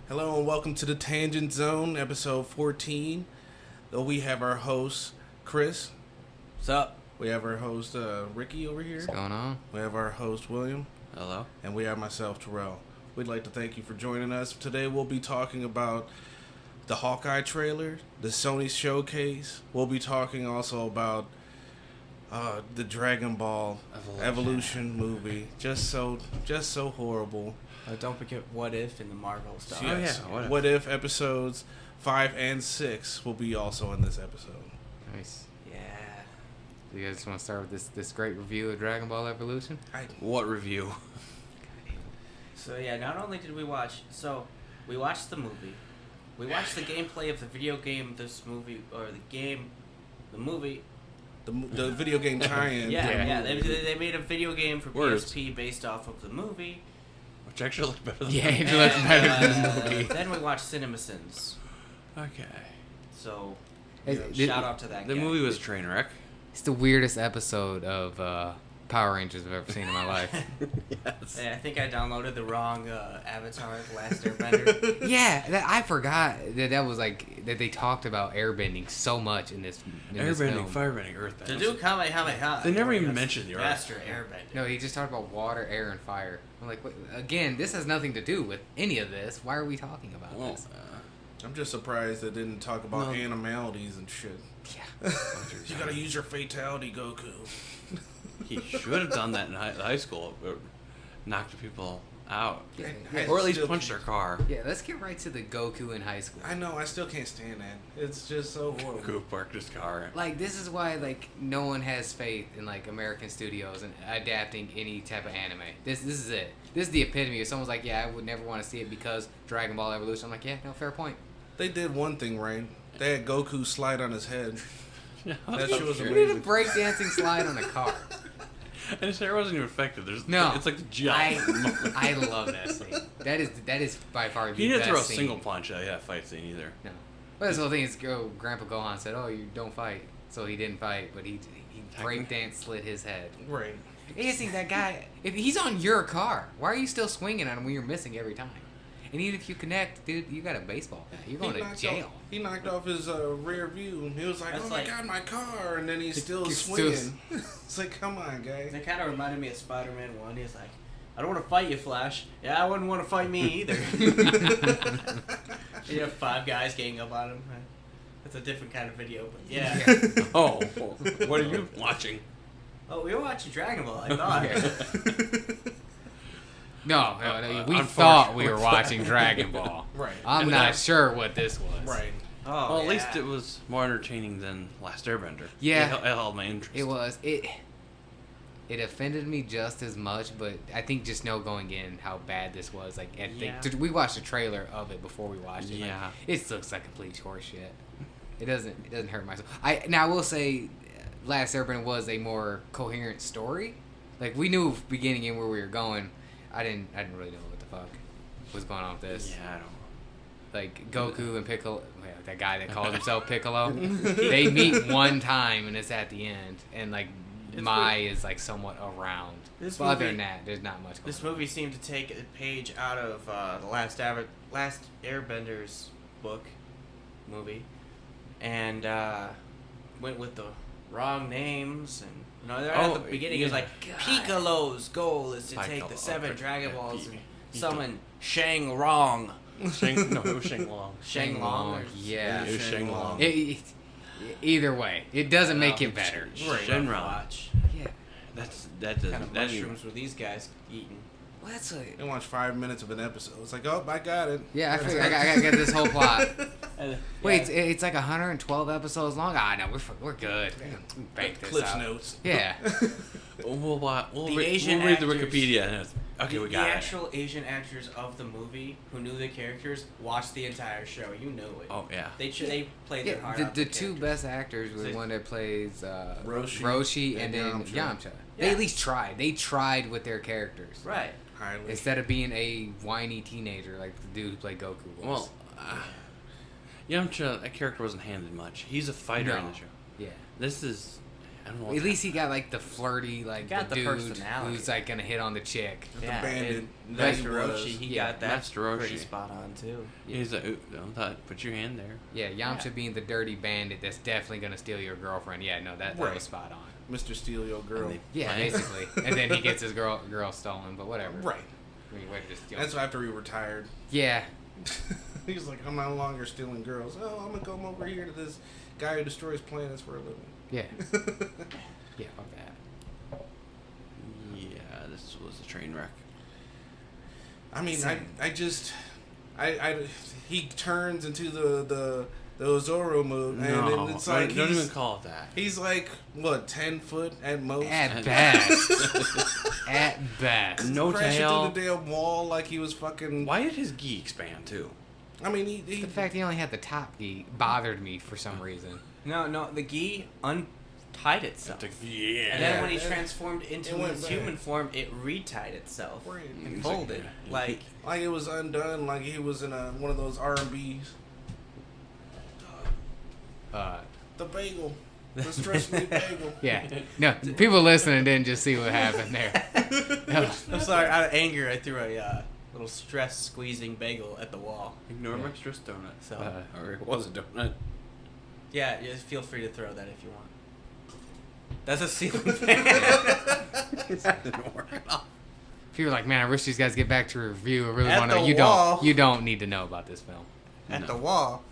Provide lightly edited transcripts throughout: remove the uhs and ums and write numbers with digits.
Hello and welcome to the Tangent Zone, episode 14. We have our host, Chris. What's up? We have our host, Ricky over here. What's going on? We have our host, William. Hello. And we have myself, Terrell. We'd like to thank you for joining us. Today we'll be talking about the Hawkeye trailer, the Sony showcase. We'll be talking also about the Dragonball Evolution movie. Just so horrible. Don't forget What If and the Marvel stuff. Yes. Oh, yeah. What if episodes 5 and 6 will be also in this episode. Nice. Yeah. Do you guys want to start with this great review of Dragon Ball Evolution? What review? So yeah, not only did we watch, we watched the movie. We watched the gameplay of the video game, the movie. The video game tie-in. Yeah. They made a video game for PSP based off of the movie. Which actually looked better than It looks better than the movie. Then we watched CinemaSins. Okay. So, It- shout out to that The guy. movie was a train wreck. It's the weirdest episode of Power Rangers I've ever seen in my life. Yes. Yeah, I think I downloaded the wrong Avatar, Last Airbender. Yeah, I forgot that was like that they talked about airbending so much in this Airbending, film. firebending, earthbending. To do Kamehameha. They never even mentioned the Earth. Master Airbender. No, he just talked about water, air, and fire. I'm like, wait, again, this has nothing to do with any of this. Why are we talking about Well, this? I'm just surprised they didn't talk about No. animalities and shit. Yeah. You gotta use your fatality, Goku. he should have done that in high school. Knocked people out. Yeah, Or at least Still punched their car. yeah, let's get right to the Goku in high school. I know, I still can't stand that. It's just so horrible. Goku parked his car. Like, this is why, like, no one has faith in, like, American studios and adapting any type of anime. This is it. This is the epitome. If someone's like, yeah, I would never want to see it because Dragon Ball Evolution, I'm like, yeah, no, fair point. They did one thing right. They had Goku slide on his head. That shit was You did a amazing. breakdancing slide on a car. And his hair wasn't even effective. No. It's like the gel. I love that scene. That is by far the He didn't best throw a scene. single punch at that fight scene either. No. But this whole thing is, Grandpa Gohan said, oh, you don't fight. So he didn't fight, but he breakdance slit his head. Right. I just think that guy, if he's on your car, why are you still swinging on him when you're missing every time? And even if you connect, dude, you got a baseball bat. You're going to jail. He knocked off his rear view. He was like, That's oh like- my god, my car. And then he's still He's swinging. It's like, come on, guy. It kind of reminded me of Spider-Man 1. He's like, I don't want to fight you, Flash. Yeah, I wouldn't want to fight me either. You have 5 guys ganging up on him. That's a different kind of video, but yeah. Oh, what are you watching? Oh, we were watching Dragon Ball, I thought. No, we thought we were unfortunately. watching Dragon Ball. Right. I'm And not that- sure what this was. Right. Oh, Well, at yeah. least it was more entertaining than Last Airbender. Yeah. It held my interest. It was. It offended me just as much, but I think just know going in how bad this was. Like, we watched the trailer of it before we watched it. Yeah. Like, it looks like complete horseshit. It doesn't hurt myself. I will say, Last Airbender was a more coherent story. Like, we knew beginning and where we were going. I didn't really know what the fuck was going on with this. Yeah, I don't. Like Goku and Piccolo, that guy that calls himself Piccolo, they meet one time and it's at the end, and like Mai is like somewhat around. This But other movie- than that, there's not much. This Going on. movie seemed to take a page out of the Last Airbender's movie, and went with the wrong names. And right at the beginning, it was like God. Piccolo's goal is to take Piccolo, the 7 okay. Dragon Yeah, Balls and he summon Shang Rong. No, it was Shang Long. Shang Long. Yeah. It was Shang Long. Either way, it doesn't make it better. Shenron. Watch. Yeah. That What kind doesn't. of That mushrooms were these guys eating? Well, that's like. They watched 5 minutes of an episode. It's like, oh, I got it. Yeah, I figured I gotta get this whole plot. Wait, Yeah. it's like 112 episodes long. Ah, no, we're good. We can bank this Cliff's out. notes. Yeah. We'll The read Asian the actors- Wikipedia. And okay, we got the it. actual Asian actors of the movie who knew the characters watched the entire show. You know it. Oh yeah. They played their heart Yeah, out. the two best actors were the So- one that plays Roshi and then Yamcha. Yamcha. They Yeah. at least tried. They tried with their characters. Right. Highly. Instead of being a whiny teenager like the dude who played Goku was. Well, Yamcha, that character wasn't handed much. He's a fighter in No. the show. Yeah. This is, I don't know. At What least he got like the flirty, like Got the the dude personality. who's like gonna hit on the chick. The Yeah, bandit. and that he Master was. Roshi, he Yeah, got that Master Roshi. pretty spot on too. He's like, ooh, don't put your hand there. Yeah, Yamcha being the dirty bandit that's definitely gonna steal your girlfriend. Yeah, no, that Right. was spot on. Mr. Steal Your Girl. And they Yeah, play. basically. And then he gets his girl stolen, but whatever. Right. I mean, what, just, That's after he retired. yeah. He's like, I'm no longer stealing girls. Oh, I'm gonna come over here to this guy who destroys planets for a living. Yeah. Yeah, fuck that. Yeah, this was a train wreck. I mean, Same. he turns into the Zoro move, and No, it's like don't he's, even call it that. he's like what 10 foot at most. At best. At best. No crashing tail. through the damn wall like he was fucking. Why did his gi expand too? I mean, he The fact he only had the top gi bothered me for some reason. No, the gi untied itself. Yeah. And then when he Yeah. transformed into It went his back. human form, it retied itself Right. and It's folded. like- Like, it was undone, like he was in one of those R&Bs. The bagel, the stress me bagel. Yeah. No, people listening didn't just see what happened there. No. I'm sorry, out of anger, I threw a little stress squeezing bagel at the wall. Ignore Yeah. my stress donut. So, Or it was a donut. yeah, just feel free to throw that if you want. That's a ceiling fan. That didn't work at all. If you're like, man, I wish these guys get back to review. I really At want to. the You wall. don't need to know about this film. At No. the wall.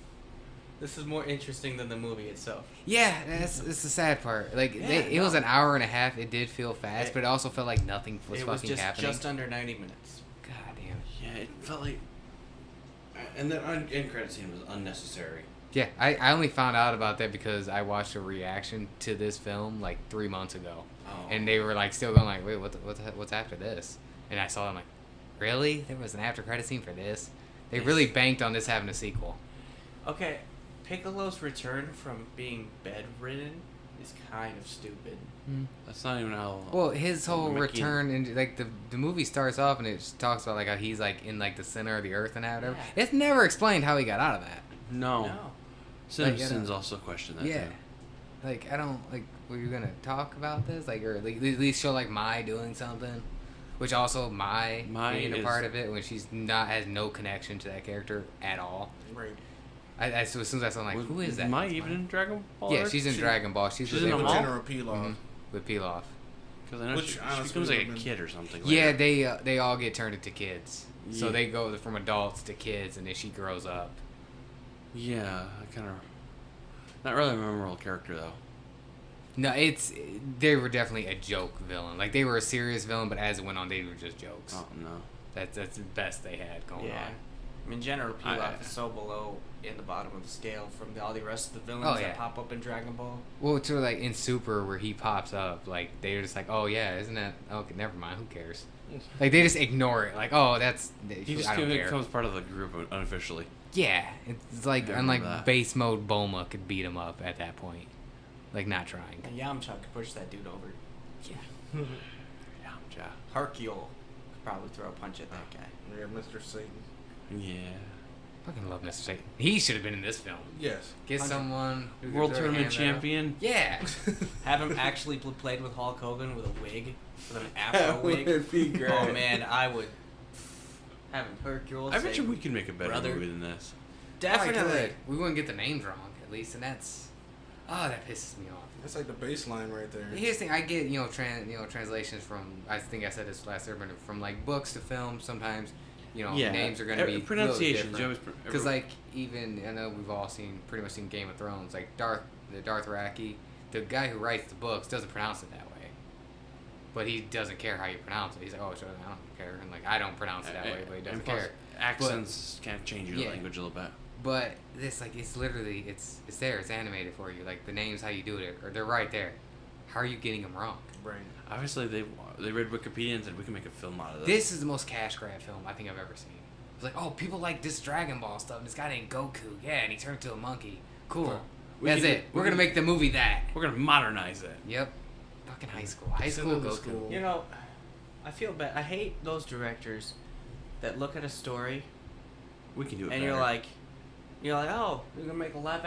This is more interesting than the movie itself. Yeah, that's the sad part. Like, Yeah, it was no. an hour and a half. It did feel fast, It- but it also felt like nothing was It was fucking happening. just under 90 minutes. God damn. Yeah, it felt like. And the end credit scene was unnecessary. Yeah, I only found out about that because I watched a reaction to this film like 3 months ago, Oh. and they were like still going like, wait, what's after this? And I saw them like, really? There was an after credit scene for this? They really banked on this having a sequel. Okay, Piccolo's return from being bedridden is kind of stupid. That's not even how. Well, his whole Mickey- return and like the movie starts off and it just talks about like how he's like in like the center of the earth and that whatever. Yeah. It's never explained how he got out of that. No. No. Simpsons also questioned that Yeah. too. Like I don't like. Were you gonna talk about this? Like or like, at least show like Mai doing something, which also Mai being a is- part of it when she's not has no connection to that character at all. Right. So as soon as I saw, I'm like, who is that? Mai even in Dragon Ball? Yeah, she's in Dragon Ball. She's she's with in them them all. all? General Pilaf. Mhm, with Pilaf. Because I know Which she honestly becomes like a would've been- kid or something. Yeah, later. they all get turned into kids. So Yeah. they go from adults to kids, and then she grows up. Yeah, I kind of. Not really a memorable character though. No, they were definitely a joke villain. Like they were a serious villain, but as it went on, they were just jokes. Oh no. That's the best they had going Yeah. on. I mean, General I- Pilaf is so below in the bottom of the scale from all the rest of the villains Oh, yeah. that pop up in Dragon Ball. Well, to like in Super where he pops up, like they're just like, oh yeah, isn't that okay? Never mind, who cares? Like they just ignore it. Like oh, that's He just I don't care. becomes part of the group unofficially. Yeah, it's like I unlike remember that. base mode, Bulma could beat him up at that point, like not trying. And Yamcha could push that dude over. Yeah. Yeah. Hercule could probably throw a punch at that guy. Yeah, Mr. Satan. Yeah. Fucking love Mr. Satan. He should have been in this film. Yes. Get 100. someone who could World throw a Tournament hand at him. champion. Yeah. Have him actually played with Hulk Hogan with a wig, with an afro wig. be great. Oh man, I would have him Hercule. I bet say, you we can make a better brother. movie than this. Definitely. Probably could. We wouldn't get the names wrong at least, and that's that pisses me off. That's like the baseline right there. Here's the thing: I get translations from. I think I said this last year, but from like books to film. Sometimes, names are gonna be pronunciations. Because like even I know we've all pretty much seen Game of Thrones. Like Darth Raki, the guy who writes the books doesn't pronounce it that way, but he doesn't care how you pronounce it. He's like, oh, sure, I don't care, and like I don't pronounce it that way, but he doesn't care. Accents kind of change your Yeah. language a little bit. But this, like, it's literally, it's there, it's animated for you. Like, the names, how you do it, or they're right there. How are you getting them wrong? Right. Obviously, they read Wikipedia and said we can make a film out of this. This is the most cash grab film I think I've ever seen. It's like, oh, people like this Dragon Ball stuff, and this guy named Goku. Yeah, and he turned into a monkey. Cool. We That's can- it. we We're going to can- make the movie that. We're gonna modernize it. Yep. Fucking high school. High Send school them to Goku. school. You know, I feel bad. I hate those directors that look at a story We can do it. and better. you're like, oh, we're gonna make a live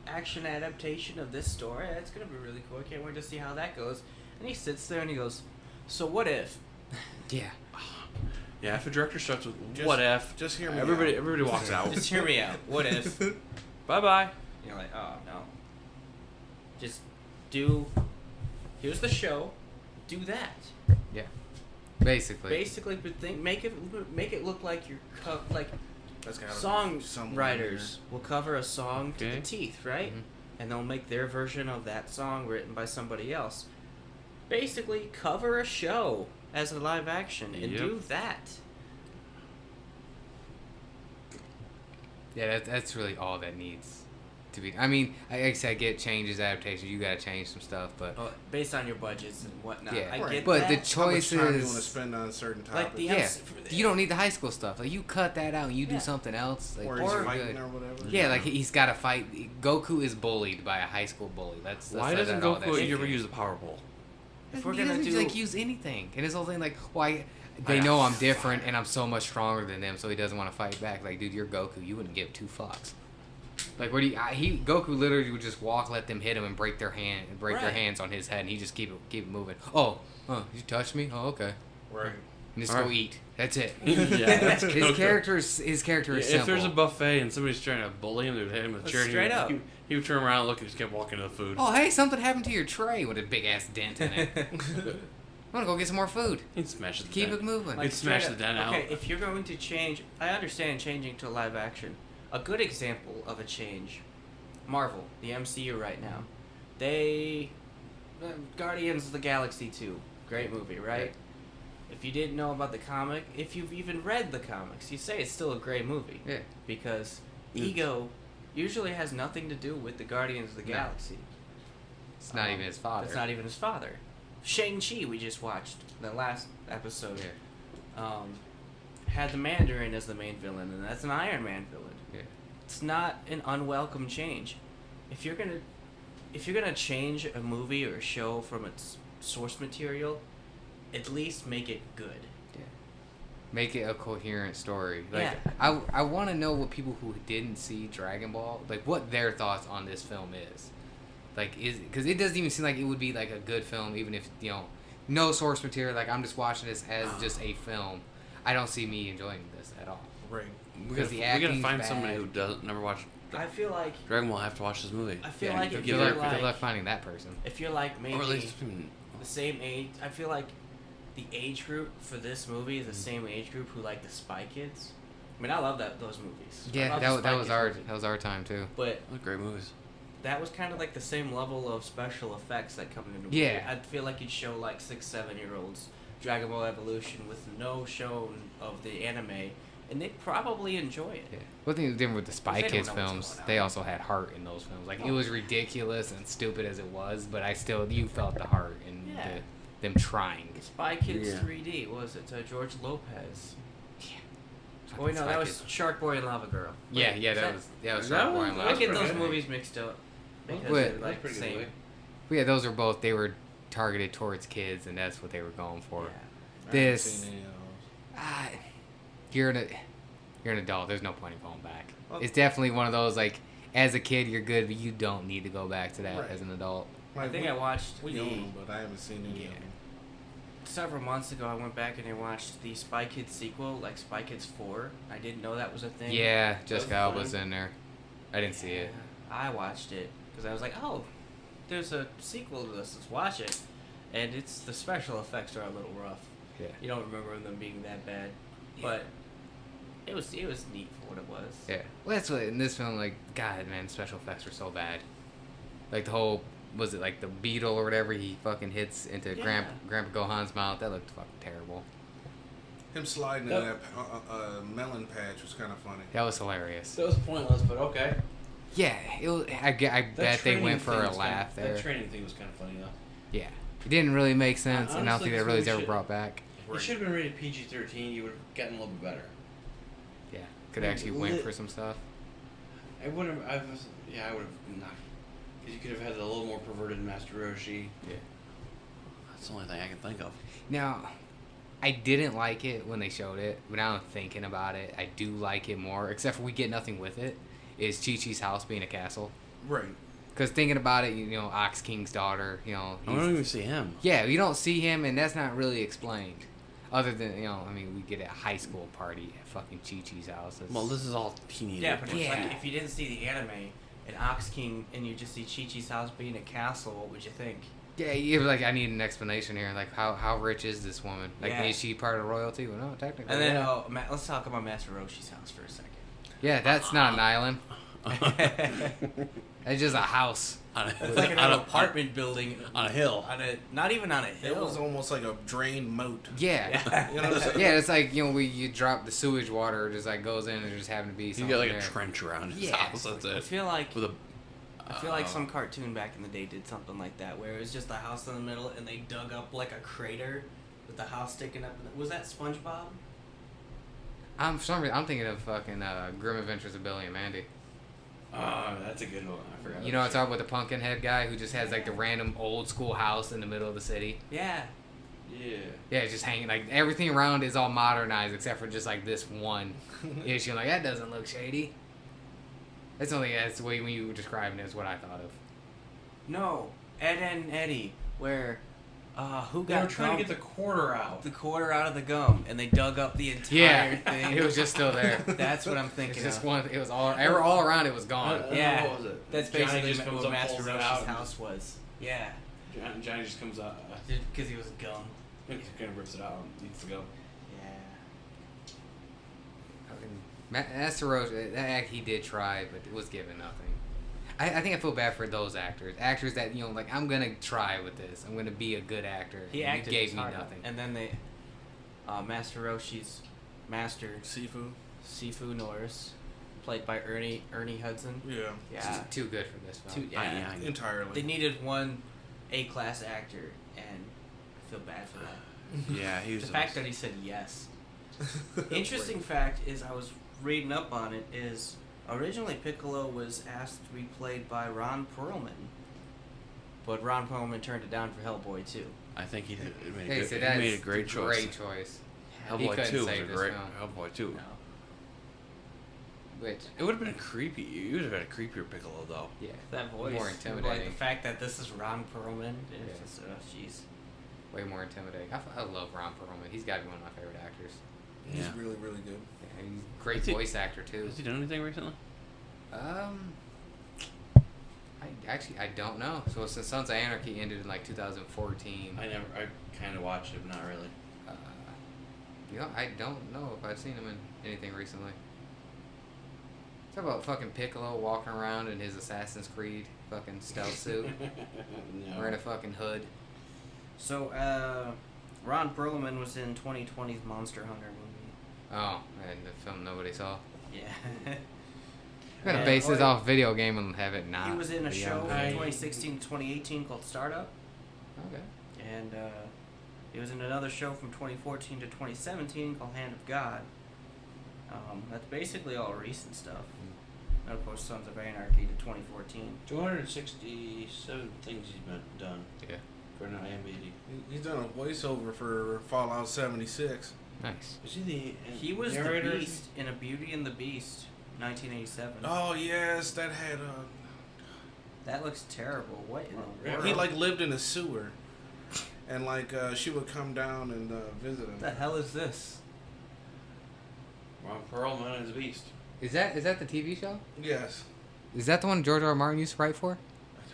action adaptation of this story. It's gonna be really cool. I can't wait to see how that goes. And he sits there and he goes, "So what if?" Yeah. Yeah, if a director starts with Just- "what if," just hear me everybody walks out. Just hear me out. What if? Bye bye. You're like, oh no. Just do. Here's the show. Do that. Yeah. Basically. Basically, but make it look like you're like That's gotta be somewhere in songwriters will cover a song to the Okay. teeth, right? Mhm. And they'll make their version of that song written by somebody else. Basically, cover a show as a live action and Yep. do that. Yeah, that's really all that needs to be. I mean, I guess I get changes, adaptations. You gotta change some stuff, but Based on your budgets and whatnot. Yeah. I Right. get but that. the How much choices. time do you want to spend on certain topics? Like the Yeah, you don't need the high school stuff. Like you cut that out and you do Yeah. something else. Like or you're he's fighting good. or whatever. Yeah, like he's got to fight. Goku is bullied by a high school bully. That's Why that's doesn't all that Goku shit ever is. use the power pole? If we're He gonna doesn't, do like use anything, and his whole thing like, why they know I'm different and I'm so much stronger than them, so he doesn't want to fight back. Like, dude, you're Goku. You wouldn't give two fucks. Like, what do you? Goku literally would just walk, let them hit him, and break their their Right. hands on his head, and he just keep it moving. Oh, you touched me? Oh, okay. Right. And just Alright. go eat. That's it. Yeah, that's his Goku. character is simple. If there's a buffet and somebody's trying to bully him, they would hit him with a chair. Straight up. He would turn around and look and just kept walking to the food. Oh, hey, something happened to your tray with a big ass dent in it. I'm gonna go get some more food. He'd smash the Keep dent. it moving. He'd smash straight the up. dent out. Okay, if you're going to change, I understand changing to live action. A good example of a change, Marvel, the MCU right now. They, Guardians of the Galaxy 2, great movie, right? If you didn't know about the comic, if you've even read the comics, you say it's still a great movie. Yeah. Because Ego usually has nothing to do with the Guardians of the No. Galaxy. It's not even his father. It's not even his father. Shang-Chi, we just watched the last episode. Yeah. Had the Mandarin as the main villain, and that's an Iron Man villain. Yeah. It's not an unwelcome change. If you're gonna change a movie or a show from its source material, at least make it good. Make it a coherent story. Like, Yeah. I want to know what people who didn't see Dragon Ball, like, what their thoughts on this film is. Like, because it doesn't even seem like it would be like a good film, even if no source material. Like, I'm just watching this as just a film. I don't see me enjoying this at all. Right. Because the we gotta acting's find bad. somebody who doesn't never watched I feel like Dragon Ball. Have to watch this movie. I feel Yeah, like good if give you're it- luck, good luck like finding that person. if you're like maybe or at least the same age, I feel like the age group for this movie is the same age group who like the Spy Kids. I mean, I love those movies. I Yeah, love the that Spy was Kids movie. our time too. But they're great movies. that was kind of like the same level of special effects that come into the Yeah. movie. I feel like you'd show like 6-7-year-olds Dragon Ball Evolution with no shown of the anime, and they'd probably enjoy it. Yeah. One thing different with the Spy They don't Kids know what's films, going on. they also had heart in those films. Like, it Oh. was ridiculous and stupid as it was, but you felt the heart in Yeah. them trying. Spy Kids Yeah. 3D, what was it? George Lopez. Fucking Oh wait, no, Spy that Kids. was Shark Boy and Lava Girl. Yeah, Wait, yeah, is that was That Shark Boy was- and I Lava get Girl. those Okay. movies mixed up because Wait. they're like the Pretty good same. movie. But yeah, those are both. They were targeted towards kids, and that's what they were going for. Yeah. I haven't This- seen any of those. Ah, you're an adult. There's no point in going back. Well- It's definitely one of those like, as a kid you're good, but you don't need to go back to that Right. as an adult. I think I watched We the own them, but I haven't seen any Yeah. of them. several months ago. I went back and I watched the Spy Kids sequel, like Spy Kids 4. I didn't know that was a thing. Yeah, was Jessica fun. Alba's in there. I didn't see it. I watched it because I was like, oh, there's a sequel to this. Let's watch it. And the special effects are a little rough. Yeah. You don't remember them being that bad, but it was neat for what it was. Yeah. Well, that's what in this film. Like, God, man, special effects were so bad. Like the whole, was it like the beetle or whatever? He fucking hits into Yeah. Grandpa Gohan's mouth. That looked fucking terrible. Him sliding in that melon patch was kind of funny. That was hilarious. That was pointless, but okay. Yeah, it was, I bet they went for a laugh there. That training thing was kind of funny though. Yeah. It didn't really make sense, and I don't Honestly, think that this really was movie ever should- brought back. It should have been rated PG-13. You would have gotten a little bit better. Yeah. Could actually went for some stuff. I would have. I would have not. Because you could have had a little more perverted Master Roshi. Yeah. That's the only thing I can think of. Now, I didn't like it when they showed it, but now I'm thinking about it, I do like it more, except for we get nothing with it, is Chi-Chi's house being a castle. Right. Because thinking about it, you know, Ox King's daughter, you know. I don't even see him. Yeah, you don't see him, and that's not really explained. Other than, you know, I mean, we get a high school party at fucking Chi-Chi's house. Well, this is all teenagers. Yeah, but it's Yeah. like, if you didn't see the anime, an Ox King, and you just see Chi-Chi's house being a castle, what would you think? Yeah, you're like, I need an explanation here. Like, how rich is this woman? Like, Yeah. is she part of royalty? Well, no, technically. And then, yeah. let's talk about Master Roshi's house for a second. Yeah, that's not an island. It's just a house. It's like an apartment building on a hill. Not even on a hill. It was almost like a drained moat. Yeah. Yeah. You know what I'm saying? Yeah, it's like, you know, where you drop the sewage water, just like goes in and just happen to be You something got like there. a trench around his Yeah. house. That's I it. feel like With a. some cartoon back in the day did something like that, where it was just a house in the middle, and they dug up like a crater with the house sticking up. Was that SpongeBob? For some reason, I'm thinking of fucking Grim Adventures of Billy and Mandy. Oh, that's a good one. I forgot. You know what I'm talking about, the pumpkin head guy who just has like the random old school house in the middle of the city? Yeah. Yeah. Yeah, it's just hanging, like everything around is all modernized except for just like this one issue. Like, that doesn't look shady. That's the way when you were describing it is what I thought of. No, Ed, Ed and Eddie, where who They got were trying gum- to get the quarter out. the quarter out of the gum, and they dug up the entire Yeah, thing. it was just still there. That's what I'm It's thinking just of. one. It was all around. It was gone. Yeah, What was it? that's Johnny basically just comes what up, Master pulls it Roshi's out, and house was. Yeah, Johnny just comes out. because he was gum. Kind of rips it out and eats the gum. Yeah. Master Roach, that he did try, but it was given nothing. I think I feel bad for those actors that, you know, like, I'm gonna try with this. I'm gonna be a good actor. He and acted you gave his me heart out. nothing. And then they, Master Roshi's master Sifu. Norris, played by Ernie Hudson. Yeah. It's Yeah. just too good for this film. Yeah. Entirely. They needed one A-class actor, and I feel bad for that. Yeah, he was The fact that he said yes. Interesting fact is, I was reading up on it, is originally Piccolo was asked to be played by Ron Perlman, but Ron Perlman turned it down for Hellboy 2. I think he made, Hey, a, so good, that's he made a great choice. Great choice. He Hellboy couldn't 2 was save a this great. film. Hellboy 2. No. Which, It would have been creepy. You would have had a creepier Piccolo though. yeah, That voice, more like intimidating. the fact that this is Ron Perlman, Yeah. it's just, jeez. Way more intimidating. I love Ron Perlman. He's got to be one of my favorite actors. He's Yeah. really, really good. Yeah, he's a great Is he- voice actor too. Has he done anything recently? I don't know. So since Sons of Anarchy ended in like 2014, I kind of watched it, but not really. you know, I don't know if I've seen him in anything recently. Talk about fucking Piccolo walking around in his Assassin's Creed fucking stealth suit, No. wearing a fucking hood. So, Ron Perlman was in 2020's Monster Hunter movie. Oh, and the film nobody saw. Yeah. I'm gonna Yeah, base this boy. off video game and have it not. He was in a be show on from video. 2016 to 2018 called Startup, Okay. and he was in another show from 2014 to 2017 called Hand of God. That's basically all recent stuff. And of course, Sons of Anarchy to 2014. 267 things he's been done Yeah. for an IMDb. He's done a voiceover for Fallout 76. Nice. Is he the He was the narrator? Beast in A Beauty and the Beast, 1987. Oh yes, that had That looks terrible. What in the Yeah. world? he like lived in a sewer, and like she would come down and visit him. What the hell is this? Ron Perlman is Beast. Is that the TV show? Yes, Is that the one George R. R. Martin used to write for?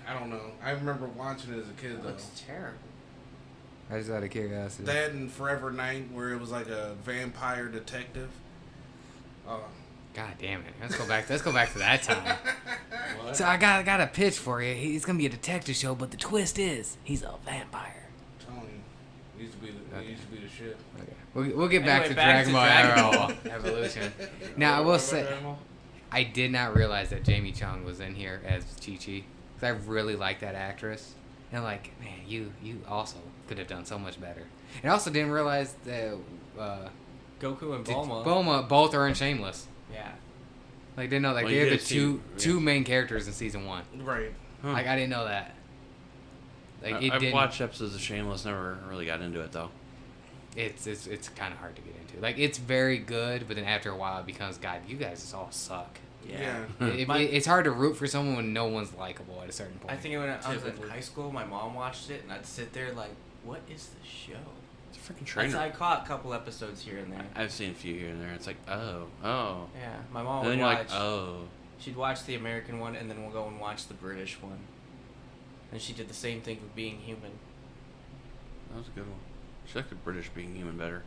I don't know. I remember watching it as a kid It though. looks terrible. I just out of curiosity. That and Forever Night, where it was like a vampire detective. God damn it! Let's go back to that time. What? So I got a pitch for you. It's gonna be a detective show, but the twist is he's a vampire. I'm telling you, he used to be the, Okay. he used to be the shit. Okay. We'll get back Anyway, to back to Dragon Ball Dragon Arrow Evolution. Now I will say I did not realize that Jamie Chung was in here as Chi-Chi, because I really like that actress. And like, man, you also could have done so much better. And I also didn't realize that Goku and Bulma. Bulma both are in Shameless. Yeah. Like, didn't know, like, Well, you they're the did see- two main characters in season 1. Right. Huh. Like, I didn't know that. Like, it I've didn't. watched episodes of Shameless, never really got into it though. It's kind of hard to get into. Like, it's very good, but then after a while it becomes, God, you guys just all suck. Yeah. It's hard to root for someone when no one's likable at a certain point. I think when I was in Typically. high school, my mom watched it, and I'd sit there like, what is this show? It's a freaking trainer. I caught a couple episodes here and there. I've seen a few here and there. It's like, oh. Yeah, my mom And then would you're watch. like, oh. She'd watch the American one, and then we'll go and watch the British one. And she did the same thing with Being Human. That was a good one. She liked the British Being Human better.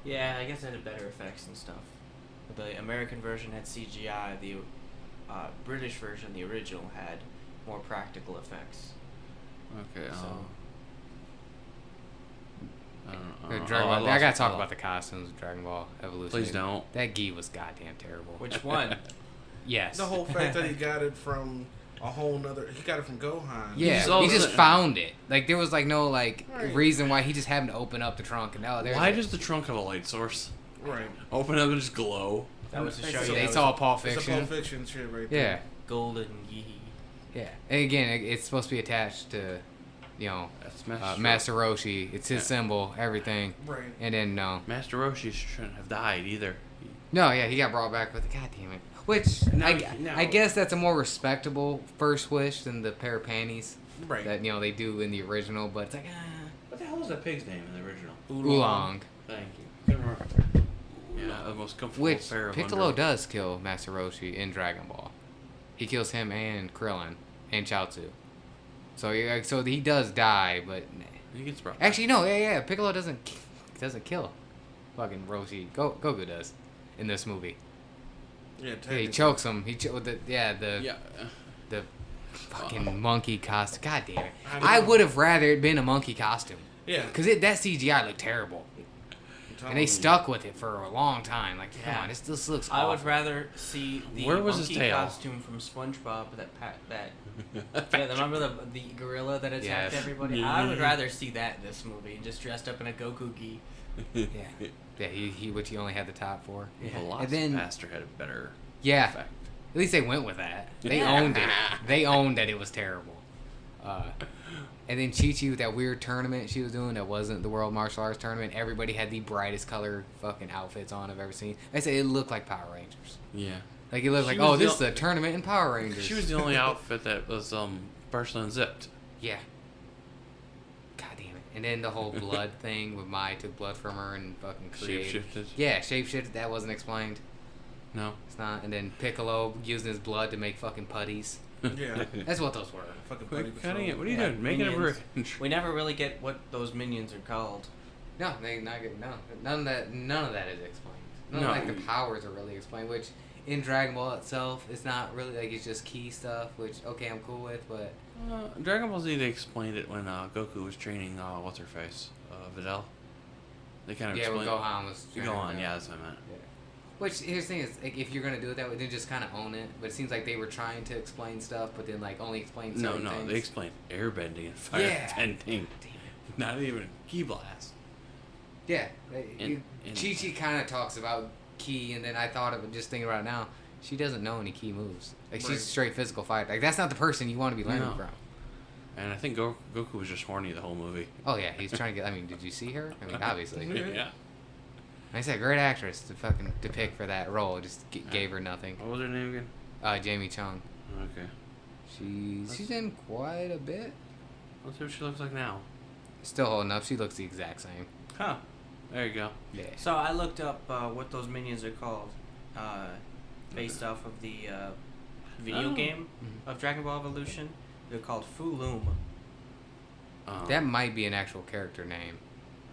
Yeah, I guess it had better effects and stuff. But the American version had CGI. The British version, the original, had more practical effects. Okay, So- I don't know. Dragon Oh, Ball. I gotta talk about the costumes of Dragon Ball Evolution. Please don't. That gi was goddamn terrible. Which one? Yes. The whole fact that he got it from a whole nother. He got it from Gohan. Yeah, So he just the- found it. Like there was like no Right. reason why he just happened to open up the trunk and now there's Why does the trunk have a light source? Right. Open up and just glow. That was to show It's you. a- they that was saw a Pulp It's a Fiction. Pulp Fiction shit right Yeah, there. golden Yi. yeah. And again, it's supposed to be attached to, That's Master Roshi. It's his symbol, everything. Right. And then no, Master Roshi shouldn't have died either. yeah, he got brought back with God damn it. Which No, I guess that's a more respectable first wish than the pair of panties Right. that they do in the original. But it's like What the hell was that pig's name in the original? oolong. Thank you. Couldn't remember. Yeah, the most comfortable Which pair of Piccolo under- does kill Master Roshi in Dragon Ball. He kills him and Krillin and Chaozu. So he does die, but He gets brought. actually no, yeah. Piccolo doesn't kill fucking Roshi. Goku does in this movie. Yeah, Yeah, he technically. chokes him. The Yeah. the fucking monkey costume. God damn it! I know. I would have rather it been a monkey costume Yeah. because that CGI looked terrible, I'm telling and they you. stuck with it for a long time. Like, come Yeah. on, this looks. I would awful. rather see the Where was his monkey tail? costume from SpongeBob yeah, remember the gorilla that attacked Yes. everybody? Yeah. I would rather see that in this movie, just dressed up in a Goku gi. Yeah, he which he only had the top for. The Yeah. And then- Velocipaster had a better Yeah, effect. at least they went with that. They Yeah. owned it. They owned that it was terrible. And then Chi-Chi with that weird tournament she was doing that wasn't the World Martial Arts Tournament. Everybody had the brightest colored fucking outfits on I've ever seen. I say it looked like Power Rangers. Yeah. Like it looked She like, was oh, the this is a tournament in Power Rangers. She was the only outfit that was partially unzipped. Yeah. God damn it. And then the whole blood thing with Mai took blood from her and fucking created. Shapeshifted. Yeah, shapeshifted. That wasn't explained. No. It's not. And then Piccolo using his blood to make fucking putties. Yeah. That's what those were. Fucking Quit Buddy cutting it. Patrol. What are you Yeah, doing? Making a minions. bridge. We never really get what those minions are called. No, they not good. No, none of that is explained. None No. of like the powers are really explained. Which in Dragon Ball itself, it's not really like it's just key stuff. Which okay, I'm cool with, but Dragon Ball Z, they explained it when Goku was training, what's her face? Videl. They kind of yeah, when explained Gohan was it. Gohan, yeah, that's what I meant. Yeah. Which here's the thing is, like, if you're gonna do it that way, then just kind of own it. But it seems like they were trying to explain stuff, but then like only explain No, certain no, things. they explained airbending and Yeah. firebending. Damn it. Not even key blast. Yeah, And- Chi-Chi kind of talks about ki, and then I thought of it just thinking about it now. She doesn't know any key moves. Like Right. she's a straight physical fighter. Like that's not the person you want to be learning No. from. And I think Goku was just horny the whole movie. Oh yeah, he's trying to get. I mean, did you see her? I mean, obviously. Yeah. I said, great actress to fucking to pick for that role. Just gave her nothing. What was her name again? Jamie Chung. Okay. She's in quite a bit. Let's see what she looks like now. Still holding up. She looks the exact same. Huh. There you go. Yeah. So I looked up what those minions are called, based off of the video Oh. game Mhm. of Dragon Ball Evolution. They're called Fulum. That might be an actual character name.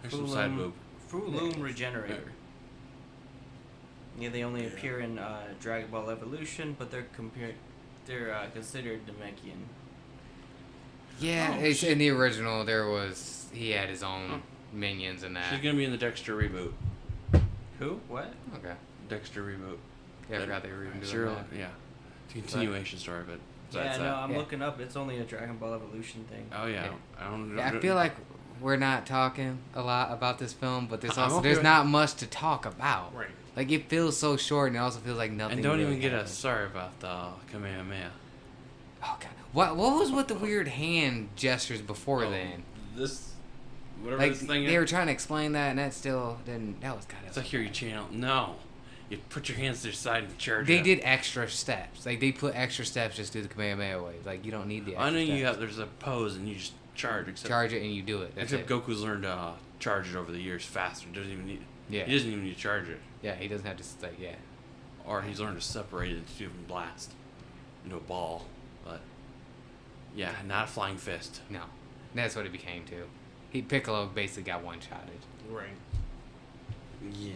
There's some side boob. Fulum Regenerator. Yeah, they only appear in Dragon Ball Evolution, but they're considered Namekian. Yeah, Oh, it's in the original. He had his own Oh. minions in that. She's gonna be in the Dexter reboot. Who? What? Okay. Dexter reboot. Yeah, I forgot they were even doing Serial, that. yeah. It's a continuation story, but Yeah, that's no, that. I'm Yeah. looking up. It's only a Dragon Ball Evolution thing. Oh yeah, Yeah. I don't. Yeah, I feel like we're not talking a lot about this film, but I'm okay there's with not much to talk about. Right. Like it feels so short, and it also feels like nothing. And don't really even get happened. us sorry about the Kamehameha. Oh god, what was with the weird hand gestures before Oh, then? This, whatever Like this thing they were is. trying to explain that, and that still didn't. That was kind of. It's like your channel. No, You put your hands to your side and charge. They up. did extra steps. Like, they put extra steps just to do the Kamehameha wave. Like, you don't need the extra I know you steps. have. There's a pose and you just charge. Except, Charge it and you do it. That's except it. Goku's learned to charge it over the years faster. Doesn't even need. Yeah. He doesn't even need to charge it. Yeah, he doesn't have to, like, yeah. Or he's learned to separate it into different blast into a ball. But yeah, not a flying fist. No. That's what it became, too. Piccolo basically got one-shotted. Right. Yeah.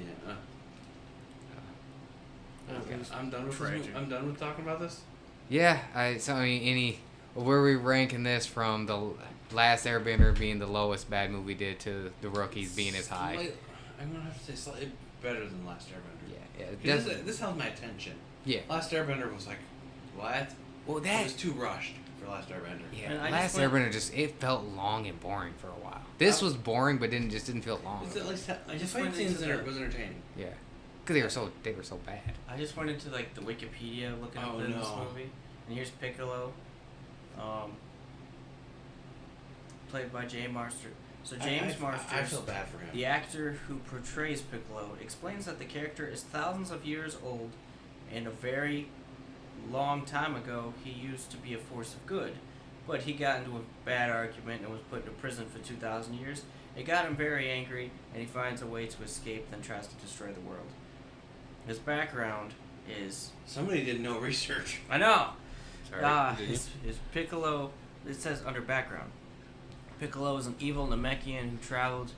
Okay. I'm done with Tragic. this. I'm done with talking about this. Yeah, where we ranking this from the Last Airbender being the lowest bad movie did to the Rookies being as high. I'm gonna have to say slightly better than Last Airbender. Yeah, This held my attention. yeah. Last Airbender was like, what? Well, It was too rushed for Last Airbender. Yeah, And I Last just went- Airbender it felt long and boring for a while. This was boring, but didn't feel long. It's at least I just fight went scenes into the- was entertaining. Yeah, because they were so bad. I just went into like the Wikipedia looking up Oh, this no. movie, and here's Piccolo, played by James Marster. So James Marsters, I feel bad for him. the actor who portrays Piccolo, explains that the character is thousands of years old, and a very long time ago he used to be a force of good, but he got into a bad argument and was put into prison for 2,000 years. It got him very angry, and he finds a way to escape, then tries to destroy the world. His background is... Somebody did no research. I know! Sorry. His Piccolo, it says under background. Piccolo is an evil Namekian who traveled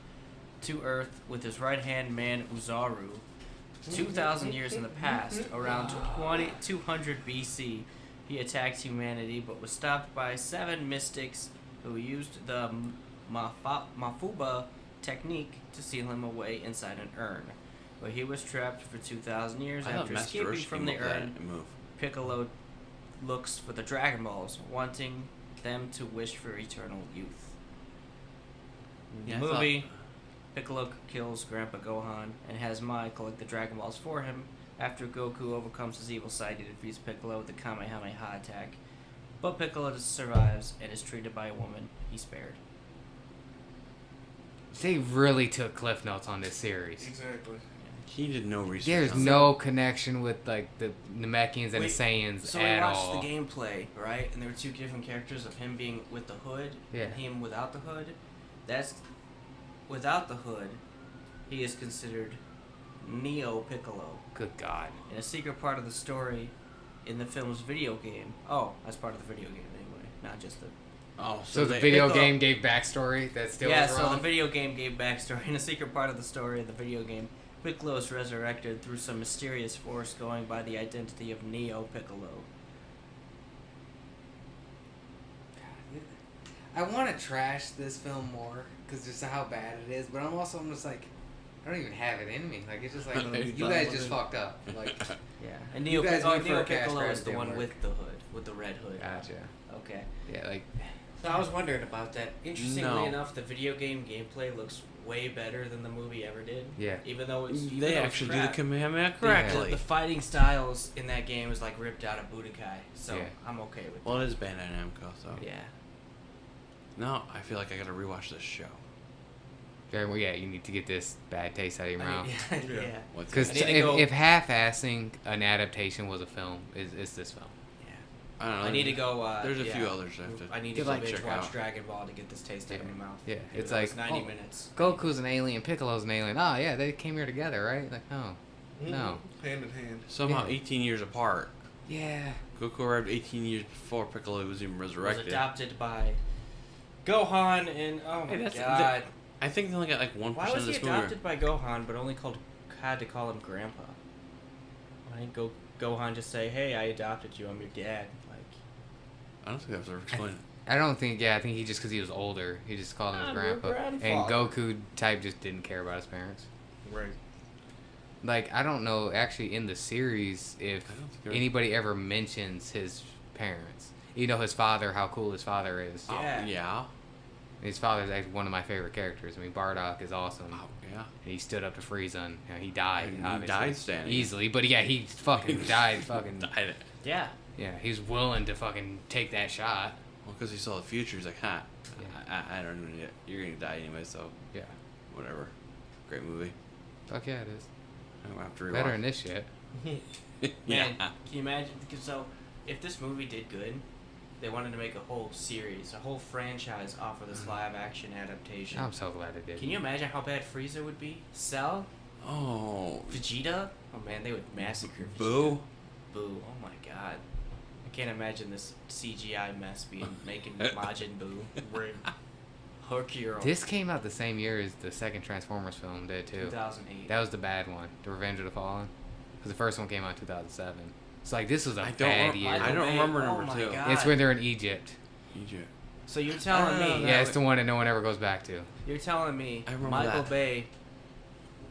to Earth with his right-hand man Uzaru. 2,000 years in the past, around 200 BC, he attacked humanity but was stopped by 7 mystics who used the Mafuba technique to seal him away inside an urn. But he was trapped for 2,000 years. I thought After Master escaping Roshi from came the up with that urn, move. Piccolo looks for the Dragonballs, wanting them to wish for eternal youth. In Yeah, the I movie, Piccolo kills Grandpa Gohan and has Mai collect the Dragon Balls for him. After Goku overcomes his evil side, he defeats Piccolo with the Kamehameha attack. But Piccolo survives and is treated by a woman he spared. They really took cliff notes on this series. Exactly. He did no research. There's on no connection with like the Namekians and Wait, the Saiyans So we at watched all. the gameplay, right? And there were 2 different characters of him being with the hood Yeah. and him without the hood. That's without the hood, he is considered Neo Piccolo. Good God. In a secret part of the story in the film's video game. Oh, that's part of the video game anyway, not just the... Oh, So the they- video Piccolo- game gave backstory that still yeah, was so wrong? the video game gave backstory. In a secret part of the story of the video game, Piccolo is resurrected through some mysterious force going by the identity of Neo Piccolo. I want to trash this film more because just how bad it is, but I'm just like, I don't even have it in me. Like, it's just like, you guys just fucked up. Like, Yeah, and You Neo, guys went for Neo a cash Piccolo grab, is the didn't one work. with the hood, with the red hood. gotcha. Okay. Yeah, like, So I was wondering about that. Interestingly No. enough, the video game gameplay looks way better than the movie ever did. yeah. Even though it's even They though actually it's do the crap. Kamehameha The- correctly. The fighting styles in that game is like ripped out of Budokai, so Yeah. I'm okay with Well, it is Bandai Namco, so. that. Yeah. No, I feel like I gotta rewatch this show. Very well, yeah, you need to get this bad taste out of your mouth. Yeah. Yeah. Yeah. What's Because I need to go- if half-assing an adaptation was a film, it's this film. I don't know. I need to go. There's a yeah. few others I have to. I need to Get go like- binge check watch out. Dragon Ball to get this taste out of my mouth. Yeah, Even it's though like 90 oh, minutes. Goku's an alien, Piccolo's an alien. Oh yeah, they came here together, right? Like, oh, no. Hand in hand. Somehow Yeah. 18 years apart. Yeah. Goku arrived 18 years before Piccolo was even Was resurrected. adopted by Gohan and oh my Hey, that's- god. I think they only got like 1% Why was of he this adopted by Gohan but only had to call him Grandpa? Why didn't Gohan just say, "Hey, I adopted you. I'm your dad"? Like, I don't think that was ever explained. I don't think. Yeah, I think he just because he was older, he just called him his I'm your grandpa. And grandfather. Goku type just didn't care about his parents. Right. Like I don't know actually in the series if I don't think there- anybody ever mentions his parents. You know his father, how cool his father is. Oh, Yeah. yeah. His father's actually one of my favorite characters. I mean, Bardock is awesome. Oh, yeah. And he stood up to Frieza, and you know, he died. He obviously, died standing. easily, but yeah, he fucking died. Fucking Died. yeah. yeah, he's willing to fucking take that shot. Well, because he saw the future, he's like, "Ha, Yeah. I don't know yet. You're gonna die anyway, so Yeah, whatever." Great movie. fuck yeah, it is. I have to rewatch. Better than this shit. Man, Yeah. can you imagine? So, if this movie did good, they wanted to make a whole series, a whole franchise off of this live action adaptation. I'm so glad it did. Can you imagine how bad Frieza would be? Cell? Oh. Vegeta? Oh man, they would massacre Vegeta. Boo. Boo. Oh my god. I can't imagine this CGI mess making Majin Buu. Hercule. This came out the same year as the second Transformers film did too. 2008. That was the bad one, The Revenge of the Fallen, because the first one came out in 2007. So like this was a I don't bad re- year. I don't remember Oh number my 2. God. It's when they're in Egypt. Egypt. So you're telling me? Yeah, it's the one that no one ever goes back to. You're telling me I remember Michael that. Bay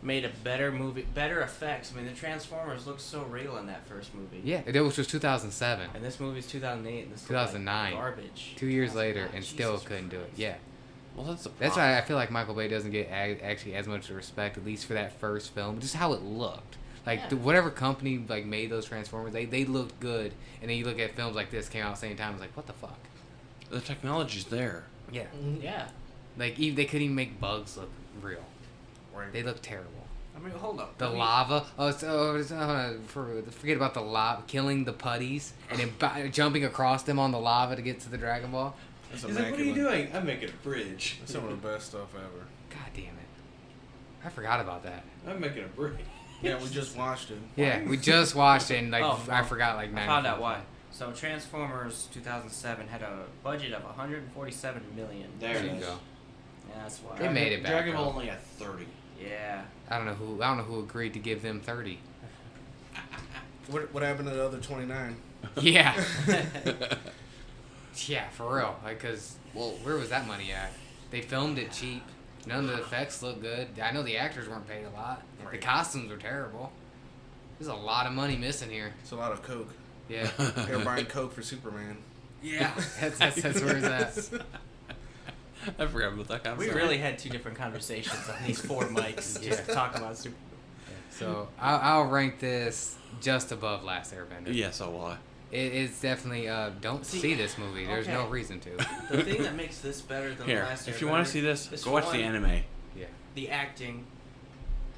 made a better movie, better effects. I mean, the Transformers looked so real in that first movie. Yeah, it was 2007. And this movie's 2008, and this looked 2009. like garbage. 2 years 2009, later, and still Jesus couldn't do it. Christ. Yeah, Well, that's the that's problem. why I feel like Michael Bay doesn't get actually as much respect, at least for that first film, just how it looked. Like Yeah. whatever company like made those Transformers, they looked good, and then you look at films like this came out at the same time, it's like what the fuck? The technology's there. Yeah, Yeah. like even, they couldn't even make bugs look real. Right. They look terrible. I mean, hold up. The I mean, lava. Forget about the lava, killing the putties and then jumping across them on the lava to get to the Dragon Ball. That's He's like, what are you immaculate. doing? I'm making a bridge. That's some of the best stuff ever. God damn it! I forgot about that. I'm making a bridge. Yeah, we just watched it. Yeah, we just watched it and like Oh, I forgot like I 90 found out why. So Transformers 2007 had a budget of 147 million. There There it you is. go. Yeah, that's why. They made it back. Dragon Ball though. only got 30. Yeah. I don't know who agreed to give them 30. What happened to the other 29? Yeah. Yeah, for real. Like, cause where was that money at? They filmed it cheap. None of the effects looked good. I know the actors weren't paid a lot. The Right. costumes were terrible. There's a lot of money missing here. It's a lot of Coke. Yeah. They're buying Coke for Superman. Yeah. That's where it's at. I forgot about that We concept. really had two different conversations on these 4 mics just to talk about Super. So I'll rank this just above Last Airbender. Yeah, so will I. It's definitely don't See, see this movie. There's no okay. reason to. The thing that makes this better than Here, Last if you want Airbender to see this, is go watch one, the anime. Yeah. the acting,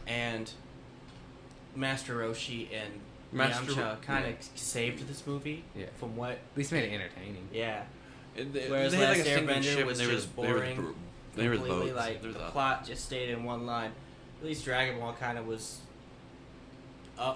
and Master Roshi and Master- Yamcha kind of yeah. saved this movie. Yeah. From what? At least made it entertaining. Yeah. They Whereas had, Last a sinking Airbender ship was and they just were the boring, bro- They were the Completely boats. like There's the a- plot just stayed in one line. At least Dragon Ball kind of was.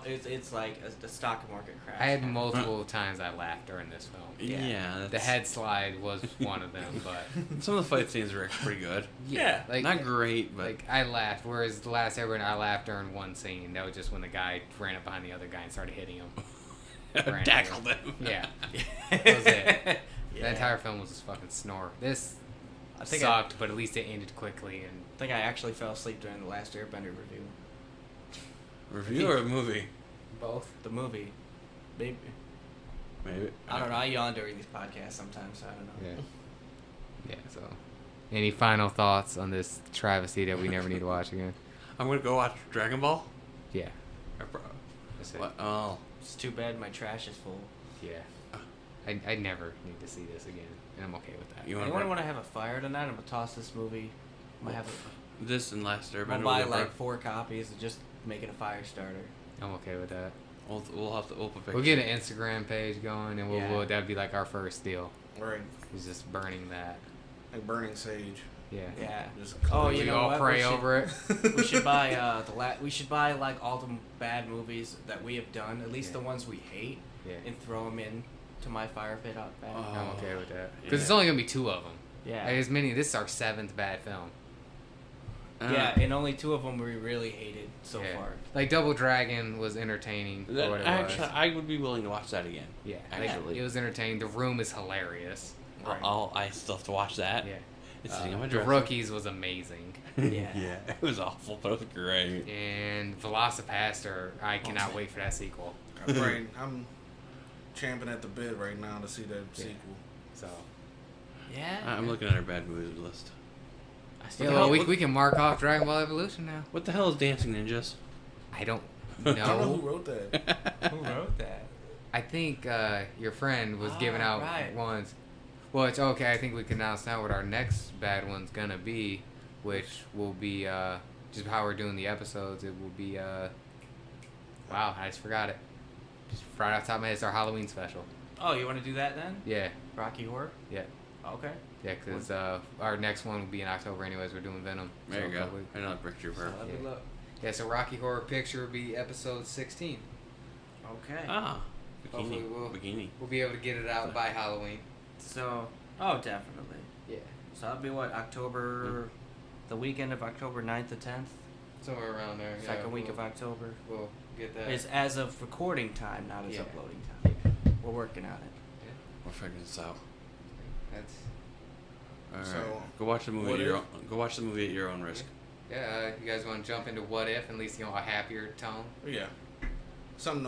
It's like the stock market crash. I had multiple times I laughed during this film. Yeah, The that's- head slide was one of them, but Some of the fight scenes were actually pretty good. Yeah. like Not great, but like I laughed. Whereas the Last Airbender, I laughed during one scene. That was just when the guy ran up behind the other guy and started hitting him. Ran tackled over. him. Yeah, that was it. Yeah. The entire film was just fucking snore. This I think sucked, but at least it ended quickly. And I think I actually fell asleep during the Last Airbender review. Review or a movie? both. The movie. Maybe. Maybe. I don't know. I yawn during these podcasts sometimes, so I don't know. Yeah. Yeah. So, any final thoughts on this travesty that we never need to watch again? I'm gonna go watch Dragon Ball. Yeah. I pro- That's it. What? Oh. It's too bad my trash is full. Yeah. I never need to see this again, and I'm okay with that. You want Anyone to want to have a fire tonight? I'm gonna toss this movie. I'm gonna have this and Last a, Airbender? I'm gonna buy will be like brought- 4 copies and just make it a fire starter. I'm okay with that. We'll have to open. We'll get an Instagram page going, and Yeah. that'd be like our first deal. Right. Is just burning that. Like burning sage. Yeah. Yeah. Just Oh, we you know all what? pray We should- over it. We should buy we should buy like all the bad movies that we have done, at least Yeah. the ones we hate, Yeah. and throw them in to my fire pit out back. I'm Oh. okay with that. Because it's Yeah. only gonna be 2 of them. Yeah. Like, as many. This is our 7th bad film. Yeah, and only 2 of them we really hated so Yeah. far. Like Double Dragon was entertaining for what it Actually, was. I would be willing to watch that again. Yeah. Like, Actually. it was entertaining. The Room is hilarious. Right. I still have to watch that. Yeah. It's sitting on my The dresser. Rookies was amazing. Yeah. Yeah, it was awful, but it was great. And Velocipaster, I cannot wait for that sequel. Right. I'm champing at the bit right now to see that Yeah. sequel. So. Yeah. I'm looking at our bad movies list. I still Yeah, don't- well, we can mark off Dragon Ball Evolution now. What the hell is Dancing Ninjas? I don't I don't know who know. wrote that. Who wrote that? I think your friend was giving Ah, out right. ones. Well, it's okay. I think we can announce now what our next bad one's gonna be, which will be just how we're doing the episodes. It will be Wow, I just forgot it. Just right off the top of my head, it's our Halloween special. Oh, you want to do that then? Yeah, Rocky Horror? yeah. Okay. Yeah, because our next one will be in October anyways. We're doing Venom. There So you go. probably- Another Brick Trooper. Yeah. Yeah, so Rocky Horror Picture will be episode 16. Okay. Ah, Hopefully bikini. we'll be able to get it out by Halloween. So, oh, definitely. Yeah. So that'll be what, October, the weekend of October 9th to 10th? Somewhere around there. Yeah, Second week of October. We'll get that. It's as of recording time, not as Yeah. uploading time. We're working on it. We're figuring this out. That's All right. So, Go watch the movie. what At your if- own, go watch the movie at your own risk. yeah. You guys want to jump into What If? At least a happier tone. Yeah. Something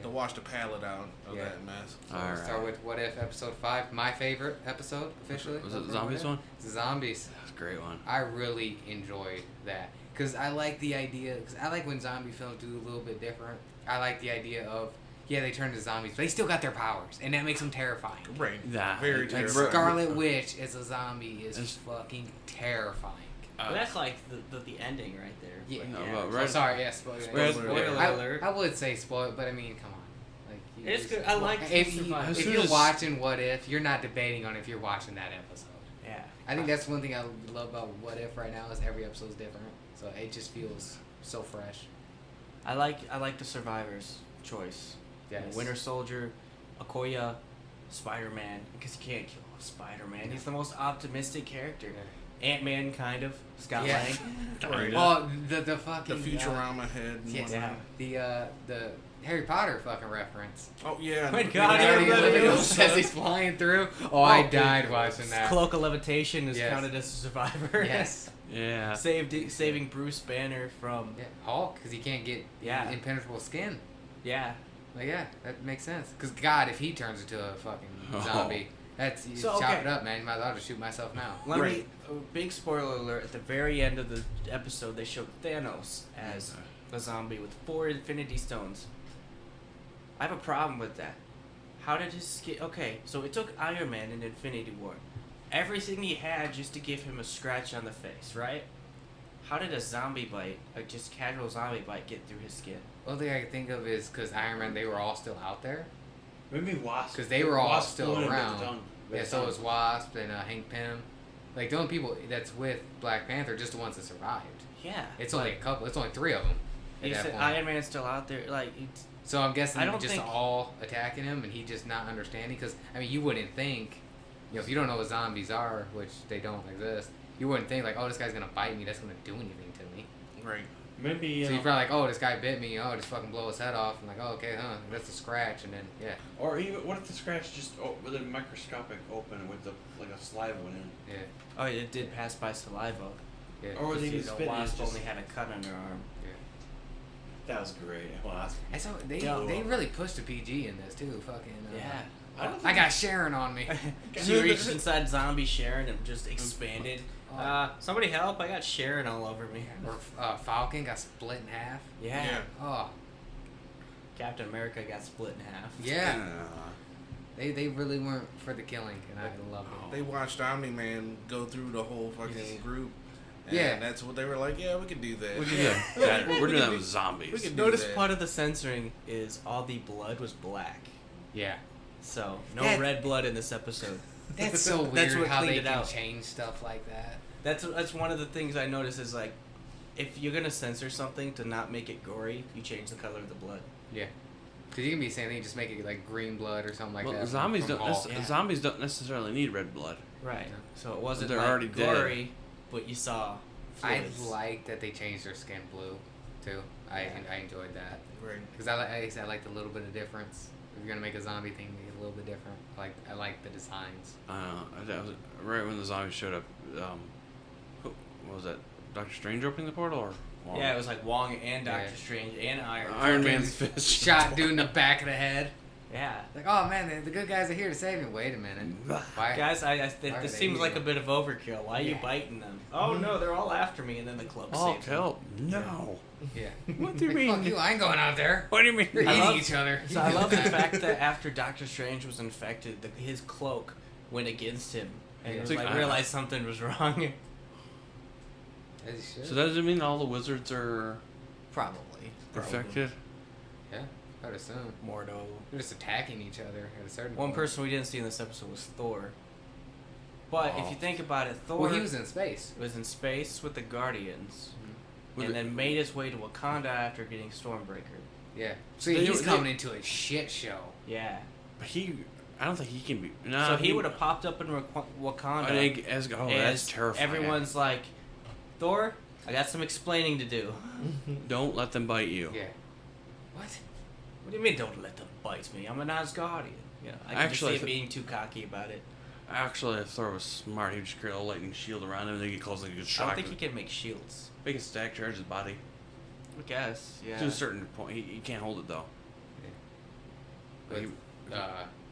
to wash the palate out of Yeah. that mess. So we'll start Alright. with What If episode 5. My favorite episode officially. Was it the for zombies What If. one? It's the zombies. That's a great one. I really enjoyed that because I like the idea. Because I like when zombie films do a little bit different. I like the idea of they turn to zombies, but they still got their powers, and that makes them terrifying. Right. Yeah. Very Like, terrifying. Scarlet Witch as a zombie is It's- fucking terrifying. But that's like the ending right there. Yeah. No, yeah. but Oh, right- sorry, yes. Spoiler. Spoiler alert. I would say spoil, but I mean, come on. Like, you It's just- good. I like If, the you, survival. As if soon you're as- watching What If, you're not debating on if you're watching that episode. Yeah. I think that's one thing I love about What If right now is every episode's different, so it just feels so fresh. I like the survivors choice. Yes. Winter Soldier, Okoye, Spider-Man, because you can't kill Spider-Man. He's the most optimistic character. Ant-Man, kind of. Scott Yeah. Lang. Right. Oh, the The fucking Futurama head. And yes, whatnot. the Harry Potter fucking reference. Oh yeah. My the- God, the you're Guardian living of in the the Says Sun. he's flying through. Oh, I died watching that. Cloak of Levitation is Yes. counted as a survivor. Yes. Yeah. Saving Bruce Banner from... Yeah, Hulk, because he can't get Yeah. impenetrable skin. Yeah. Like, yeah, that makes sense. Because God, if he turns into a fucking Oh. zombie, that's you So, chop okay. it up, man. You might as well just shoot myself now. Let Right. me... Big spoiler alert. At the very end of the episode, they showed Thanos as a zombie with 4 Infinity Stones. I have a problem with that. How did his skin... Okay, so it took Iron Man in Infinity War. Everything he had just to give him a scratch on the face, right? How did a zombie bite, a just casual zombie bite, get through his skin? Only thing I can think of is because Iron Man, they were all still out there. Maybe Wasp. 'Cause they were all Wasp still flew in with around. the tongue. Yeah, so was Wasp and Hank Pym. Like, the only people that's with Black Panther are just the ones that survived. Yeah. It's only a couple. It's only 3 of them. At You that said point. Iron Man's still out there. Like, it's, So I'm guessing I don't just think- all attacking him and he just not understanding. Because, I mean, you wouldn't think, if you don't know what zombies are, which they don't exist, you wouldn't think, like, oh, this guy's going to bite me. That's going to do anything to me. Right. Maybe. So you're probably like, oh, this guy bit me. Oh, just fucking blow his head off. I'm like, oh, okay, that's a scratch. And then, yeah. Or even what if the scratch just with a microscopic open with the like a saliva went in? Yeah. oh, it did pass by saliva. Yeah. Or they You just know, spit and Wasp it's just, only had a cut on her arm. that was great. Wasp. And so they Yeah. they really pushed the PG in this too. Fucking. Yeah. I got Sharon on me. She reached inside zombie Sharon and just expanded. Somebody help! I got Sharon all over me. Or Falcon got split in half. Yeah. Yeah. Oh, Captain America got split in half. yeah. They really weren't for the killing, and I loved it. They watched Omni-Man go through the whole fucking group. And Yeah. that's what they were like, yeah, we could do that. We can do that. We're doing that with zombies. We could do Notice that. part of the censoring is all the blood was black. Yeah. So no That- red blood in this episode. That's so weird That's what how cleaned they it can out. change stuff like that. That's one of the things I notice is like, if you're gonna censor something to not make it gory, you change the color of the blood. Yeah. Because you can be saying they just make it like green blood or something like Well, that. zombies from don't. Hulk. Yeah. Zombies don't necessarily need red blood. Right. So it wasn't They're like already dead. gory, but you saw. I fluids. like that they changed their skin blue, too. I enjoyed that. Right. Because I liked a little bit of difference. If you're gonna make a zombie thing, make it a little bit different. I like the designs. That was right when the zombies showed up. What was that? Doctor Strange opening the portal, or Wong? Yeah, it was like Wong and Doctor Yeah. Strange and Iron. Iron Man's fist. Shot dude in the back of the head. Yeah. Like, oh man, the good guys are here to save me. Wait a minute. Why? Guys, Why are this they seems like a evil? bit of overkill. Why are you Yeah. biting them? Oh no, they're all after me, and then the cloak Oh, saves them. help! No. Yeah. What do you Like, fuck mean? you, I ain't going out there. What do you mean? You're I eating love- each other. So I love the fact that after Doctor Strange was infected, his cloak went against him, and Yeah. he was It's like, like realized something was wrong. As you should. So does it mean all the wizards are Probably. infected? Yeah, I'd assume. Mordo. They're just attacking each other at a certain One point. person we didn't see in this episode was Thor. But if you think about it, Thor Well, he was in space. was in space with the Guardians, Was and it- then made his way to Wakanda after getting Stormbreaker. Yeah. So So they- he's they- coming into a shit show. Yeah. But I don't think he can be. Nah, So he would have popped up in Wakanda. That's as terrifying. Everyone's like, Thor, I got some explaining to do. Don't let them bite you. Yeah. What? What do you mean, don't let them bite me? I'm an Asgardian. Yeah, I can Actually, just see him being too cocky about it. Actually, if Thor was smart, he'd just create a lightning shield around him and then get close and he could I shock don't think him. he can make shields. He can stack charge his body. I guess, yeah. To a certain point. He can't hold it, though. With He-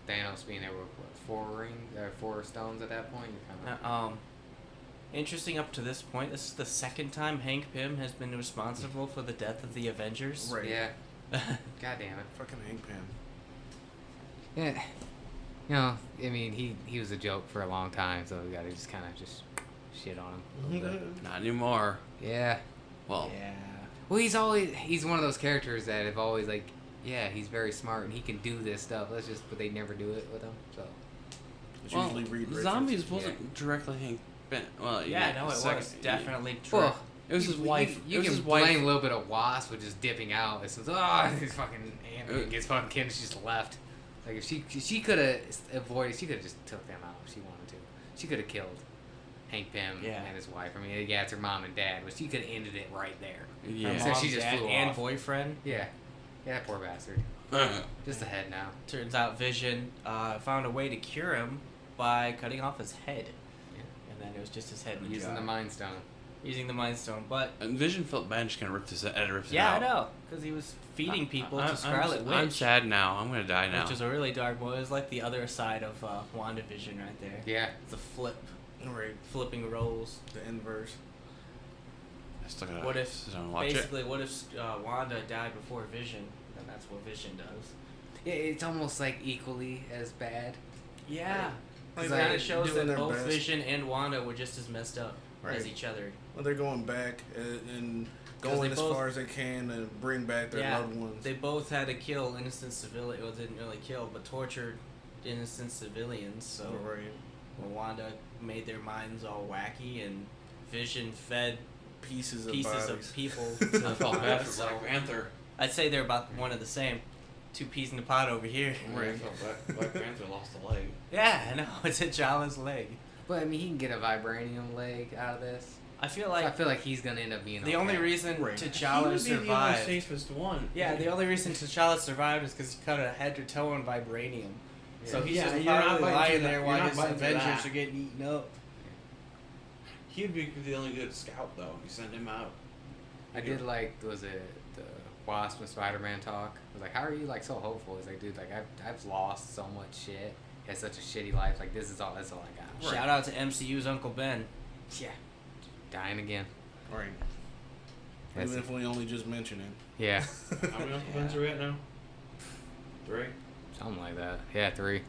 Thanos being there with what, 4 stones at that point, you're kind of. Interesting up to this point, this is the second time Hank Pym has been responsible for the death of the Avengers. Right. Yeah. God damn it. Fucking Hank Pym. Yeah. You know, I mean, he was a joke for a long time, so we gotta just kind of just shit on him. A little bit. Not anymore. Yeah. Well, Yeah. Well, he's one of those characters that have always like, yeah, he's very smart and he can do this stuff. But they never do it with him. So. It's usually Reed Richards. Zombies wasn't directly Hank Pym. Well, Yeah, no, it second- was definitely true. Well, It was his wife. You It was can his wife. blame a little bit of Wasp with just dipping out. It says, he's fucking Ant-Man gets fucking killed and she just left. Like if she could have avoided, she could have just took them out if she wanted to. She could have killed Hank Pym Yeah. and his wife. I mean, yeah, it's her mom and dad, but she could have ended it right there. Yeah. Her So mom, she just dad, flew and off. boyfriend. Yeah, that poor bastard. Just ahead now. Turns out Vision found a way to cure him by cutting off his head. Yeah. And then it was just his head in a Using jar. the Mind Stone. Using the Mind Stone. But, And Vision felt bad and just kind of ripped his head, ripped it yeah, out. I know. Because he was feeding people to Scarlet Witch. I'm sad now. I'm gonna die now. Which is a really dark boy. It was like the other side of WandaVision right there. Yeah. The flip. Right. Flipping roles. The inverse. I still gotta What if, sit down and watch basically, what if Wanda died before Vision? Then that's what Vision does. Yeah, it's almost like equally as bad. Yeah. Like It they're kind of shows doing that their both best. Vision and Wanda were just as messed up as Right. each other. Well, they're going back and 'Cause going they as both- far as they can to bring back their Yeah, loved ones. they both had to kill innocent civilians. Well, didn't really kill, but tortured innocent civilians. So Right. when Wanda made their minds all wacky and Vision fed Pieces of pieces bodies. of people I to felt bad for so Black Panther. I'd say they're about one of the same. 2 peas in a pod over here. I felt Black Panther lost a leg. Yeah, I know. It's T'Challa's leg. But I mean, he can get a vibranium leg out of this. I feel So like I feel like he's gonna end up being the okay. only reason Right. T'Challa survived. safest one. Yeah, the only reason T'Challa survived is because he cut a head to toe on vibranium. So he's Yeah, just you're not probably biting lying to there that. while You're not his biting to Avengers that. are getting eaten up. He'd be the only good scout though. You send him out. I did like, was it the Wasp and Spider-Man talk? I was like, how are you like so hopeful? He's like, dude, like I've lost so much shit. Had such a shitty life. Like that's all I got. Shout out to MCU's Uncle Ben. Yeah. Dying again. Right. That's Even it. if we only just mention it. Yeah. How many Uncle Bens are we at now? 3. Something like that. Yeah, 3.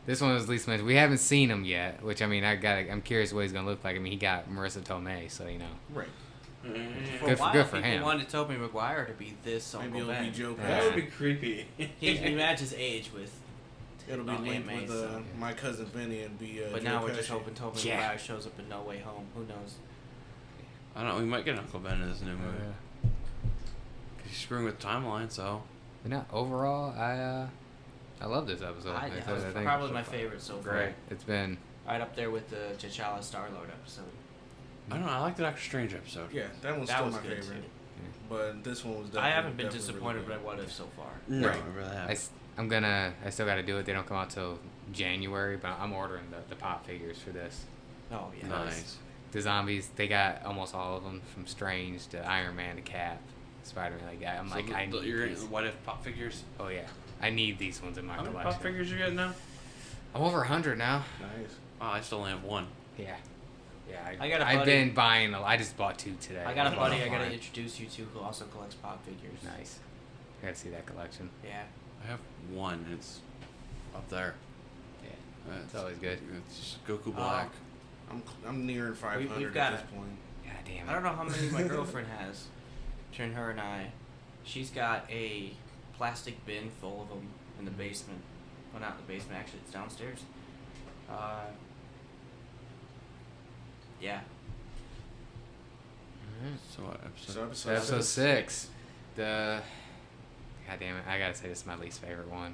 This one was at least mentioned. We haven't seen him yet, which I mean, I'm curious what he's gonna look like. I mean, he got Marissa Tomei, so you know. Right. For Good a while, good for people him. wanted Tobey Maguire to be this Maybe Uncle it'll Ben. be Joe Yeah. That Pesci. would be creepy. He matches age with. It'll be Aunt linked May, with so- my cousin Vinny and be But Joe now we're Pesci. just hoping Tobey Yeah. Maguire shows up in No Way Home. Who knows? I don't know. We might get Uncle Ben in this new movie. Cause he's screwing with timeline, so. But no, overall, I love this episode. I, Like I that said, was I think probably my favorite so far. great. It's been Right up there with the T'Challa Star-Lord episode. I don't know. I like the Doctor Strange episode. Yeah, that one's That still was my good favorite. too. But this one was definitely. I haven't been definitely disappointed really by What If so far. No, Right. I really I, have. I still got to do it. They don't come out till January, but I'm ordering the pop figures for this. Oh yeah. Nice. The zombies, they got almost all of them, from Strange to Iron Man to Cap, Spider-Man. Like I'm So like, I need you're these. getting What If pop figures? Oh yeah, I need these ones in my How many collection. pop figures you got now? I'm over 100 now. Nice. Oh, I still only have one. Yeah. Yeah, I got a I've buddy- been buying. I just bought 2 today. I got a One buddy I offline. gotta introduce you to who also collects pop figures. Nice. I gotta see that collection. Yeah. I have one. It's up there. Yeah, it's always good. It's just Goku Black. I'm nearing 500 we've at got this it. point. God damn it. I don't know how many my girlfriend has. Between her and I, she's got a plastic bin full of them in the basement. Well, not in the basement, actually, it's downstairs. Yeah. So what So episode? Episode 6. God damn it, I gotta say this is my least favorite one.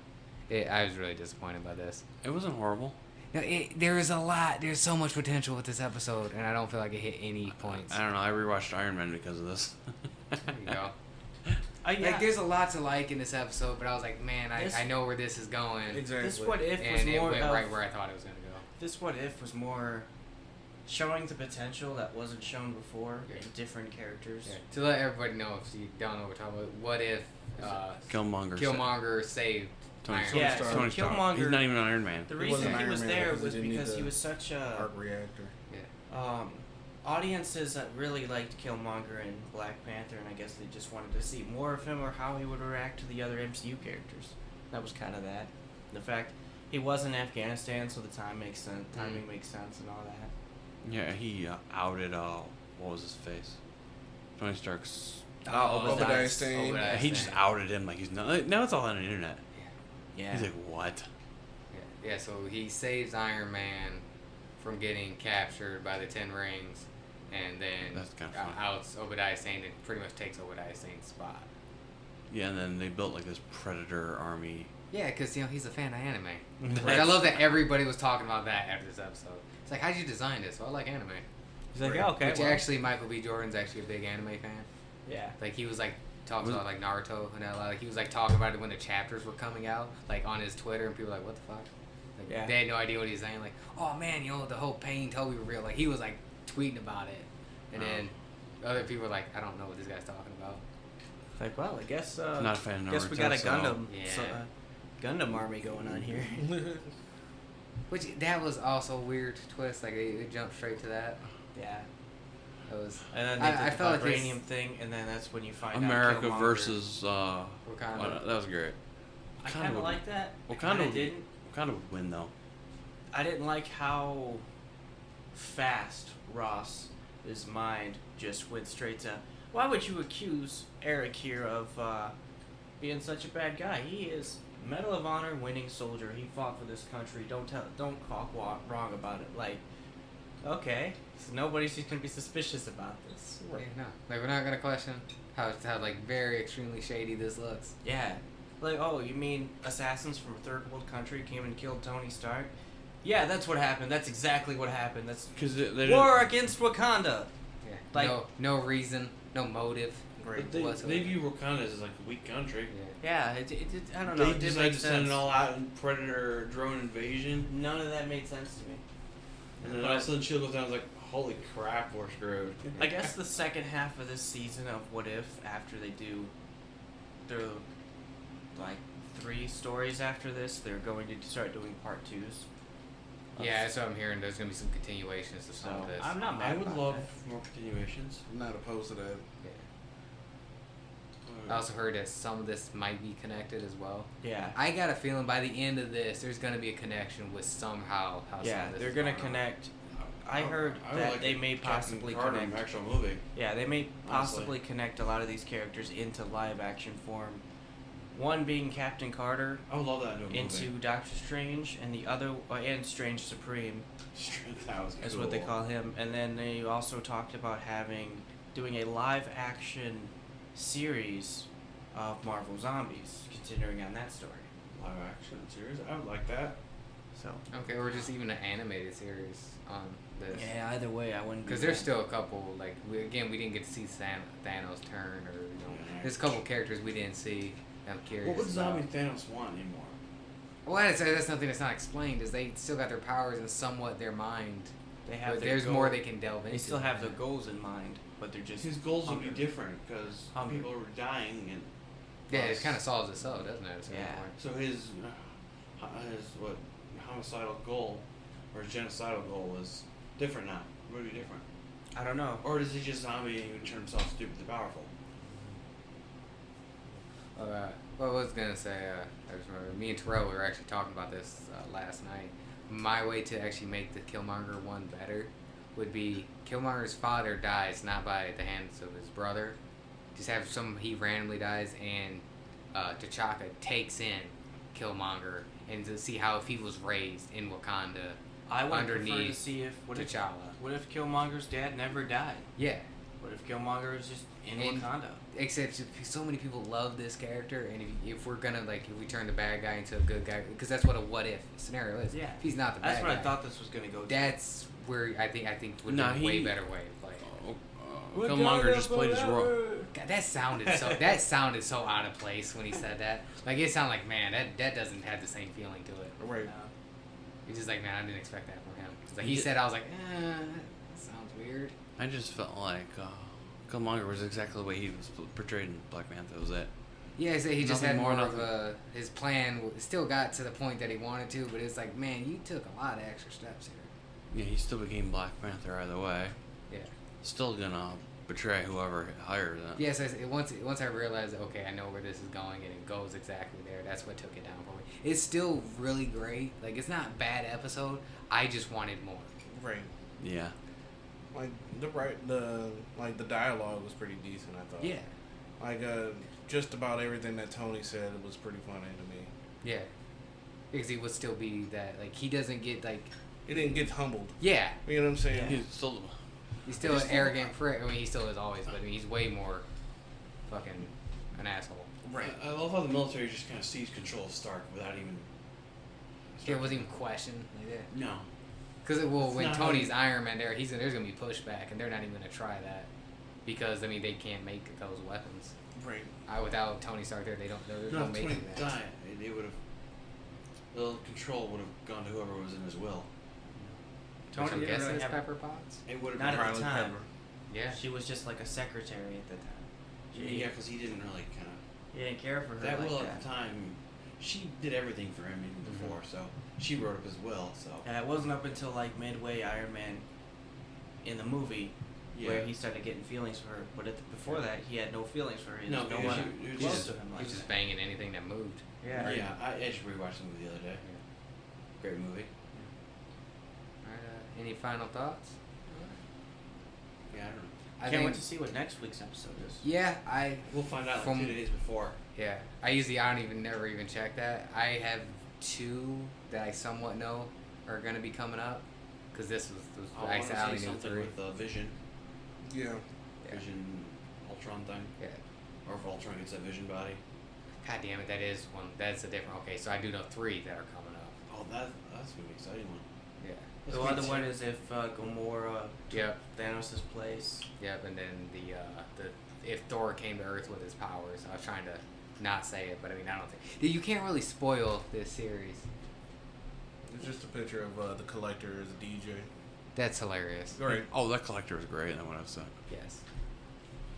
I was really disappointed by this. It wasn't horrible. No, there is a lot. There's so much potential with this episode, and I don't feel like it hit any points. I don't know. I rewatched Iron Man because of this. There you go. Yeah. Like, there's a lot to like in this episode, but I was like, man, I know where this is going. Exactly. This What If was And it more went of, right where I thought it was going to go. This What If was more showing the potential that wasn't shown before Yeah. in different characters. Yeah. To let everybody know, if you don't know what we're talking about, what if Killmonger. saved Tony Iron Stark. Yeah, Man? so Tony Stark. Killmonger- He's not even an Iron Man. The He reason wasn't he Iron was Man there because he was didn't need because he the was such a arc reactor. audiences that really liked Killmonger and Black Panther, and I guess they just wanted to see more of him or how he would react to the other MCU characters. That was kind of that. The fact he was in Afghanistan, so the timing makes sense and all that. Yeah, he outed. What was his face? Tony Stark's. Obadiah Stane. He just outed him like he's not. Now it's all on the internet. Yeah. He's like, what? Yeah, so he saves Iron Man from getting captured by the Ten Rings, and then That's kinda funny. outs Obadiah Stane and pretty much takes Obadiah Stane's spot. Yeah, and then they built like this Predator army. Yeah, because he's a fan of anime. Like, I love that everybody was talking about that after this episode. It's like, how'd you design this? Well, I like anime. He's like, yeah, okay. Which actually, Michael B. Jordan's actually a big anime fan. Yeah. Like, he was like talking about like Naruto and that. Like, he was like talking about it when the chapters were coming out, like on his Twitter, and people were like, what the fuck? Like, Yeah. They had no idea what he was saying. Like, oh man, the whole Pain Toby reveal. Like, he was like tweeting about it, and then other people were like, I don't know what this guy's talking about. Like, well, I guess. Not a fan of Guess we Naruto, got a so- Gundam. Yeah. Gundam army going on here. Which that was also a weird twist. Like, they jumped straight to that. Yeah. That was. And then they I did the felt like vibranium thing, and then that's when you find America out Killmonger. versus. Wakanda. That was great. I kind of would- like that. I Wakanda kinda would- didn't. Wakanda would win though. I didn't like how fast Ross's mind just went straight to. Why would you accuse Eric here of being such a bad guy? He is Medal of Honor winning soldier. He fought for this country. Don't talk wrong about it. Like, okay, so nobody's just gonna be suspicious about this. Yeah, no. Like, we're not gonna question how like very extremely shady this looks. Yeah. Like, oh, you mean assassins from a third world country came and killed Tony Stark? Yeah, that's what happened. That's exactly what happened. That's Because they war against Wakanda. Yeah. Like- no reason, no motive. Great. Whatsoever. They view Wakanda as like a weak country. Yeah. Yeah, I don't know. They It did decided make to send sense. it all out in Predator drone invasion. None of that made sense to me. And then all of a sudden Shield goes down and was like, holy crap, we're screwed. I guess the second half of this season of What If, after they do their like 3 stories after this, they're going to start doing part 2s. Yeah, that's what I'm hearing. There's gonna be some continuations of some So of this. I'm not mad I would about love that. more continuations. I'm not opposed to that. I also heard that some of this might be connected as well. Yeah. I got a feeling by the end of this, there's gonna be a connection with somehow how some Yeah, of this they're is gonna going on. connect. I heard would that like they a may Captain possibly Carter connect. actual movie. Yeah, they may Honestly. possibly connect a lot of these characters into live action form. One being Captain Carter I would love that in a movie. into Doctor Strange, and the other and Strange Supreme That was is what they call him. And then they also talked about doing a live action series of Marvel Zombies, continuing on that story. live action series. I would like that. So Okay, or just even an animated series on this. yeah, either way, I wouldn't. Because there's still a couple, like, we didn't get to see Thanos turn, or, there's a couple characters we didn't see. I'm curious. What would about. zombie Thanos want anymore? Well, that's something that's not explained, is they still got their powers and somewhat their mind. They have. But their there's goal- more they can delve into. They still have their than goals in mind, but they're just. His goals would hungry. be different because Hungry. people are dying, and that. Yeah, it kind of solves itself, doesn't it? At a certain Yeah. point? so his what homicidal goal or his genocidal goal is different now. Really different. I don't know. Or does he just zombie and even turn himself stupidly powerful? Well, I was gonna say, I just remember me and Terrell were actually talking about this last night. My way to actually make the Killmonger one better would be Killmonger's father dies not by the hands of his brother. Just have he randomly dies, and T'Chaka takes in Killmonger and to see how if he was raised in Wakanda. I would prefer to Underneath see if T'Challa. what if Killmonger's dad never died? Yeah. What if Killmonger is just in And- Wakanda? Except so many people love this character, and if we're gonna if we turn the bad guy into a good guy, because that's what a what if scenario is. Yeah. If he's not the bad That's guy, what I thought this was gonna go to. that's where I think would Nah, be a way he- better way of playing it. Killmonger just played his role. God, that sounded so out of place when he said that. Like it sounded like, man, that doesn't have the same feeling to it. Right. He's just like, man, I didn't expect that from him. It's like he said, I was like, that sounds weird. I just felt like Killmonger was exactly the way he was portrayed in Black Panther. That was it. Yeah, so he just Nothing had more more, of a his plan. Still got to the point that he wanted to, but it's like, man, you took a lot of extra steps here. Yeah, he still became Black Panther either way. Yeah. Still gonna betray whoever hired him. Yes, once I realized, okay, I know where this is going, and it goes exactly there. That's what took it down for me. It's still really great. Like it's not a bad episode. I just wanted more. Right. Yeah. Like the dialogue was pretty decent, I thought. Yeah. Like just about everything that Tony said was pretty funny to me. Yeah. Because he would still be that he doesn't get He didn't get humbled. yeah. You know what I'm saying? He's still. He's still an arrogant prick. I mean, he still is always, but I mean, he's way more fucking an asshole. Right. I love how the military just kind of seized control of Stark without even. It wasn't even questioned like that. No. Because when not how Tony's you- Iron Man, there's gonna be pushback, and they're not even gonna try that because I mean they can't make those weapons. Right. Without Tony Stark there, there's No, no if making Tony that. died, it would have. The control would have gone to whoever was in his will. Which I'm didn't guessing really is have- Pepper Potts. It would have Not been. at the Riley time. Pepper. Yeah. She was just like a secretary at the time. Yeah, because he didn't really kind of. He didn't care for her That like will that. at the time, she did everything for him even before, so she wrote up his will. So And it wasn't up until like midway Iron Man in the movie where he started getting feelings for her. But before that, he had no feelings for her. He No, was no because one she- close just, to him he like was just that. banging anything that moved. Yeah. yeah, I just rewatched the movie the other day. Great movie. Alright, any final thoughts? Yeah, I don't know. I Can't wait think- to see what next week's episode is. Yeah, We'll find out From- like 2 days before. Yeah, I don't never even check that. I have 2 that I somewhat know are gonna be coming up, because this was I want to only see knew something 3. with Vision. Yeah. Yeah. Vision Ultron thing. Yeah. Or if Ultron gets that Vision body. God damn it, that is one. That's a different. Okay, so I do know 3 that are coming up. Oh, that's gonna be an exciting one. Yeah. That's The gonna other be one ter- is if Gamora took Yep. Thanos' place. Yep. And then the if Thor came to Earth with his powers. I was trying to not say it, but I mean I don't think you can't really spoil this series. It's just a picture of the Collector as a DJ. That's hilarious. Right. Oh, that collector was great in that one episode. Yes.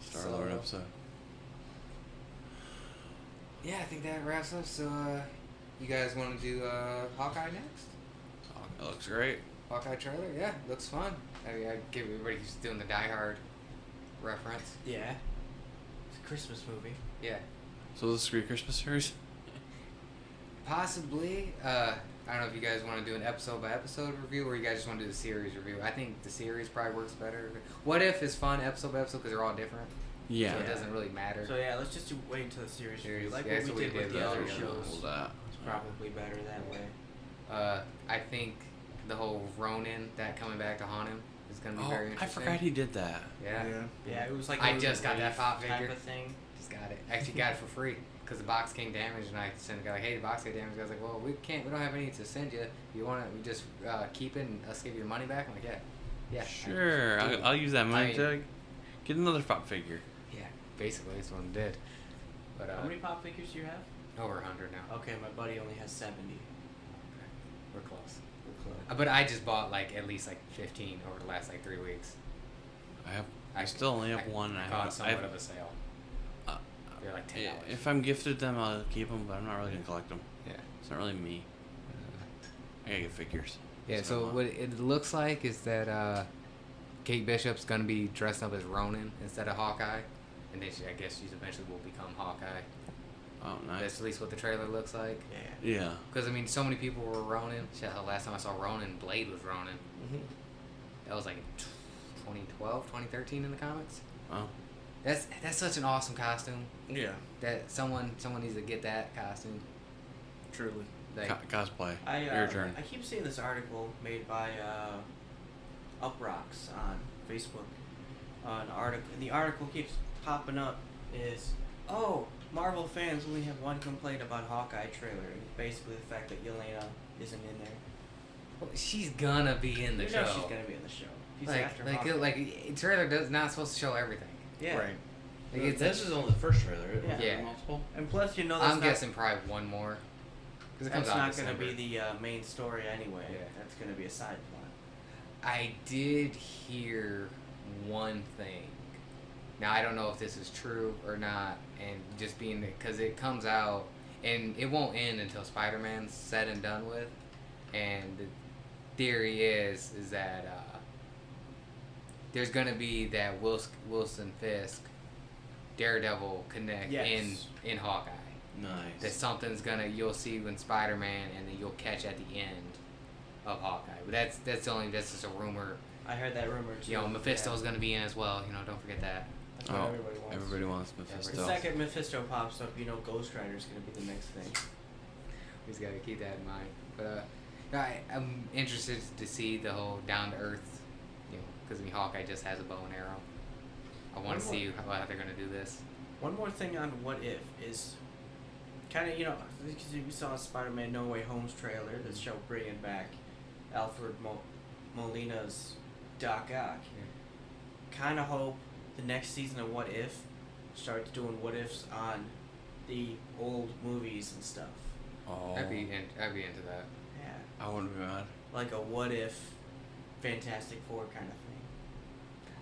Star Lord So- episode. Yeah, I think that wraps up. So, you guys want to do Hawkeye next? Oh, that looks great. Hawkeye trailer? Yeah, looks fun. I mean, I give everybody who's doing the Die Hard reference. Yeah. It's a Christmas movie. Yeah. So this is a Christmas series. Possibly. I don't know if you guys want to do an episode by episode review or you guys just want to do the series review. I think the series probably works better. What If is fun episode by episode because they're all different. Yeah. So it doesn't really matter. So yeah, let's just wait until the series review. Like Yeah, what so we did with the other all shows. Hold that. It's probably better that way. I think the whole Ronin, that coming back to haunt him, is going to be Oh, very I interesting. forgot he did that. Yeah. Yeah, it was like I a just got that wave pop type figure. of thing. Just got it. Actually got it for free because the box came damaged, and I sent the guy like, "Hey, the box got damaged." I was like, "Well, we don't have any to send you. You want it? We just keep it and us give you the money back." I'm like, "Yeah, yeah." Sure, I'll use that money to get another pop figure. Yeah, basically that's what I did. But How many pop figures do you have? over 100 now. Okay, my buddy only has 70. We're close. We're close. But I just bought at least 15 over the last 3 weeks. I still only have one. And I caught have, somewhat of a sale. They're like $10. If I'm gifted them, I'll keep them, but I'm not really gonna collect them. Yeah. It's not really me. I gotta get figures. Yeah, That's what I so want. what it looks like is that Kate Bishop's going to be dressed up as Ronin instead of Hawkeye. And then I guess she's eventually will become Hawkeye. Oh, nice. That's at least what the trailer looks like. Yeah. Yeah. Because, I mean, so many people were Ronin. Shit, hell, last time I saw Ronin, Blade was Ronin. Mm-hmm. That was like 2012, 2013 in the comics. Oh. That's such an awesome costume. Yeah, That someone needs to get that costume. truly. Like, Cosplay. I Your turn. I keep seeing this article made by Uprocks on Facebook. An article, and the article keeps popping up is, oh, Marvel fans only have one complaint about Hawkeye trailer, and it's basically the fact that Yelena isn't in there. well, she's gonna be in the You show. know she's gonna be in the show. She's after Hawkeye. like trailer does not supposed to show everything. Yeah. Right. Like, it's This is only the first trailer. It Yeah. wasn't Yeah. multiple. And plus, you know that's I'm not, guessing probably one more. Because it comes that's out in not gonna December. be the main story anyway. Yeah. That's gonna be a side plot. I did hear one thing. Now I don't know if this is true or not, and just being because it comes out and it won't end until Spider-Man's said and done with, and the theory is that there's gonna be that Wilson Fisk Daredevil connect Yes. in Hawkeye. Nice. That something's gonna you'll see when Spider-Man, and then you'll catch at the end of Hawkeye. But that's just a rumor. I heard that rumor too. You know, Mephisto's Yeah. gonna be in as well. You know, don't forget that. That's what everybody wants. Everybody wants The Mephisto. second Mephisto pops up, you know Ghost Rider's gonna be the next thing. We just gotta keep that in mind. But I'm interested to see the whole down to earth. You know, because Hawkeye just has a bow and arrow. I want to One see how they're gonna do this. One more thing on What If is kind of, you know, because we saw Spider-Man No Way Home's trailer that showed bringing back Alfred Molina's Doc Ock. Kind of hope the next season of What If starts doing what ifs on the old movies and stuff. Oh, I'd be into that. Yeah, I wouldn't be mad. like a What If Fantastic Four kind of thing.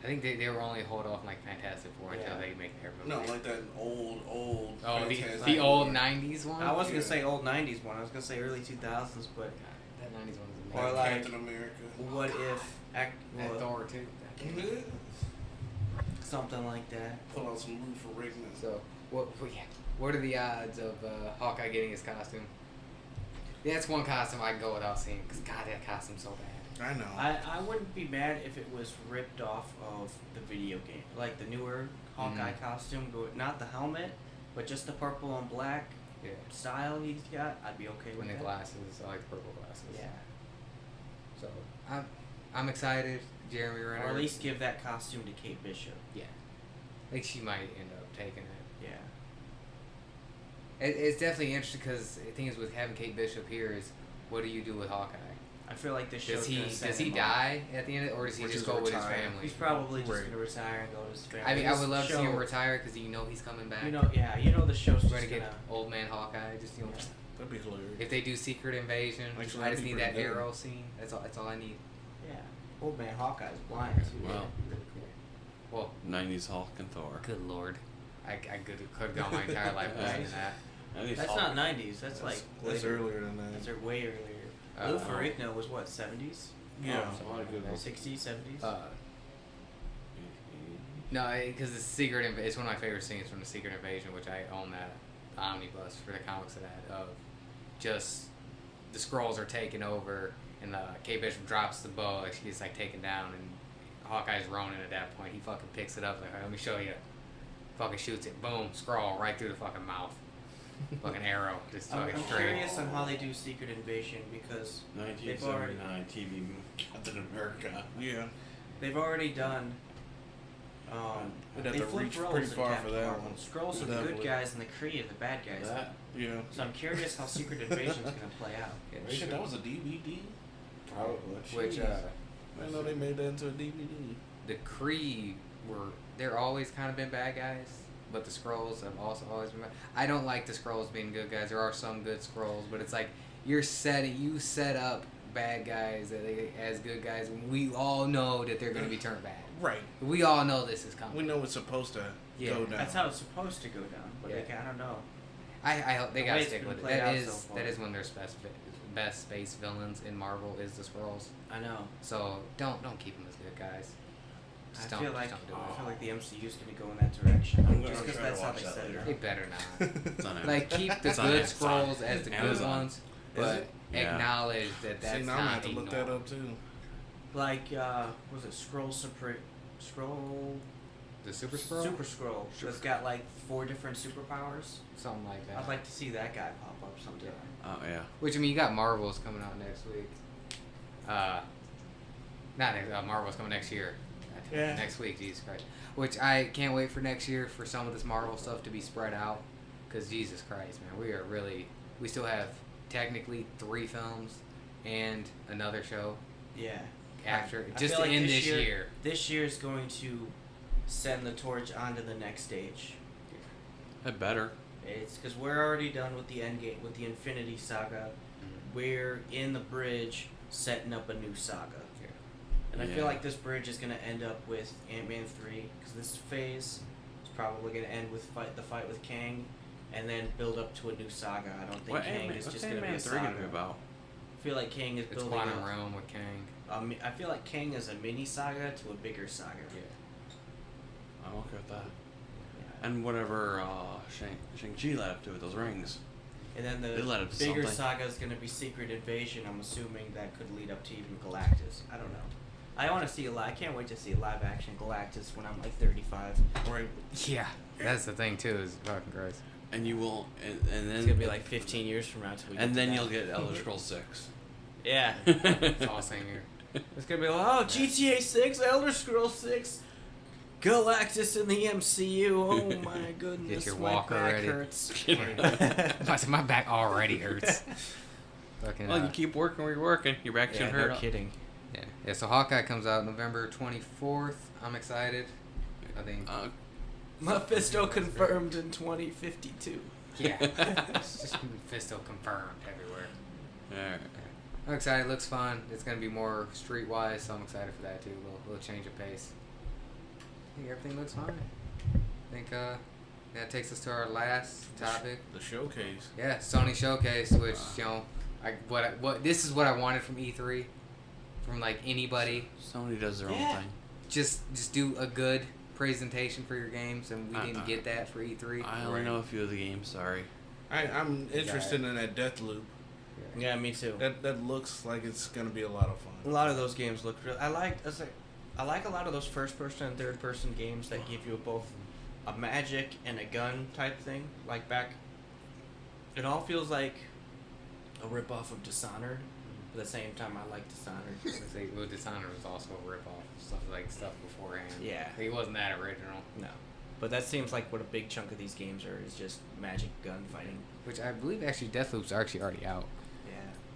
I think they were only hold off like Fantastic Four until Yeah. they make their No, movie. like that old. Oh, Fantastic the old Four. '90s one. I wasn't Yeah. gonna say old '90s one. I was gonna say early 2000s, but God, that '90s one is Or amazing. like- Captain America. what if And well, Thor too. Yeah. something like that? Pull out some Lou for Rigman. So, what are the odds of Hawkeye getting his costume? Yeah, that's one costume I can go without seeing, because God, that costume's so bad. I know. I wouldn't be mad if it was ripped off of the video game, like the newer Hawkeye costume, not the helmet, but just the purple and black Yeah. style he's got. I'd be okay with And the that. glasses, I like the purple glasses. Yeah, So, I'm excited. Jeremy Renner. or at least give that costume to Kate Bishop. Yeah. Like, she might end up taking it. Yeah, It's definitely interesting, because the thing is with having Kate Bishop here is, what do you do with Hawkeye? I feel like this show's Does he gonna send him on. die at the end, or does he Or just just go with his retire. family? He's probably just Right. gonna retire and go to his family. I mean, I This would love to see him show- retire, because you know he's coming back. You know, yeah, you know the show's We're just gonna get gonna. old man Hawkeye. Just That'd be hilarious. if they do Secret Invasion, Actually, I just that'd be need that pretty good. arrow scene. That's all I need. Yeah, old man Hawkeye's blind too. Wow. That'd be really cool. Well, 90s Hulk and Thor. good lord, I could go my entire life watching that. That's not '90s. That's like That's later. earlier than That's that. way earlier. Lou Uh, Ferrigno was what, '70s? Yeah. Oh, a lot of good ones. '60s, '70s. No, because the Secret it's one of my favorite scenes from the Secret Invasion, which I own that omnibus for the comics of that. Of just the Skrulls are taking over, and Kate Bishop drops the bow, like she gets like taken down, and Hawkeye's Ronin at that point. He fucking picks it up, like, let me show you. Fucking shoots it, boom, Skrull right through the fucking mouth. Fucking arrow, just I'm fucking straight. curious on how they do Secret Invasion because 1979 TV Captain America. Yeah. they've already done. We'd have they to flipped reach roles pretty in far Captain for that Marvel. one. Skrulls are the good Definitely. guys and the Kree are the bad guys. That Yeah. So I'm curious how Secret Invasion's gonna play out. Yeah, Shit, that was a DVD? probably. Which I didn't know they made that into a DVD. the Kree they're always kind of been bad guys, but the Skrulls have also always been bad. I don't like the Skrulls being good guys. There are some good Skrulls, but it's like you set up bad guys as good guys, and we all know that they're going to be turned bad. Right. We all know this is coming. We know it's supposed to Yeah. go down. That's how it's supposed to go down, but Yeah. I don't know. I hope they The got way to it's stick been with it. played That out is so far. that is one of their best space villains in Marvel is the Skrulls. I know. So don't keep them as good guys. Just don't, I feel like just don't do I it. feel like the MCU's gonna go in that direction. I'm gonna Just because try to that's how watch they that set it later. up. They better not. It's on Like, keep the It's on good Amazon. Skrulls as the good Amazon. ones, but it? Yeah. acknowledge that that's See, now not I'm gonna have to look that ignored. up too. Like was it Scroll The Super Scroll? Super Scroll. That's got like 4 different superpowers. Something like that. I'd like to see that guy pop up sometime. Oh yeah. Which, I mean, you got Marvels coming out next week. Not next, Marvel's coming next year. Yeah. Next week, Jesus Christ. Which I can't wait for next year for some of this Marvel stuff to be spread out. Because Jesus Christ, man, we still have technically 3 films and another show Yeah. after, I just feel to like end this year. This year is going to send the torch onto the next stage. That better. It's because we're already done with the Endgame, with the Infinity Saga. We're in the bridge setting up a new saga. Yeah. And I Yeah. feel like this bridge is going to end up with Ant-Man 3, because this phase is probably going to end with the fight with Kang, and then build up to a new saga. I don't think Kang is just going to be a Ant-Man 3 saga. gonna be about? I feel like Kang is It's building Quantum up. Realm with Kang. I feel like Kang is a mini saga to a bigger saga. I'm okay with that. Yeah. And whatever Shang-Chi led up to with those rings. And then They led the up to bigger something. saga is going to be Secret Invasion. I'm assuming that could lead up to even Galactus. I don't know. I want to see I can't wait to see a live action Galactus when I'm like 35. Right. Yeah. That's the thing, too, is fucking gross. And you will, and then It's gonna be like 15 years from now till we. and get then to you'll that. get Elder Scrolls 6. Yeah. It's all same here. It's gonna be like, oh, GTA 6, Elder Scrolls 6, Galactus in the MCU. Oh my goodness, Get your my walker back ready. hurts. My back already hurts. Fucking, Well, you keep working where you're working. Your back Yeah, shouldn't no hurt. kidding. yeah, so Hawkeye comes out November 24th. I'm excited. I think. Mephisto confirmed in 2052. Yeah. It's just Mephisto confirmed everywhere. Alright. I'm excited. It looks fun. It's going to be more streetwise, so I'm excited for that too. A little change of pace. I think everything looks fine. I think that takes us to our last topic. The showcase. Yeah, Sony Showcase, which, you know, this is what I wanted from E3, from like anybody. Sony does their Yeah. own thing. Just do a good presentation for your games, and we didn't get that for E3. I only know a few of the games. Sorry. I'm interested in that Death Loop. Yeah, me too. That looks like it's gonna be a lot of A fun. lot of those games look real. I like a lot of those first person and third person games that give you both a magic and a gun type thing. Like back, it all feels like a rip off of Dishonored. But at the same time, I like Dishonored. Well, Dishonored was also a rip-off, stuff beforehand. Yeah. Like, it wasn't that original. No, but that seems like what a big chunk of these games are, is just magic gun fighting. Which I believe actually Deathloop's actually already out. Yeah.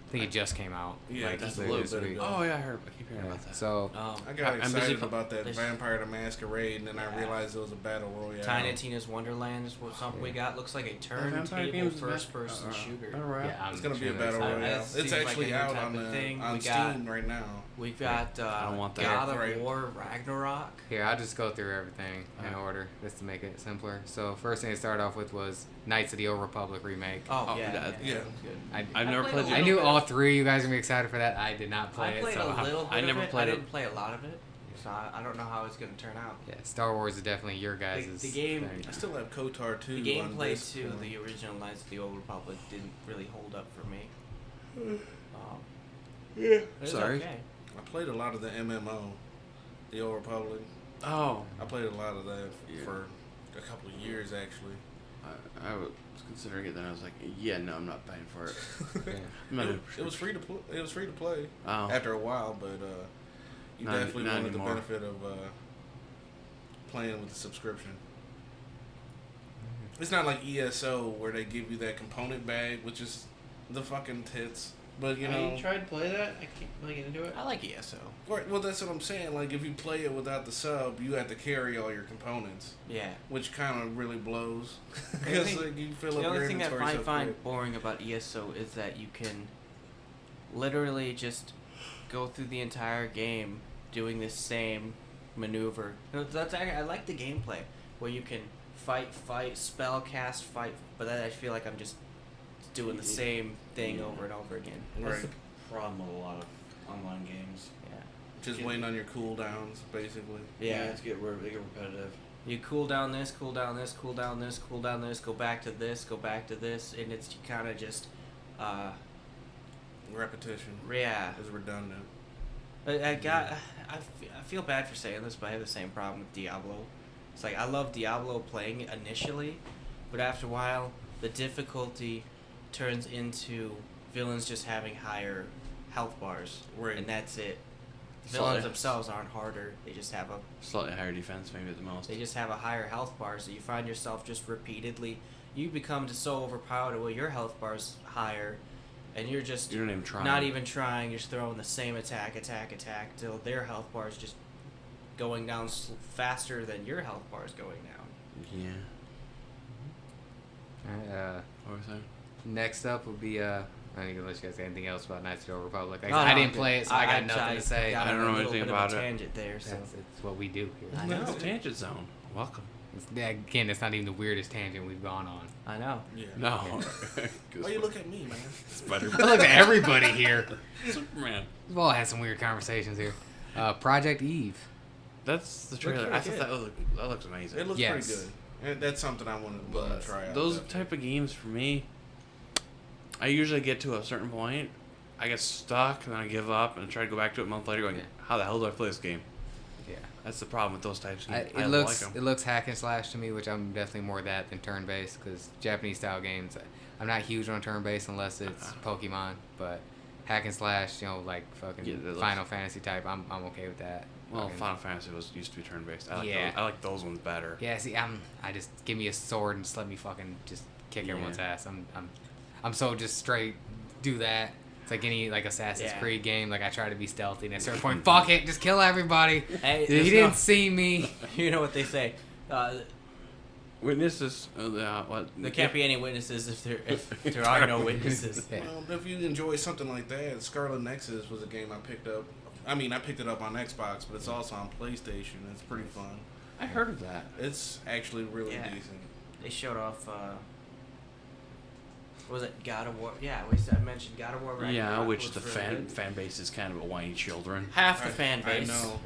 I think it just came out. Yeah, Like, just a later little this bit week. ago. Oh yeah, I keep hearing about that. So I got I'm busy excited fu- about that There's- Vampire the Masquerade, and then I Yeah. realized it was a battle royale. Tiny Tina's Wonderland is what something we got. Looks like a turntable first person shooter. yeah, It's gonna be a sure battle that's- royale. that It's seems like actually a new out type on of thing. on We got- Steam right now. We've got I don't want that. God of Right. War Ragnarok. Here, I'll just go through everything in order, just to make it simpler. So first thing to start off with was Knights of the Old Republic remake. Oh, Oh, yeah, yeah. that was good. I've never played a the I little knew bit all of- 3 of you guys are gonna be excited for that. I did not play I it. played so a little bit I of never it. played I it. didn't play a lot of it, so I don't know how it's going to turn out. Yeah, Star Wars is definitely your guys' The game- thing. I still have KOTOR 2. The on gameplay disc. to the original Knights of the Old Republic didn't really hold up for me. Yeah. It was Sorry. okay. I played a lot of the MMO, the Old Republic. Oh. I played a lot of that Yeah. for a couple of years actually. I was considering it, then I was like, yeah, no, I'm not paying for it. Yeah. I'm not It was free to play. It was free to play Oh. after a while, but you Not- definitely not wanted anymore. the benefit of playing with the subscription. It's not like ESO where they give you that component bag, which is the fucking tits. But you know, tried to play that? I can't really get into it. I like ESO. right, well, that's what I'm saying. Like, if you play it without the sub, you have to carry all your components, Yeah. which kind of really blows. The Because only- like, you fill The up only your thing that inventory I so find quick. boring about ESO is that you can literally just go through the entire game doing the same maneuver. I like the gameplay where you can fight, spell cast, fight, but then I feel like I'm just doing the same thing over and over again. That's Right. the problem with a lot of online games. Yeah. Just waiting on your cooldowns, basically. Yeah. It's they get repetitive. You cool down this, cool down this, cool down this, cool down this, go back to this, go back to this, and it's kind of just, Repetition yeah. is redundant. I feel bad for saying this, but I have the same problem with Diablo. It's like I love Diablo playing it initially, but after a while, the difficulty turns into villains just having higher health bars, Right. and that's it. Slightly- Villains themselves aren't harder; they just have a Slightly higher defense, maybe at the most. they just have a higher health bar. So you find yourself just repeatedly, you become just so overpowered. Well, your health bar's higher, and you're just You don't even try. not even trying. You're just throwing the same attack, till their health bar is just going down faster than your health bar is going down. Yeah. Alright, What was I saying? next up would be I don't even let you guys say anything else about Knights of the Old Republic. Like, No, I no, didn't play it, so I got nothing to say. got I don't a know little anything bit about of a it. tangent there, so It's what we do here. I know. It's Tangent Zone. Welcome. Again, it's not even the weirdest tangent we've gone on. I know. Yeah. No. Why you look at me, man? Spider I look at everybody here. Superman. We've all had some weird conversations here. Project Eve. That's the trailer. really I thought good. that looks amazing. It looks Yes. pretty good. And that's something I want to But try out. those definitely. type of games for me, I usually get to a certain point, I get stuck, and then I give up, and try to go back to it a month later, going, Yeah. "How the hell do I play this game?" Yeah. That's the problem with those types of games. It I looks like it them. looks hack and slash to me, which I'm definitely more that than turn based because Japanese style games. I'm not huge on turn based unless it's Pokemon, but hack and slash, like fucking Yeah, that looks- Final Fantasy type. I'm okay with that. Well, Fucking- Final Fantasy used to be turn based. I like Yeah. those. I like those ones better. Yeah, see, I just give me a sword and just let me fucking just kick everyone's Yeah. ass. I'm so just straight do that. It's like any Assassin's Yeah. Creed game. Like I try to be stealthy, and at a certain point, fuck it, just kill everybody. Hey, He there's didn't no- see me. You know what they say. Witnesses. What? There can't be any witnesses if there are no witnesses. Yeah. Well, if you enjoy something like that, Scarlet Nexus was a game I picked up. I mean, I picked it up on Xbox, but it's also on PlayStation. It's pretty fun. I heard of that. It's actually really Yeah. decent. They showed off. What was it God of War? Yeah, I mentioned God of War. Yeah, Ragnarok which was the really good. fan base is kind of a whiny children. Half the I- fan I base know.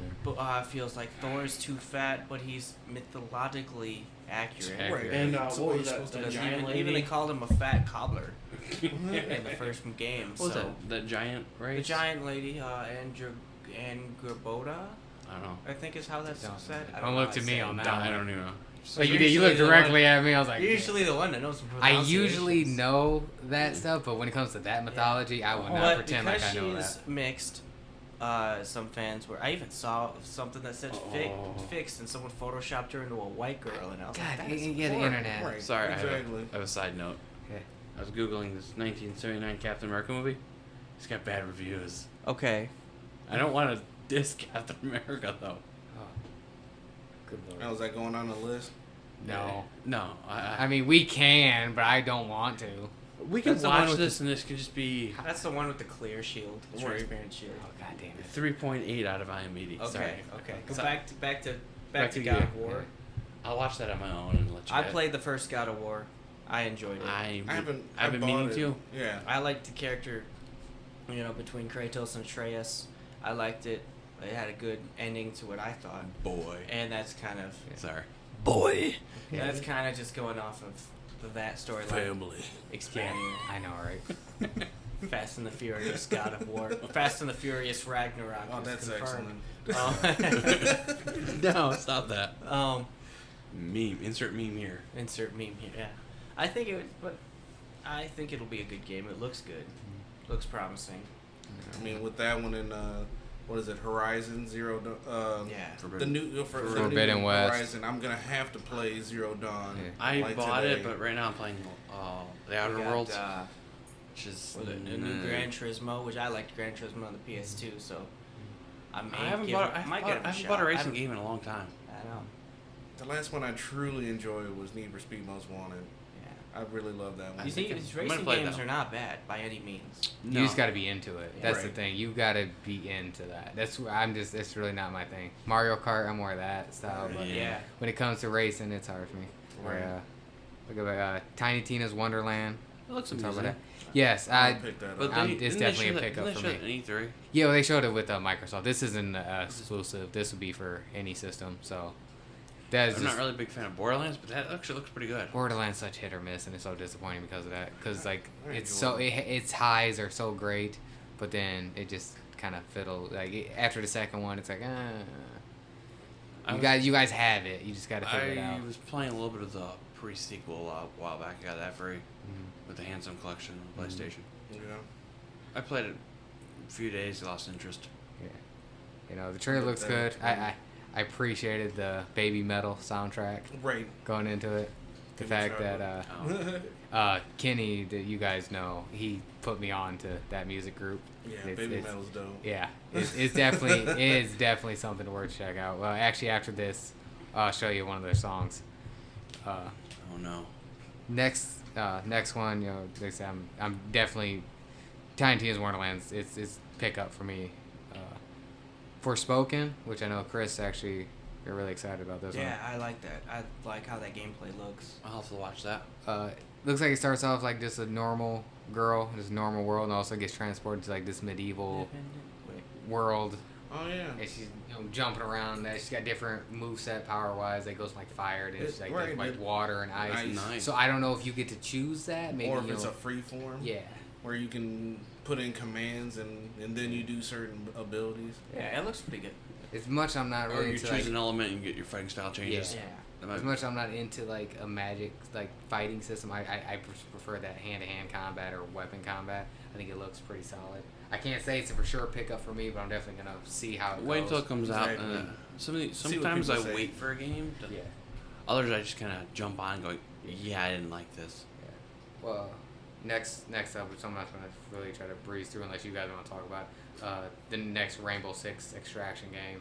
feels like Thor's too fat, but he's mythologically accurate. Accurate. Right. And That's the what way was you're that? supposed to That Because do giant even lady? they called him a fat cobbler in the first game. What was so that? That giant race? the giant lady, Angraboda, I don't know. I think is how that's Don't- said. I don't know look how to to me say on it. that. I don't even know. Like you did. You Usually looked the directly one- at me. I was like, You're usually the one that knows. the I usually pronunciations. know that stuff, but when it comes to that mythology, I will not But pretend like because I know she's that. mixed, some fans were. I even saw something that said fixed, and someone photoshopped her into a white girl, and I was God, like, that is yeah, the horrible. internet. Right. Sorry, Exactly. I have a side note. Okay. I was googling this 1979 Captain America movie. It's got bad reviews. Okay. I don't want to diss Captain America though. Oh. Good lord. How's that going on the list? No. No, I mean, we can, but I don't want to. we can That's the one watch with this and this can just be That's the one with the clear shield, the Right. transparent shield. Oh, god damn it. 3.8 out of IMDb. Okay, Sorry. okay. Go So- back to God of War. I'll watch that on my own and let you. I guys- played the first God of War. I enjoyed it. I haven't. I've been bought meaning it. to. Yeah. I liked the character, between Kratos and Atreus. I liked it. It had a good ending to what I thought, Boy. and that's kind of Sorry. boy. Yeah. That's kind of just going off of that storyline, Family. expanding I know, right? Fast and the Furious God of War, Fast and the Furious Ragnarok. Oh, was that's confirmed. excellent. No, stop that. Meme. Insert meme here. Insert meme here. Yeah, I think it'll be a good game. It looks good. Looks promising. I mean, with that one and what is it? Horizon Zero Dawn. Yeah. The new for the Forbidden new West. Horizon. I'm gonna have to play Zero Dawn. Yeah. I like bought today. it, but right now I'm playing the Outer We got, Worlds, which is with a new Gran Turismo, which I liked Gran Turismo on the PS2, so I may I haven't give bought. it, I might haven't get it bought, I a haven't bought a shot. racing game in a long time. I know. The last one I truly enjoyed was Need for Speed Most Wanted. Yeah. I really love that one. You see, these I'm gonna racing play games that are not bad by any means. You just got to be into it. That's the Right. thing. You got to be into that. It's really not my thing. Mario Kart, I'm more of that style. But Yeah. when it comes to racing, it's hard for me. Right. Look at Tiny Tina's Wonderland. It looks We'll talk about amazing. that. Yes, I'll pick that But up. I'm- they, it's didn't they definitely show a that- pickup didn't for they show me. that in E3. Yeah, well, they showed it with Microsoft. This isn't exclusive. This would be for any system. So that's I'm just not really a big fan of Borderlands, but that actually looks pretty good. Borderlands such hit or miss, and it's so disappointing because of that. Because like I it's enjoy so its highs are so great, but then it just kind of fiddle. Like after the second one, it's like You guys have it. You just got to figure it out. I was playing a little bit of the pre-sequel a while back. I got that free with the Handsome Collection on PlayStation. Yeah. I played it a few days, lost interest. Yeah. You know, the trailer looks good. I appreciated the Baby Metal soundtrack Right. going into it. The fact that Kenny, that you guys know, he put me on to that music group. Yeah, It's- Baby it's- Metal's dope. Yeah, it's definitely something worth check out. Well, actually, after this, I'll show you one of their songs. Oh no. Next one, you know, like I said, I'm definitely Tiny Tina's Wonderlands. It's pick up for me. Forspoken, which I know Chris actually, you're really excited about this Yeah, I like that. I like how that gameplay looks. I'll have to watch that. one. Looks like it starts off like just a normal girl, this normal world, and also gets transported to like this medieval world. Oh yeah. And she's jumping around. She's got different moveset power wise. That goes from like fire to Right, like water and ice. Nice. So I don't know if you get to choose that. Maybe or if it's a free form. yeah. Where you can put in commands and then you do certain abilities. Yeah, it looks pretty good. As much I'm not Or really you into choose like, an element and get your fighting style changes. Yeah. That might as be- much I'm not into like a magic like fighting system. I prefer that hand-to-hand combat or weapon combat. I think it looks pretty solid. I can't say it's a for sure pickup for me, but I'm definitely gonna see how it Wait goes. until it comes out. Exactly. Sometimes I people say. wait for a game. Yeah. Others I just kind of jump on and go, yeah, I didn't like this. Yeah. Well, next up, which I'm not going to really try to breeze through unless you guys want to talk about, the next Rainbow Six Extraction game.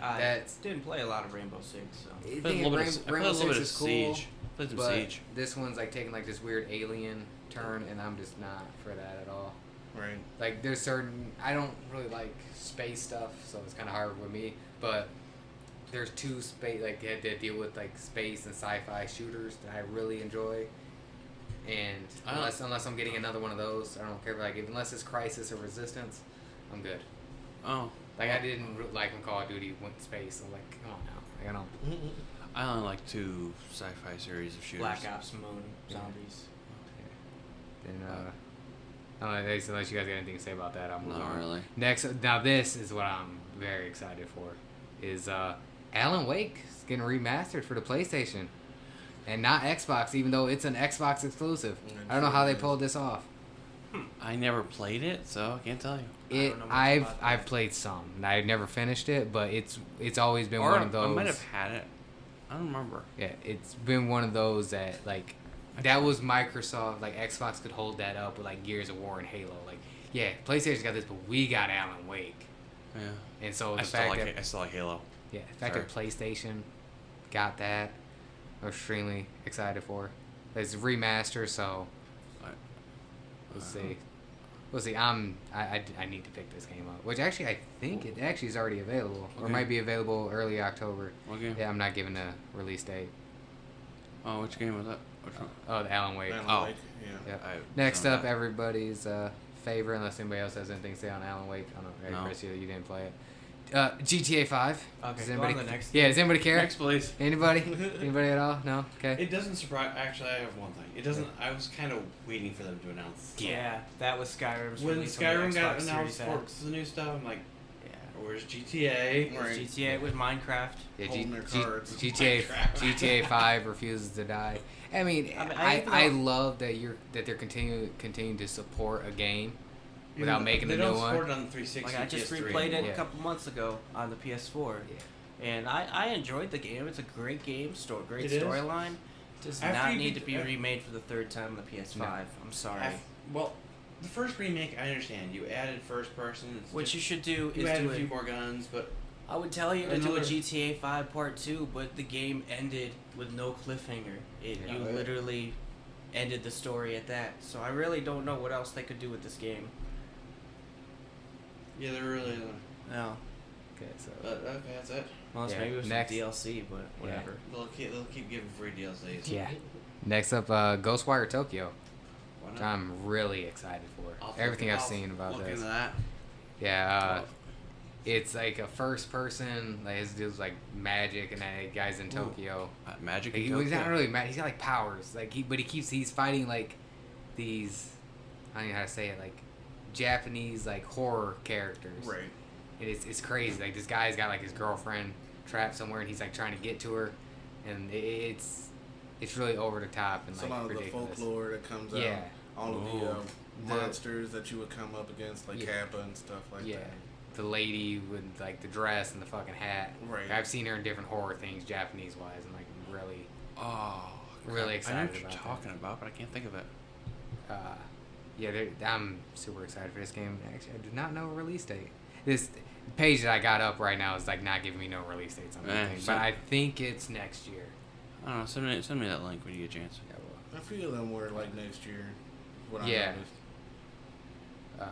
I That's- didn't play a lot of Rainbow Six, so. I Played a little bit of, I played a Rainbow little bit Six of is cool, Siege. Played some but Siege. this one's like taking like this weird alien turn, and I'm just not for that at all. Right. Like there's certain I don't really like space stuff, so it's kind of hard with me. But there's two space like that deal with like space and sci-fi shooters that I really enjoy. And unless I'm getting another one of those, I don't care. Like unless it's Crisis or Resistance, I'm good. Oh. Like I didn't like when Call of Duty went to space. I'm like, come on now. Like, I don't. I only like 2 sci-fi series of shooters. Black Ops, Moon, Zombies. Then I don't know, unless you guys got anything to say about that, I'm Not really. Next, now this is what I'm very excited for, is Alan Wake is getting remastered for the PlayStation, and not Xbox, even though it's an Xbox exclusive. I don't know how they pulled this off. I never played it, so I can't tell you. I don't know much about that. I've played some, and I've never finished it, but it's always been Or one of those. I might have had it. I don't remember. Yeah, it's been one of those that like. That was Microsoft. Like Xbox could hold that up with like Gears of War and Halo. Like, yeah, PlayStation's got this, but we got Alan Wake. Yeah. And so I the still fact like that I still like Halo. yeah, the fact that PlayStation got that, I'm extremely excited for. It's remaster, so we'll see. We'll see. I need to pick this game up, which actually I think it actually is already available, or Okay. might be available early October. Okay. Yeah, I'm not giving a release date. Oh, which game was that? Which one? Oh, the Alan Wake. Alan Oh. Wake, yeah. Yeah. I Next don't up, know. everybody's favorite, unless anybody else has anything to say on Alan Wake. I don't know, No. Chris, you didn't play it. GTA 5. Okay, Does go anybody, on the next. yeah, does anybody care? Next, please. Anybody? Anybody at all? No? Okay. It doesn't surprise. Actually, I have one thing. It doesn't. I was kind of waiting for them to announce. Yeah, that was Skyrim's When release on the Skyrim got Xbox announced Series for X. the new stuff, I'm like, Yeah. where's GTA? It was Right. GTA with Minecraft. Yeah, Holding their cards. GTA 5 refuses to die. I mean, I even I though- love that they're continuing to support a game without making they a new don't one. support it on the 360. Like I just PS3 replayed it anymore. a couple months ago on the PS4, Yeah. and I enjoyed the game. It's a great game, great It is. storyline. Does After not you need get- to be remade for the third time on the PS5. I'm sorry. Well, the first remake, I understand. You added first person. It's What just- you should do you is added do a few it. more guns, but I would tell you to do a Another- GTA 5 Part 2, but the game ended with no cliffhanger. You Yeah. literally ended the story at that. So I really don't know what else they could do with this game. yeah, they're really. No. Okay, so But okay, that's it. Well, Yeah, maybe with some next. DLC, but whatever. They'll keep giving free DLCs. yeah. Next up, Ghostwire Tokyo, Why which not? I'm really excited for. I'll Everything look- I've I'll seen about look this. into that. Yeah, it's like a first person. Like it deals like magic, and then the guy's in Tokyo. Magic. Like, in he's not Tokyo. really mad. He's got like powers. Like but he's fighting like these. I don't know how to say it. Like Japanese like horror characters. Right. And it's crazy. Like this guy's got like his girlfriend trapped somewhere, and he's like trying to get to her, and it's really over the top and So like a lot of the ridiculous. folklore that comes Yeah. out, all of the The- monsters that you would come up against, like Yeah. Kappa and stuff like Yeah, that. the lady with like the dress and the fucking hat. Right. I've seen her in different horror things, Japanese wise, and like really, Oh, really crap. I know excited what you're about talking about, but I can't think of it. yeah, I'm super excited for this game. Actually, I do not know a release date. This page that I got up right now is like not giving me no release dates on anything, so- but I think it's next year. I don't know. Send me that link when you get a chance. Yeah, well, I feel them were like next year. What I Yeah. noticed. let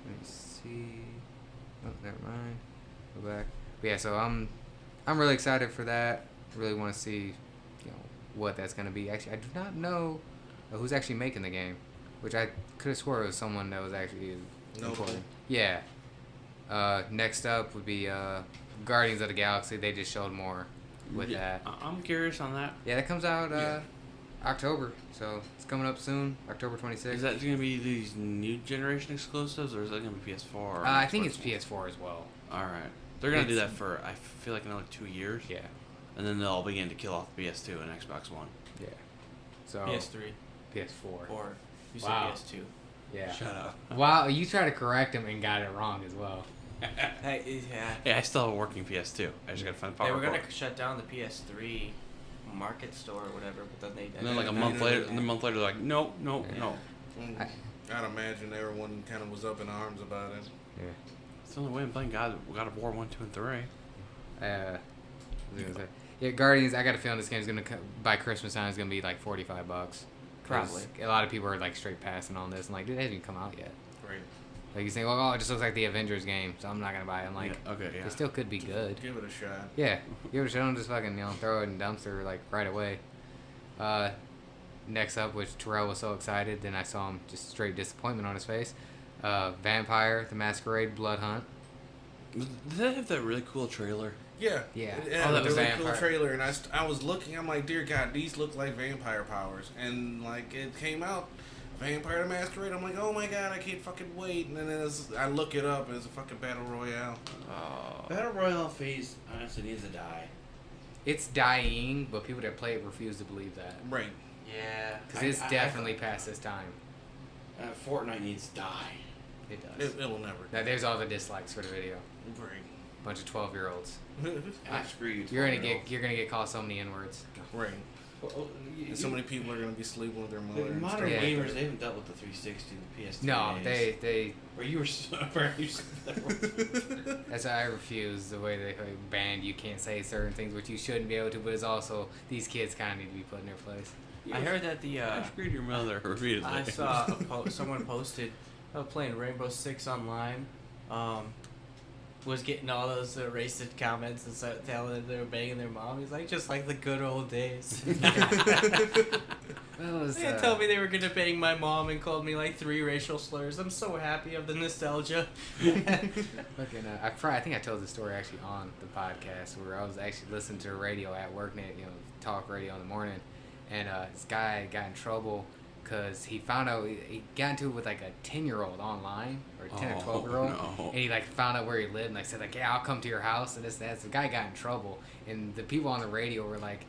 me see. Oh, never mind. Go back. But yeah, so I'm really excited for that. Really want to see, what that's gonna be. Actually, I do not know who's actually making the game, which I could have swore it was someone that was actually important. Yeah. Next up would be Guardians of the Galaxy. They just showed more with that. I'm curious on that. Yeah, that comes out Yeah. October, so it's coming up soon, October 26th. Is that going to be these new generation exclusives, or is that going to be PS4? Or I think it's Xbox PS4 as well. One? All right. They're going to do It's- that for, I feel like, another 2 years. Yeah, And then they'll begin to kill off PS2 and Xbox One. yeah. So PS3 PS4. or you said Wow. PS2. Yeah. Shut up. Wow, you tried to correct him and got it wrong as well. Hey, yeah. Yeah, I still have a working PS2. I just got to find power They were gonna cord. shut down the PS3 market store or whatever, but then they. And then like a And month then- later, they're like, nope, nope, Yeah. no. Mm, I'd imagine everyone kind of was up in arms about it. Yeah. It's the only way I'm playing God of War 1, 2, and 3. What was I gonna say? Yeah, Guardians. I got a feeling this game's gonna by Christmas time is gonna be like $45. 'Cause Probably. a lot of people are like straight passing on this and like, dude, it hasn't even come out yet. Right. Like you say, well, oh, it just looks like the Avengers game, so I'm not gonna buy it. I'm like, Yeah, okay, yeah. it still could be good. Give it a shot. Yeah, give it a shot. Don't just fucking throw it in the dumpster like right away. Next up, which Terrell was so excited, then I saw him just straight disappointment on his face. Vampire: The Masquerade Blood Hunt. Did they have that really cool trailer? Yeah. Yeah. It had Oh, a the really cool vampire. trailer, and I was looking. I'm like, dear God, these look like vampire powers. And like it came out, Vampire the Masquerade. I'm like, oh my God, I can't fucking wait. And then I look it up, and it's a fucking battle royale. Battle Royale phase honestly needs to die. It's dying, but people that play it refuse to believe that Right. Yeah. because it's definitely past its time. Fortnite needs to die. It does. It'll never. Now there's all the dislikes for the video. Right. Bunch of 12-year-olds. I screw you. You're gonna 12-year-olds. get called so many N-words. Right. Well, And so many people are gonna be sleeping with their The mother. and modern stuff like gamers, that. they haven't dealt with the 360 and the PS3 No, days. they. Where you were so where you said That's why I refuse the way they banned you can't say certain things which you shouldn't be able to. But it's also these kids kind of need to be put in their place. I heard that the. I screwed your mother repeatedly. I saw someone posted playing Rainbow Six Online. Was getting all those racist comments and telling them they were banging their mom. He's like, just like the good old days. Well, it was, They told me they were gonna bang my mom and called me like 3 racial slurs. I'm so happy of the nostalgia. Fucking, I think I told the story actually on the podcast where I was actually listening to the radio at work, talk radio in the morning, and this guy got in trouble because he found out he got into it with like a 10-year-old online or 10 or 12-year-old, no. and he like found out where he lived and like said like, yeah, I'll come to your house and this and that. So the guy got in trouble, and the people on the radio were like,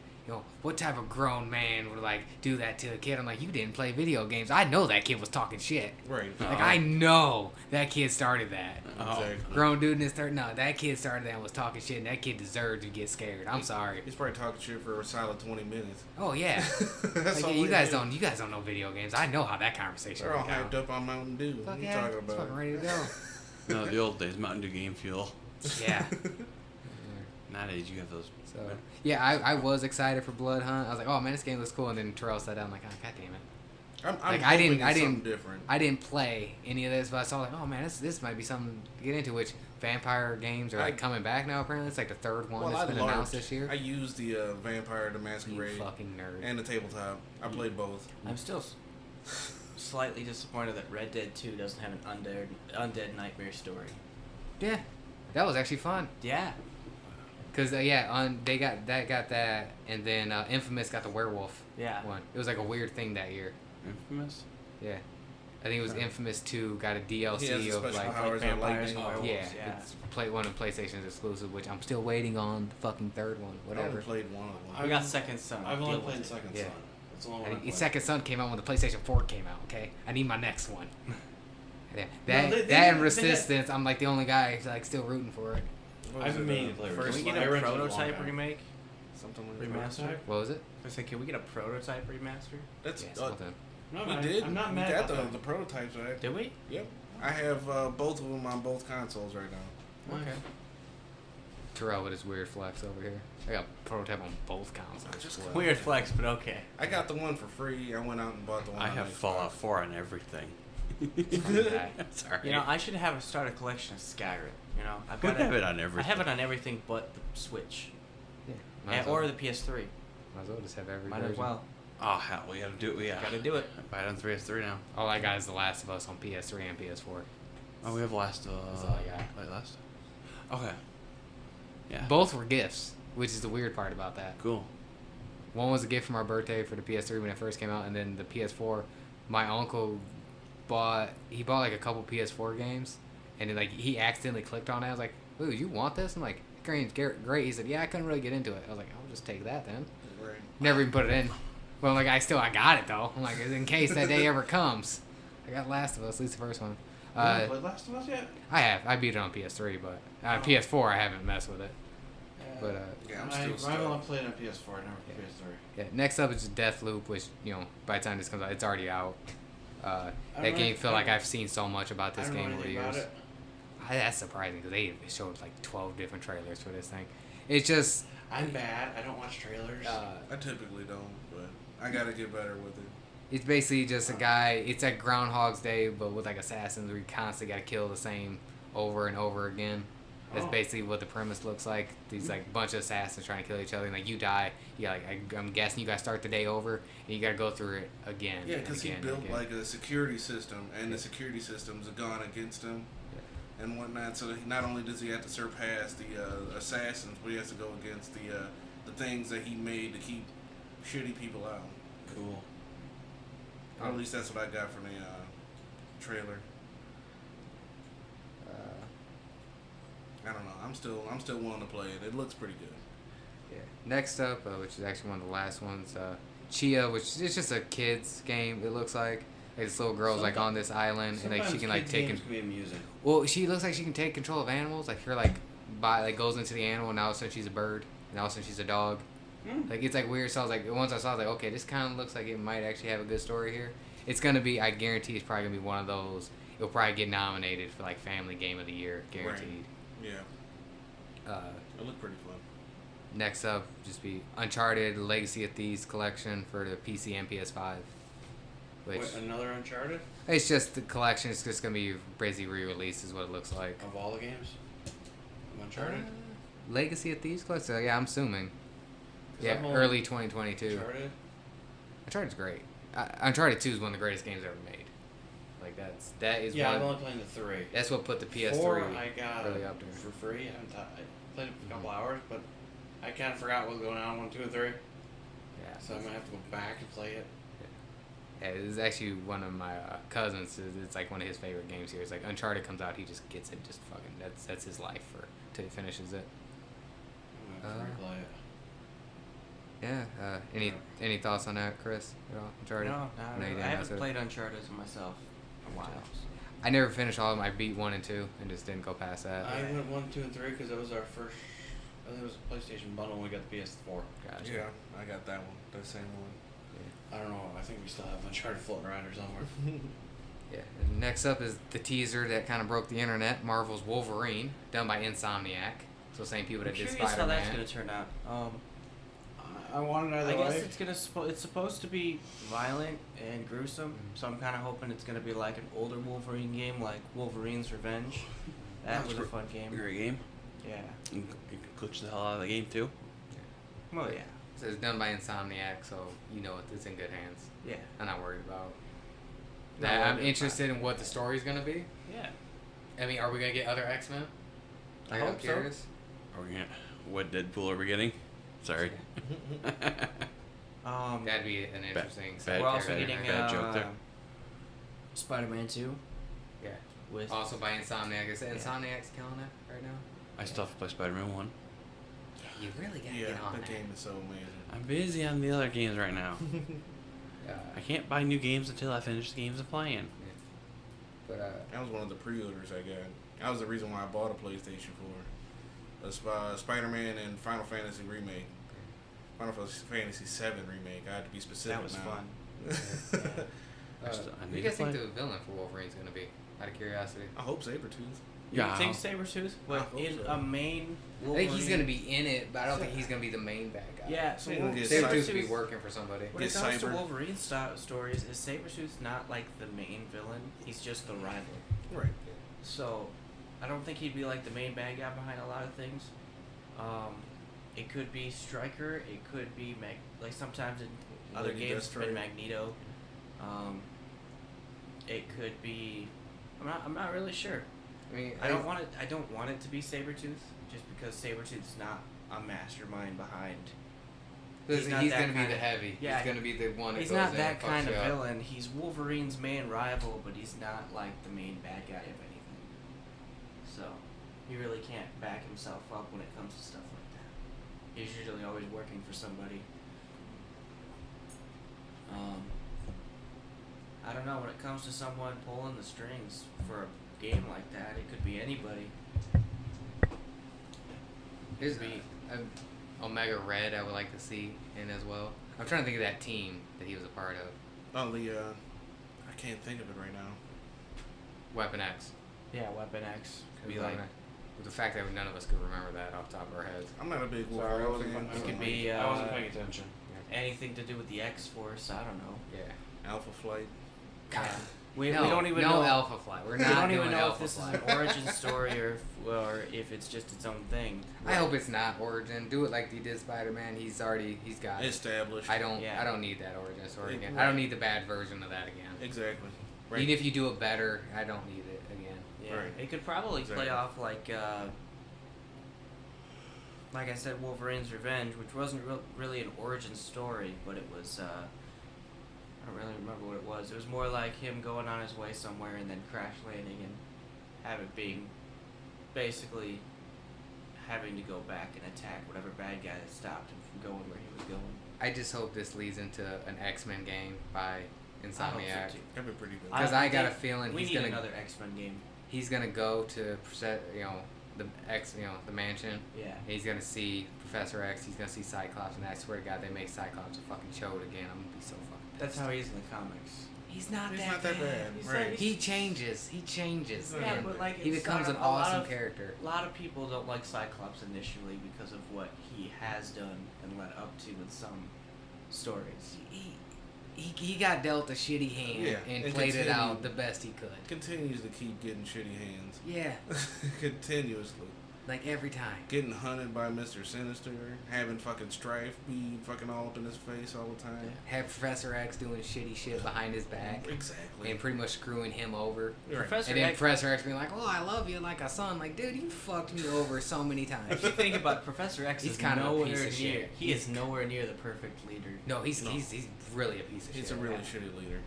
what type of grown man would like do that to a kid? I'm like, you didn't play video games. I know that kid was talking shit. Right. Like I know that kid started that. Exactly. Grown dude in his third. No, that kid started that and was talking shit, and that kid deserved to get scared. I'm sorry. He's probably talking shit for a solid 20 minutes. Oh yeah. That's Like, all you they guys do. don't. You guys don't know video games. I know how that conversation They're all went down. hyped up on Mountain Dew. Fuck What are you yeah, talking it's about? fucking ready to go. No, the old days, Mountain Dew game fuel. Yeah. Nowadays, you have those. So yeah, I was excited for Blood Hunt. I was like, oh man, this game looks cool. And then Terrell sat down like, oh, god damn it. I'm Like, hoping I didn't- it's I something didn't- different. I didn't play any of this, but I saw like, oh man, this might be something to get into. Which vampire games are like coming back now. Apparently, it's like the third one that's been announced this year. I used the Vampire the You Masquerade fucking nerd. and the tabletop. I played both. I'm still slightly disappointed that Red Dead 2 doesn't have an undead nightmare story. Yeah, that was actually fun. Yeah. Cause they got that, and then Infamous got the werewolf Yeah. one. It was like a weird thing that year. Infamous? Yeah, I think it was Infamous 2 got a DLC He has the of special like powers of vampires lightning. and werewolves. yeah, it's one of PlayStation's exclusive, which I'm still waiting on the fucking third one. I only Whatever. played one of them. We got Second Son. I've Deal only with played it. Second Yeah. Son. That's the only one I And played. Second Son came out when the PlayStation 4 came out. Okay, I need my next one. Yeah, No, they and had- Resistance, I'm like the only guy like still rooting for it. I've been meaning to play Can Resistance. we get I a rented it prototype long remake? Something like Remaster? that. What was it? I said, can we get a prototype remaster? That's Yeah, uh, something. No, we man, did. I'm not we mad got about the that. prototypes, right? Did we? Yep. I have both of them on both consoles right now. Okay. Terrell with his weird flex over here. I got prototype on both consoles. Just Well, Weird flex, but okay. I got the one for free. I went out and bought the one. I on have Xbox. Fallout 4 on everything. fuck that. Sorry. You know, I should have start a collection of Skyrim. You know, I've We got have it on everything. I have it on everything but the Switch, Yeah, might as or well. the PS3. Might as well just have every Might version. as well. Oh, hell, we gotta do it. We Gotta do it. Buy it on 3S3 now. All I got is The Last of Us on PS3 and PS4. Oh, we have last. That's all I got. Wait, last. Okay. Yeah. Both were gifts, which is the weird part about that. Cool. One was a gift for my birthday for the PS3 when it first came out, and then the PS4, my uncle bought like a couple PS4 games, and then, like he accidentally clicked on it. I was like, "Ooh, you want this?" I'm like, "Great." He said, "Yeah, I couldn't really get into it." I was like, "I'll just take that then." Right. Never even put it in. Well, like I got it though. I'm like, in case that day ever comes. I got Last of Us, at least the first one. You haven't played Last of Us yet? I beat it on PS3, but PS4 I haven't messed with it. But Yeah, I'm I still I've stuck. only played it on PS4, never PS3. yeah, next up is Deathloop, which by the time this comes out, it's already out. That don't game know- feel like I've seen so much about this I don't know game over the anything about years. it. That's surprising because they showed like 12 different trailers for this thing. It's just I'm bad. I don't watch trailers. I typically don't, but I gotta get better with it. it's basically just a guy. It's like Groundhog's Day, but with like assassins where you constantly got to kill the same over and over again. That's Oh. basically what the premise looks like. These like bunch of assassins trying to kill each other, and like you die. Yeah, I'm guessing you got to start the day over, and you got to go through it again. Yeah, and because he again and built again. like a security system, and the security systems have gone against him and whatnot. So not only does he have to surpass the assassins, but he has to go against the things that he made to keep shitty people out. Cool. Or at least that's what I got from the trailer. I don't know. I'm still willing to play it. It looks pretty good. Yeah. Next up, which is actually one of the last ones, Chia, which is just a kids game. It looks like this little girl's like on this island, and like she can like kids' take. games can be amusing. Well, she looks like she can take control of animals. Like her goes into the animal, and all of a sudden she's a bird, and all of a sudden she's a dog. Like it's like weird. So I was like, once I saw, I was like, okay, this kind of looks like it might actually have a good story here. It's gonna be, I guarantee, it's probably gonna be one of those. It'll probably get nominated for like Family Game of the Year, guaranteed. Yeah, it looked pretty fun. Next up, just be Uncharted Legacy of Thieves collection for the PC and PS5. Which Wait, another Uncharted it's just the collection. It's just gonna be basically re-released, is what it looks like. of all the games. Of Uncharted. Legacy of Thieves collection. So, yeah, I'm assuming. 'Cause Yeah, I'm only- early 2022. Uncharted. Uncharted's great. Uncharted 2 is one of the greatest games ever made. Like that is Yeah, I'm one. only playing the 3. That's what put the PS3 4 I got really up there. for free. I played it for a couple hours, but I kind of forgot what was going on 1, 2, and 3. Yeah. So I'm gonna have to go back and play it. Yeah, it is actually one of my cousins. It's like one of his favorite games here. It's like Uncharted comes out, he just gets it. Just fucking that's his life till he finishes it. I'm gonna have to replay it. Yeah. Any thoughts on that, Chris? At all? Uncharted? No, I know you I didn't mess haven't with it. played Uncharted myself in a while. I never finished all of them. I beat 1 and 2 and just didn't go past that. I went 1, 2, and 3 because it was our first. I think it was a PlayStation bundle when we got the PS4. Gotcha. Yeah, I got that one, the same one. I don't know. I think we still have Uncharted floating around here somewhere. Yeah. And next up is the teaser that kind of broke the internet. Marvel's Wolverine, done by Insomniac. So same people that I'm did curious how Spider-Man. that's gonna turn out. I wanted either I guess way. it's supposed to be violent and gruesome, so I'm kind of hoping it's gonna be like an older Wolverine game, like Wolverine's Revenge. That was a fun game. Great game. Yeah. You can glitch the hell out of the game too. Well, yeah. So it's done by Insomniac, so you know it's in good hands. Yeah. I'm not worried about. No, Now, I'm it's interested in what the story's gonna be. Yeah. I mean, are we gonna get other X-Men? I I'm hope so. curious. Are we gonna? What Deadpool are we getting? Sorry. Um, That'd be an interesting. bad we're also character. getting Bad joke there. Spider-Man 2 Yeah. with Also by Insomniac. Is Yeah. Insomniac's killing it right now? I still have to play Spider-Man 1. You really gotta Yeah, get on that that. game is so amazing. I'm busy on the other games right now. Uh, I can't buy new games until I finish the games I'm playing. but That was one of the pre-orders I got. That was the reason why I bought a PlayStation 4. Spider-Man and Final Fantasy remake. Final Fantasy 7 remake. I had to be specific. that was now. fun. uh, I who need do you to guys think play. the villain for Wolverine's gonna be? Out of curiosity. I hope Sabretooth. You Yeah, think Sabretooth? But hope in so. a main I Wolverine... think he's gonna be in it, but I don't think he's gonna be the main bad guy. Yeah, so He's gonna get Sabretooth will be Sabretooth... working for somebody. When it Get comes to Cyber. Wolverine stories, is Sabretooth not like the main villain? He's just the rival. Right. So, I don't think he'd be like the main bad guy behind a lot of things. It could be Stryker. It could be like sometimes in other Lady games it's been Deathstroke. Magneto. It could be. I'm not really sure. I mean, I don't want it to be Sabretooth, just because Sabretooth's not a mastermind behind. He's, he's not he's that gonna be kind the of- heavy. yeah, He's gonna be the one that He's goes not in that and fucks kind of you up. villain. He's Wolverine's main rival, but he's not like the main bad guy of anything. So, he really can't back himself up when it comes to stuff like that. He's usually always working for somebody. I don't know, when it comes to someone pulling the strings for a game like that, it could be anybody. Here's Be- Omega Red. I would like to see in as well. I'm trying to think of that team that he was a part of. Oh, I can't think of it right now. Weapon X. Yeah, Weapon X. Could be With like, the fact that none of us could remember that off the top of our heads. I'm not a big Sorry, I Wolverine wasn't fan. it could be I wasn't paying attention. anything to do with the X-Force, I don't know. Yeah. Alpha Flight. Yeah. We no, don't even no know. Alpha Flight. We're We not don't doing even know if Alpha this Flight. is an origin story or if it's just its own thing. I hope it's not origin. Do it like he did Spider-Man. He's got it. Established. I don't Yeah. need that origin story It- again. right. I don't need the bad version of that again. Exactly. Right. Even if you do it better, I don't need it again. Yeah, Right. it could probably Exactly. play off like I said, Wolverine's Revenge, which wasn't really an origin story, but it was. I don't really remember what it was. It was more like him going on his way somewhere and then crash landing and have it being basically having to go back and attack whatever bad guy that stopped him from going where he was going. I just hope this leads into an X-Men game by I hope so Insomniac. too. That'd be pretty good. Because I got a think feeling we he's need gonna another X-Men game. he's gonna go to the mansion. Yeah. He's gonna see Professor X. He's gonna see Cyclops, and I swear to God, they make Cyclops a fucking chode again. I'm gonna be so fucking pissed. That's how he is in the comics. He's not He's that not that bad. He's Right. like- He changes. Yeah, and but like he it's becomes not an a lot awesome of- character. A lot of people don't like Cyclops initially because of what he has done and led up to in some stories. He got dealt a shitty hand Yeah, and and played it out continued. the best he could. Continues to keep getting shitty hands. Yeah, Continuously. like every time. Getting hunted by Mr. Sinister. Having fucking Strife be fucking all up in his face all the time. Have Professor X doing shitty shit behind his back Exactly. and pretty much screwing him over. Right. Professor And then X, Professor X being like, "Oh, I love you like a son." Like, dude, you fucked me over so many times. if you think about it, Professor X, He's is kind of a nowhere piece near. of shit. He is nowhere near the perfect leader. No, he's No. he's really a piece of He's shit. a really shitty leader.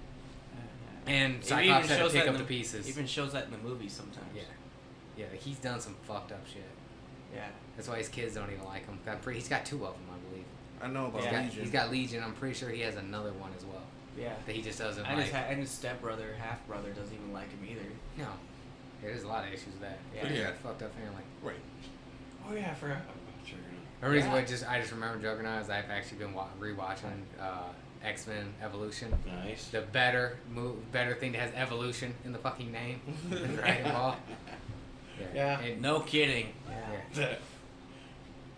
And It Cyclops had to shows pick that up in the pieces. Even shows that in the movie sometimes. Yeah, yeah, he's done some fucked up shit. Yeah. That's why his kids don't even like him. He's got 2 of them, I believe. I know about Yeah. Legion. He's got Legion. I'm pretty sure he has another one as well Yeah. that he just doesn't And like. his stepbrother, half brother, doesn't even like him either. No, yeah, there's a lot of issues with that. Yeah. He's Yeah. got a fucked up family. Right. Oh yeah, I forgot. Sure. The reason Yeah. why I just remember Juggernaut is I've actually been rewatching X-Men Evolution. Nice. The better thing that has evolution in the fucking name than Dragon Ball. Yeah. And, No kidding. yeah.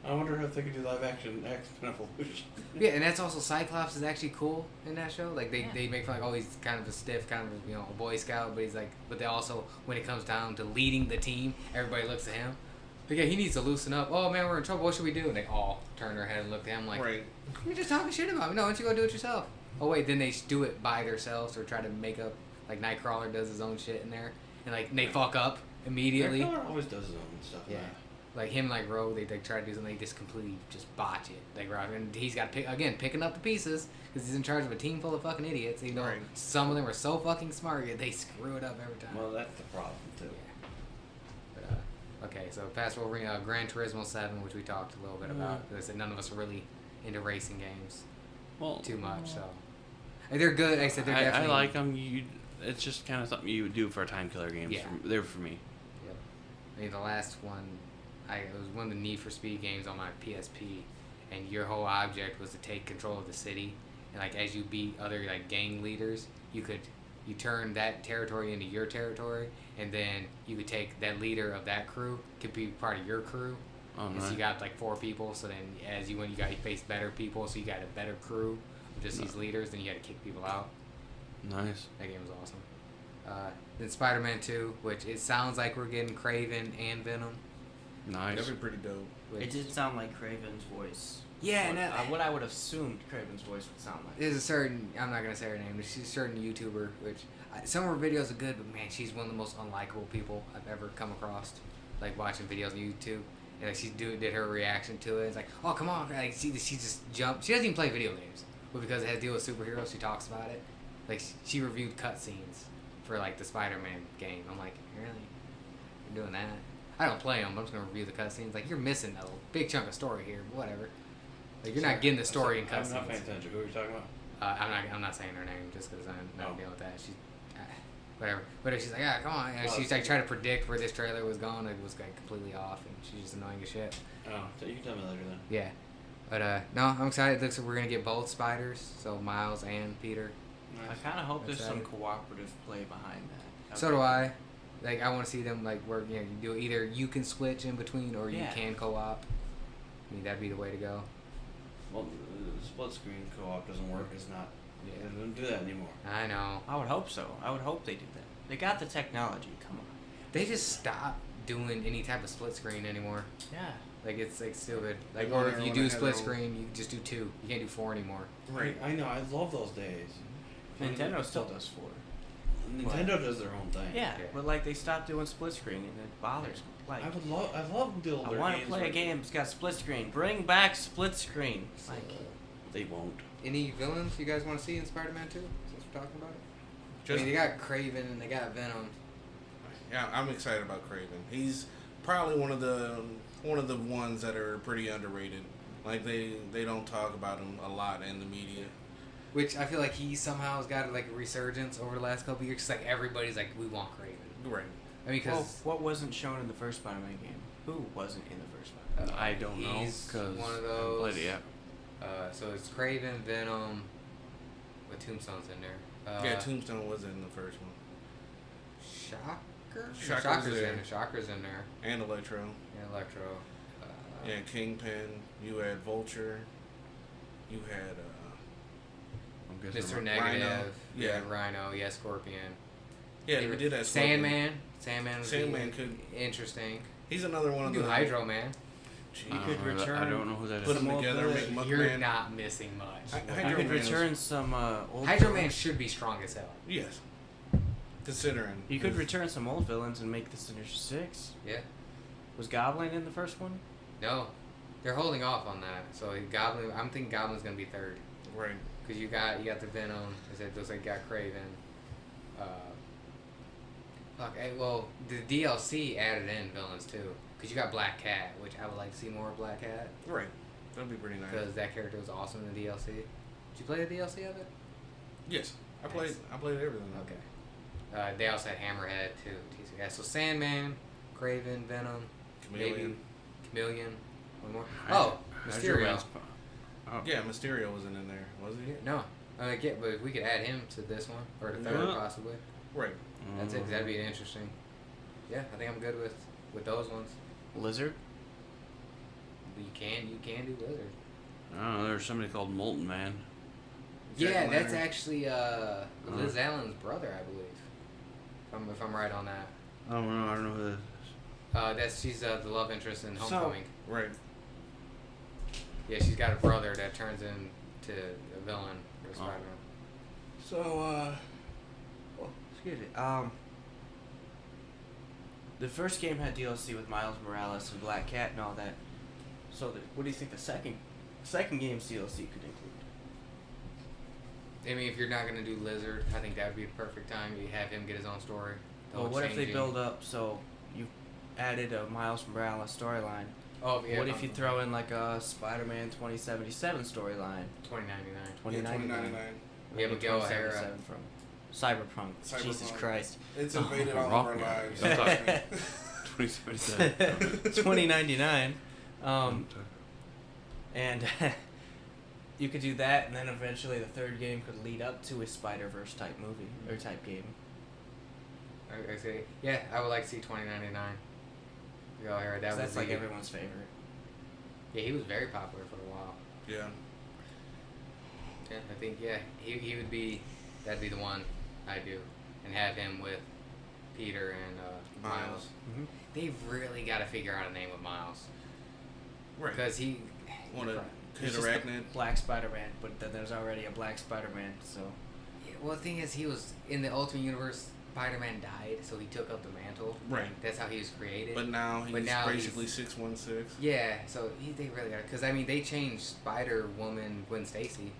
I wonder if they could do live action X-Men Evolution. Yeah, and that's also Cyclops is actually cool in that show. Like Yeah. they make fun like, oh, he's kind of a stiff, kind of a Boy Scout, but he's like, but they also when it comes down to leading the team, everybody looks at him. Like, yeah, he needs to loosen up. Oh man, we're in trouble. What should we do? And they all turn their head and look at him like, Right. you're just talking shit about me. No, why don't you go do it yourself? Oh wait, then they do it by themselves or try to make up like Nightcrawler does his own shit in there, and like they fuck up immediately. Nightcrawler always does his own stuff. Yeah. Like him, like Rogue, they try to do something, they just completely just botch it. Like Rogue, and he's got to picking up the pieces because he's in charge of a team full of fucking idiots. Even though Right. some of them are so fucking smart, yet they screw it up every time. Well, that's the problem too. But, okay, so fast forward, Gran Turismo 7, which we talked a little bit about. Because I said none of us are really into racing games Well, too much, so. And they're good. Like I said, they're definitely. I like them. It's just kind of something you would do for a time killer games. Yeah. They're for me. Yep. I mean, the last one, it was one of the Need for Speed games on my PSP, and your whole object was to take control of the city. And like as you beat other like gang leaders, you turn that territory into your territory, and then you could take that leader of that crew could be part of your crew. Oh, So nice. you got like 4 people. So then as you went, you faced better people. So you got a better crew of just these leaders. Then you had to kick people out. Nice. That game was awesome. Then Spider-Man 2, which it sounds like we're getting Kraven and Venom. Nice. That'd be pretty dope. Which, It did sound like Craven's voice. Yeah, what I would have assumed Craven's voice would sound like. There's a certain, I'm not going to say her name, but she's a certain YouTuber, which some of her videos are good, but man, she's one of the most unlikable people I've ever come across. Like watching videos on YouTube. And like she did her reaction to it. It's like, oh, come on. Like she just jumped. She doesn't even play video games. But because it has to deal with superheroes, she talks about it. Like she reviewed cutscenes for like the Spider-Man game. I'm like, really? You're doing that? I don't play them. I'm just gonna review the cutscenes. Like you're missing a big chunk of story here. But whatever. Like you're not getting the story in I'm not cutscenes. paying attention. Who are you talking about? I'm not saying her name just because I'm not Oh. dealing with that. She, whatever. But she's like, come on. And she's like trying to predict where this trailer was going. It was like completely off, and she's just annoying as shit. Oh, so you can tell me later then. Yeah. But no, I'm excited. It looks like we're gonna get both spiders, so Miles and Peter. I kind of hope there's some Excited. cooperative play behind that. So do I. Like I want to see them like work. You do either you can switch in between or you Yeah. can co-op. I mean that'd be the way to go. Well, split screen co-op doesn't work. It's not. Yeah. They don't do that anymore. I know. I would hope so. I would hope they do that. They got the technology. Come on. They just stopped doing any type of split screen anymore. Yeah. Like it's like stupid. Like They or want if you everyone do to have split their own- screen, you just do 2. You can't do 4 anymore. Right. I know. I love those days. Nintendo still does 4. Nintendo does their own thing. Yeah, Yeah. but like they stopped doing split screen and it bothers me. Like I love to build I their want to games play a where- game that's got split screen. Bring back split screen. Like They won't. Any villains you guys want to see in Spider-Man 2? Since we're talking about it. Just, I mean, they got Kraven and they got Venom. yeah, I'm excited about Craven. He's probably one of the ones that are pretty underrated. Like they don't talk about him a lot in the media. Which I feel like he somehow has got like a resurgence over the last couple of years. Just like everybody's like, we want Kraven. Right. I mean, well, because what wasn't shown in the first Spider-Man game? Who wasn't in the first Spider-Man? I don't know he's because one of I haven't played those. it yet. So it's Kraven, Venom, with Tombstone's in there. Yeah, Tombstone was in the first one. Shocker? Shocker's in there. there. Shocker's in there. And Electro. And Electro. Yeah, Kingpin. You had Vulture. You had I'm guessing Mr. I'm- Negative. Rhino. Yeah, Yeah. Rhino. Yeah, Scorpion. yeah. We did that. Scorpion. Sandman. Sandman. Would Sandman be could. interesting. He's another one of Do the Hydro Man. Gee, You could I don't know return- I don't know who that is. put them Some together, old make village. You're Muckman. not missing much. Hydro You could Man is- return some old Hydro Man villains. should be strong as hell. Yes. Considering. You could return some old villains and make the Sinister Six. Yeah. Was Goblin in the first one? No, they're holding off on that. So Goblin, I'm thinking Goblin's gonna be third Right. because you got the Venom. It looks like you got Kraven. Well, the DLC added in villains too because you got Black Cat, which I would like to see more of Black Cat Right. That'd be pretty nice. because that character was awesome in the DLC. Did you play the DLC of it? Yes. I played everything. Okay. They also had Hammerhead too. Yeah, so Sandman, Kraven, Venom, Chameleon. Chameleon. One more. Hydro- Oh, Hydro Mysterio. Man's Oh. Yeah, Mysterio wasn't in there, was he? No. Yeah, but if we could add him to this one or the third Yeah. possibly. Right. That's it. 'Cause that'd be interesting. Yeah, I think I'm good with those ones. Lizard? You can do Lizard. I don't know. There's somebody called Molten Man. Jack Yeah, that's Lantern. actually Liz Allen's brother, I believe. If I'm right on that. I don't know who that is. She's the love interest in So- Homecoming. Right. Yeah, she's got a brother that turns into a villain for Spider-Man. So, Excuse me. The first game had DLC with Miles Morales and Black Cat and all that. So what do you think the second game's DLC could include? I mean, if you're not gonna do Lizard, I think that would be the perfect time. You have him get his own story. The Well, whole what if they changing- build up so you added a Miles Morales storyline? Oh yeah. What if you throw in like a Spider-Man 2077 storyline? 2099? 2099. Yeah, Miguel O'Hara. 2077 from Cyberpunk. Jesus Cyberpunk. Christ. It's invaded all Rock of our me. lives. Don't talk. Trust me. 2077. 2099. And you could do that, and then eventually the third game could lead up to a Spider-Verse type movie or type game. I say, yeah, I would like to see 2099. Miguel O'Hara. That 'Cause that's would like be- everyone's favorite. Yeah, he was very popular for a while. Yeah. Yeah, I think he would be. That'd be the one I do, and have him with Peter and Miles. Mm-hmm. They've really got to figure out a name with Miles Right. because he. Want to hit It's just the Arachnid? Black Spider-Man, but then there's already a Black Spider-Man, so... Yeah, well, the thing is, he was in the Ultimate Universe. Spider-Man died, so he took up the mantle. Right. That's how he was created. But now he's basically 616. Yeah, so they really got because I mean they changed Spider-Woman Gwen Stacy.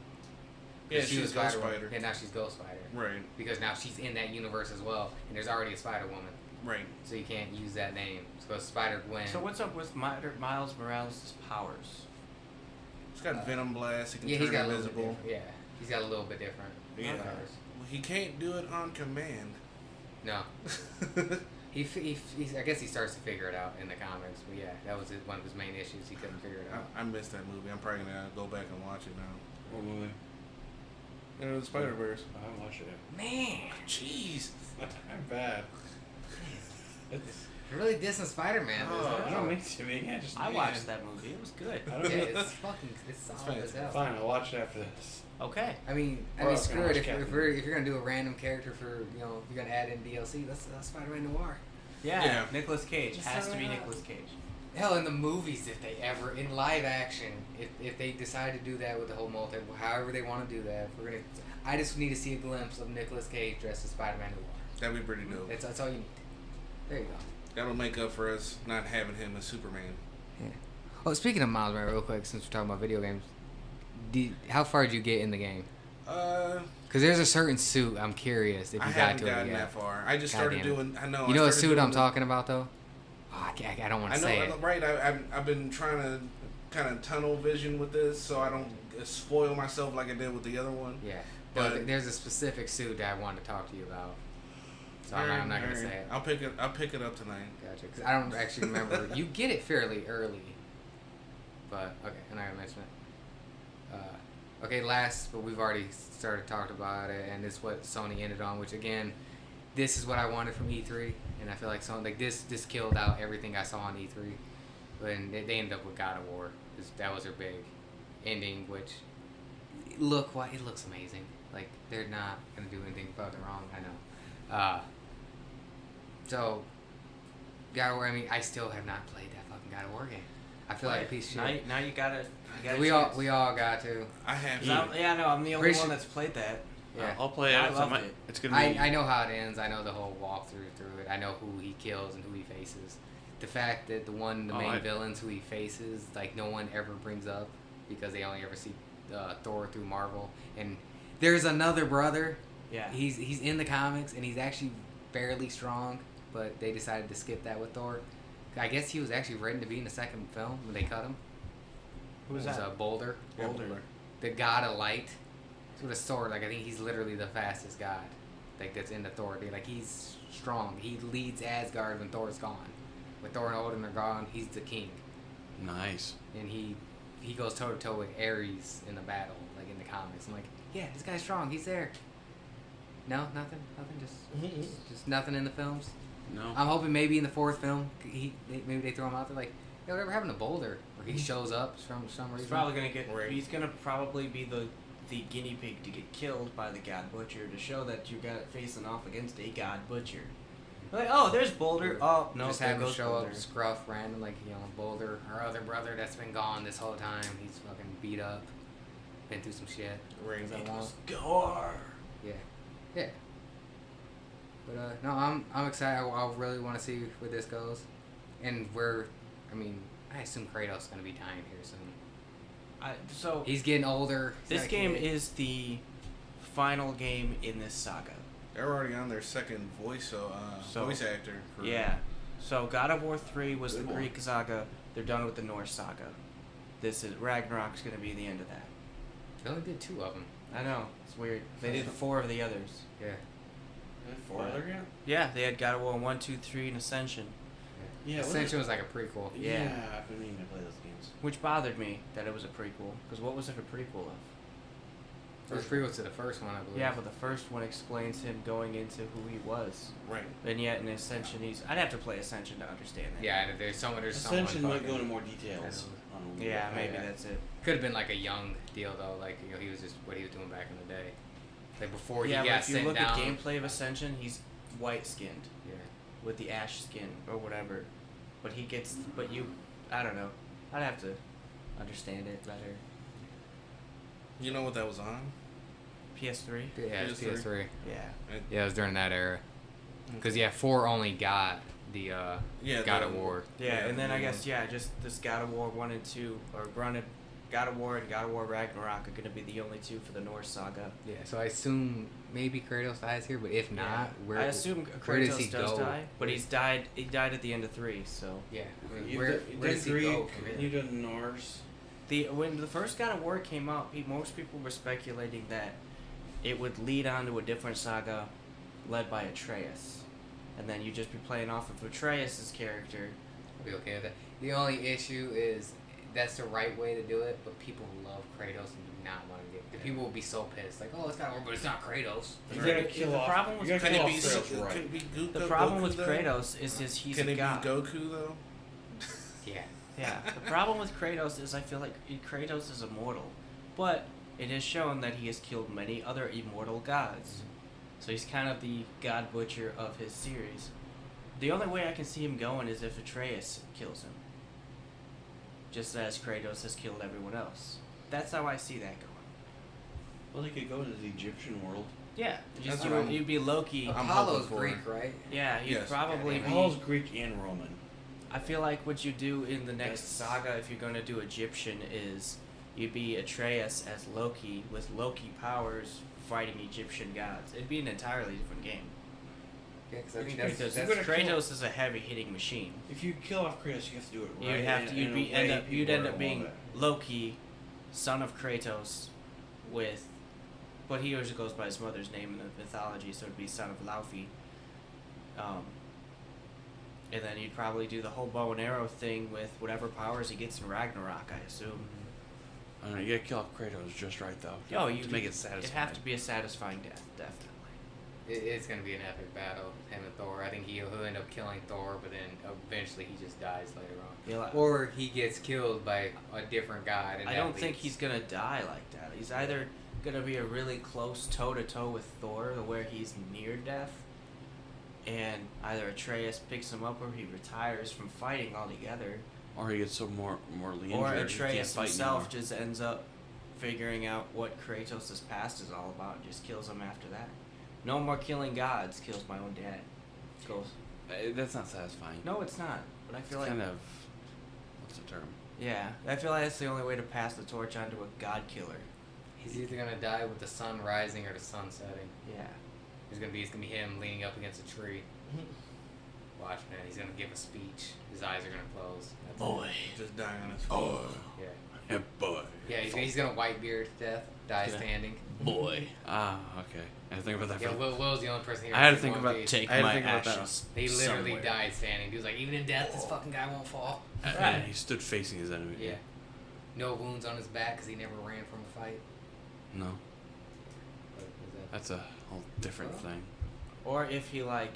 Yeah, She she's was Ghost Spider-Woman, Spider. and now she's Ghost Spider. Right. Because now she's in that universe as well, and there's already a Spider-Woman, Right. so you can't use that name. So it's Spider-Gwen. So what's up with Miles Morales' powers? He's got Venom Blast. He can yeah, he's turn got a little bit invisible. different. Yeah, he's got a little bit different. Yeah. powers. Well, he can't do it on command. No, I guess he starts to figure it out in the comics, but yeah, that was one of his main issues. He couldn't figure it out. I missed that movie. I'm probably gonna go back and watch it now. What movie? Into the Spider Verse. I haven't watched it yet. Man, Jeez. I'm bad. you're really dissing Spider-Man. Oh, I don't mean to be. Yeah, just I watched that movie. It was good. I Yeah, don't it's fucking, it's solid as hell. Fine, I'll watch it after this. Okay. I mean, Or else screw gonna it. watch If Captain. you're gonna do a random character for, if you're gonna add in DLC, that's Spider-Man Noir. Yeah. Yeah. Nicolas Cage. Just Has to throw be it out. Nicolas Cage. Hell, in the movies, if they ever in live action, if they decide to do that with the whole multi, however they want to do that, I just need to see a glimpse of Nicolas Cage dressed as Spider-Man Noir. That'd be pretty dope. That's all you need. There you go. That'll make up for us not having him as Superman. Yeah. Oh, speaking of Miles Morales, real quick, since we're talking about video games, how far did you get in the game? Because there's a certain suit. I'm curious if you I got haven't to it gotten yet. that far. I just God started damn it. doing. I know. You I know what started suit doing I'm the- talking about though? Oh, I don't want I to know, say it. right? I've been trying to kind of tunnel vision with this, so I don't spoil myself like I did with the other one. Yeah. But- No, there's a specific suit that I wanted to talk to you about. So I'm not gonna say it. I'll pick it up tonight. Gotcha. Because I don't actually remember. You get it fairly early. But, okay, I'm not going to mention it. Okay, last, but we've already started talking about it, and this is what Sony ended on, which, again, this is what I wanted from E3, and I feel like Sony, like, this killed out everything I saw on E3. And they ended up with God of War. That was their big ending, which, it looks amazing. Like, they're not going to do anything further wrong, I know. So, God of War, I mean, I still have not played that fucking God of War game. I feel like a piece of shit. Now you got it. We all got to. I have. I'm the only Pretty one sure- that's played that. Yeah. I'll play it. I love might- it. It's gonna be. I know how it ends. I know the whole walkthrough through it. I know who he kills and who he faces. The fact that the main villains who he faces, like no one ever brings up because they only ever see Thor through Marvel. And there's another brother. Yeah. He's in the comics and he's actually fairly strong, but they decided to skip that with Thor. I guess he was actually written to be in the second film when they cut him. Who was It that? Boulder. Boulder. The god of light. With a sword, like I think he's literally the fastest god, like that's in the Thor. Like he's strong. He leads Asgard when Thor's gone. When Thor and Odin are gone, he's the king, Nice. and he goes toe to toe with Ares in the battle, like in the comics. I'm like, yeah, this guy's strong. He's there. No, nothing, just nothing in the films. No. I'm hoping maybe in the fourth film, maybe they throw him out there like, yo, whatever happened to Boulder? Or he shows up from some reason. He's probably gonna get. Right. He's gonna probably be the guinea pig to get killed by the God Butcher to show that you got facing off against a God Butcher. Like, oh, there's Boulder. Oh no, just there have him goes show Boulder. up scruff random, like Boulder, our other brother that's been gone this whole time. He's fucking beat up, been through some shit. Right. Is that It long? was gore. Yeah, yeah. But no, I'm excited. I really want to see where this goes, and where. I mean, I assume Kratos is gonna be dying here soon. So He's getting older. this game is the final game in this saga. They're already on their second voice actor. For, Yeah. So God of War 3 was the Good one. Greek saga. They're done with the Norse saga. This is Ragnarok's gonna be the end of that. They only did 2 of them. I know, it's weird. They did 4 of the others. Yeah. Four other again? Yeah, they had God of War 1, 2, 3, and Ascension. Yeah, Ascension was like a prequel. Yeah. I've been meaning to play those games. Which bothered me that it was a prequel. Because what was it a prequel of? It was prequel to the first one, I believe. Yeah, but the first one explains him going into who he was. Right. And yet in Ascension, I'd have to play Ascension to understand that. Yeah, there's someone. Ascension might go into more details. Yeah, maybe Yeah. that's it. Could have been like a young deal though, like he was just what he was doing back in the day, like before Yeah, he but got if you sent look down. at gameplay of Ascension, he's white skinned. Yeah. With the ash skin or whatever. But I don't know. I'd have to understand it better. You know what that was on? PS3? Yeah, it's PS3. PS3. Yeah. Yeah, it was during that era. Because 4 only got the God of War. Yeah, and then I guess, just this God of War 1 and 2, or granted, God of War and God of War Ragnarok are going to be the only 2 for the Norse saga. Yeah, so I assume maybe Kratos dies here, but if not, I assume where does Kratos he does go? die, but he died at the end of 3, so. Yeah, I mean, You've where done does he Greek, go from here? you've done Norse. When the first God of War came out, most people were speculating that it would lead on to a different saga led by Atreus. And then you'd just be playing off of Atreus' character. I'll be okay with that. The only issue is that's the right way to do it, but people love Kratos and do not want to get. The people will be so pissed, like, oh, it's God of War, but it's not Kratos. You gotta The kill off. problem with You gotta Can kill it off be? Kratos right. Can it be Goku, The problem Goku, with though? Kratos is he's Can a it god. be Goku though? Yeah. Yeah. The problem with Kratos is I feel like Kratos is immortal, but it is shown that he has killed many other immortal gods. So he's kind of the god butcher of his series. The only way I can see him going is if Atreus kills him. Just as Kratos has killed everyone else. That's how I see that going. Well, they could go into the Egyptian world. Yeah. That's what I'm- You'd be Loki. I'm Apollo's hoping for Greek, right? Yeah, you'd Yes. probably be. Paul's Greek and Roman. I feel like what you do in the next That's- saga, if you're going to do Egyptian, is you'd be Atreus as Loki with Loki powers fighting Egyptian gods. It'd be an entirely different game. Yeah, because I think Because that's you gotta kill- Kratos is a heavy hitting machine. If you kill off Kratos, you have to do it right. You'd have to. and You'd in be a end way up. people You'd end are up being love it. Loki, son of Kratos, with, but he usually goes by his mother's name in the mythology, so it'd be son of Laufey. And then you'd probably do the whole bow and arrow thing with whatever powers he gets in Ragnarok, I assume. I don't know, you gotta kill off Kratos just right though. Yo, you to make it It'd satisfying. have to be a satisfying death, definitely. It's gonna be an epic battle, him and Thor. I think he'll end up killing Thor, but then eventually he just dies later on. Yeah, like- Or he gets killed by a different god. And I that don't think leads- he's gonna die like that. He's either gonna be a really close toe to toe with Thor, where he's near death, and either Atreus picks him up or he retires from fighting altogether, Or he gets so mortally or injured. he can't Atreus fight himself anymore. just ends up figuring out what Kratos' past is all about and just kills him after that. No more killing gods. Kills my own dad. Goes. That's not satisfying. No, it's not. But I feel It's like kind of. What's the term? yeah, I feel like that's the only way to pass the torch on to a god killer. He's either gonna die with the sun rising or the sun setting. Yeah. It's gonna be him leaning up against a tree. Watch, man. He's gonna give a speech. His eyes are gonna close. That's it. Just dying on his Yeah. Yeah, boy. Yeah, he's gonna white beard to death, die Yeah. standing. Boy. Ah, okay. I had to think about that. Yeah, for Will's the only person here. I had to who's think One about Piece. Take I had to my think about that. ashes. He literally somewhere. died standing. He was like, even in death, this fucking guy won't fall. And he stood facing his enemy. Yeah. No wounds on his back because he never ran from a fight. No, But is that- that's a whole different Oh. thing. Or if he like,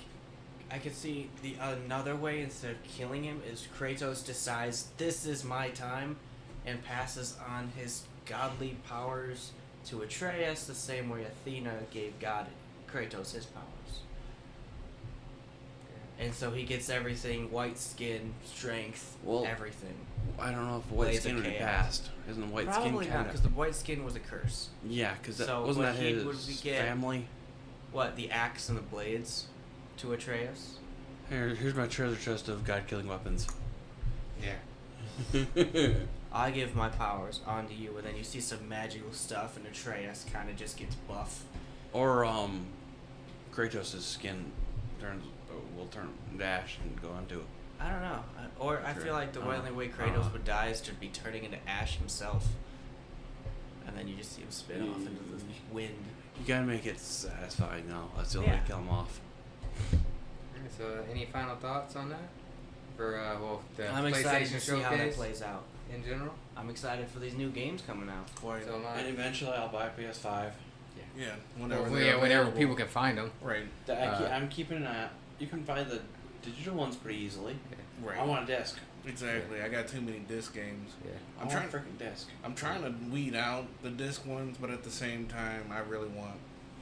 I could see the another way instead of killing him is Kratos decides this is my time, and passes on his godly powers to Atreus the same way Athena gave Kratos his powers. And so he gets everything: white skin, strength, Well, everything. I don't know if white Blades skin of would be chaos. passed. Isn't white Probably skin not, kind because the white skin was a curse. Yeah, because So wasn't what that he would his get- family? What, the axe and the blades? to Atreus. Here's my treasure chest of god-killing weapons. Yeah. I give my powers onto you, and then you see some magical stuff, and Atreus kind of just gets buff. Or Kratos' skin will turn to ash and go into it. I don't know. I feel like the only way Kratos would die is to be turning into ash himself. And then you just see him spin off into the wind. You gotta make it satisfying, though. That's the only way to kill him off. Alright, so any final thoughts on that? For the I'm PlayStation excited to see how that showcase plays out. in general? I'm excited for these new games coming out. So am I. And eventually I'll buy a PS5. Yeah, Whenever they're whenever available. people can find them. Right, I'm keeping an eye. You can buy the digital ones pretty easily. right. I want a disc. Exactly. I got too many disc games. Yeah. I'm I trying. want a freaking disc. I'm trying to weed out the disc ones, but at the same time, I really want.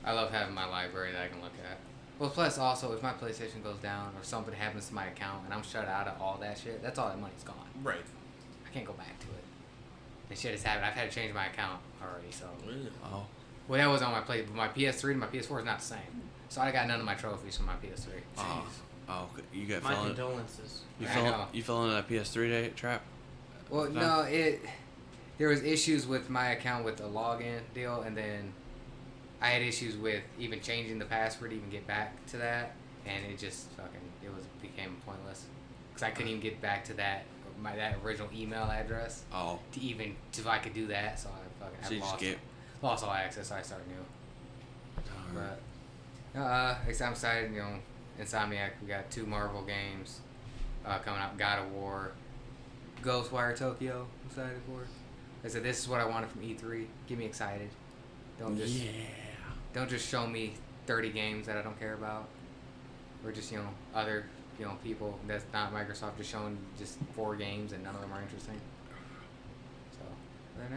I love having my library that I can look at. Well, plus also, if my PlayStation goes down or something happens to my account and I'm shut out of all that shit, that's all that money's gone. Right. I can't go back to it. The shit has happened. I've had to change my account already, so. Oh. Well, that was on my play, but my PS3 and my PS4 is not the same. So I got none of my trophies from my PS3. Oh. Oh, you got My fell in. condolences. I know. You fell into that PS3 day trap. Well, no, there was issues with my account with the login deal, and then I had issues with even changing the password to even get back to that, and it just became pointless because I couldn't even get back to that original email address Oh. if I could do that. So So you just lost all access. So I started new. But I'm excited. Insomniac. We got 2 Marvel games coming out. God of War, Ghostwire Tokyo. I'm excited for. I said this is what I wanted from E3. Get me excited. Don't just show me 30 games that I don't care about, or just other people that's not Microsoft just showing just 4 games and none of them are interesting. So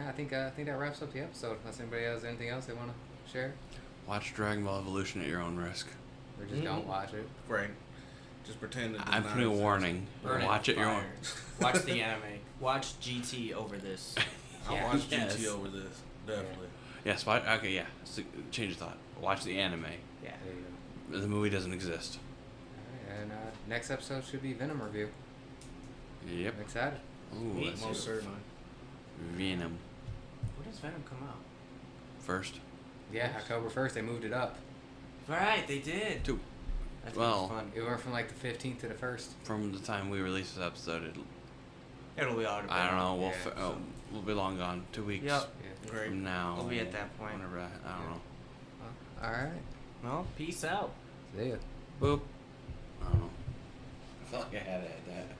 I think that wraps up the episode. Unless anybody has anything else they want to share, Watch Dragon Ball Evolution at your own risk. or just don't watch it. Right. Just pretend it does I'm not putting a exist. warning. Burn it Watch with it your own. fire. Watch the anime. Watch GT over this. I'll Yeah. watch Yes. GT over this. Definitely. Yes. Okay. Yeah. So, change of thought. Watch the anime. Yeah. There you go. The movie doesn't exist. Alright, and next episode should be Venom review. Yep. I'm excited. Ooh, Me that's Most certainly. Venom When does Venom come out? first. Yeah, October 1st they moved it up. Right, they did. Two. That's Well- fun. It went from like the 15th to the 1st. From the time we release this episode, It'll be audible. I don't know. Yeah, We'll be long gone. 2 weeks Yep. Yeah. Great. from now. We'll be at that point. Whenever I don't know. All right. Well, peace out. See ya. Boop. I don't know. I felt like I had to add that.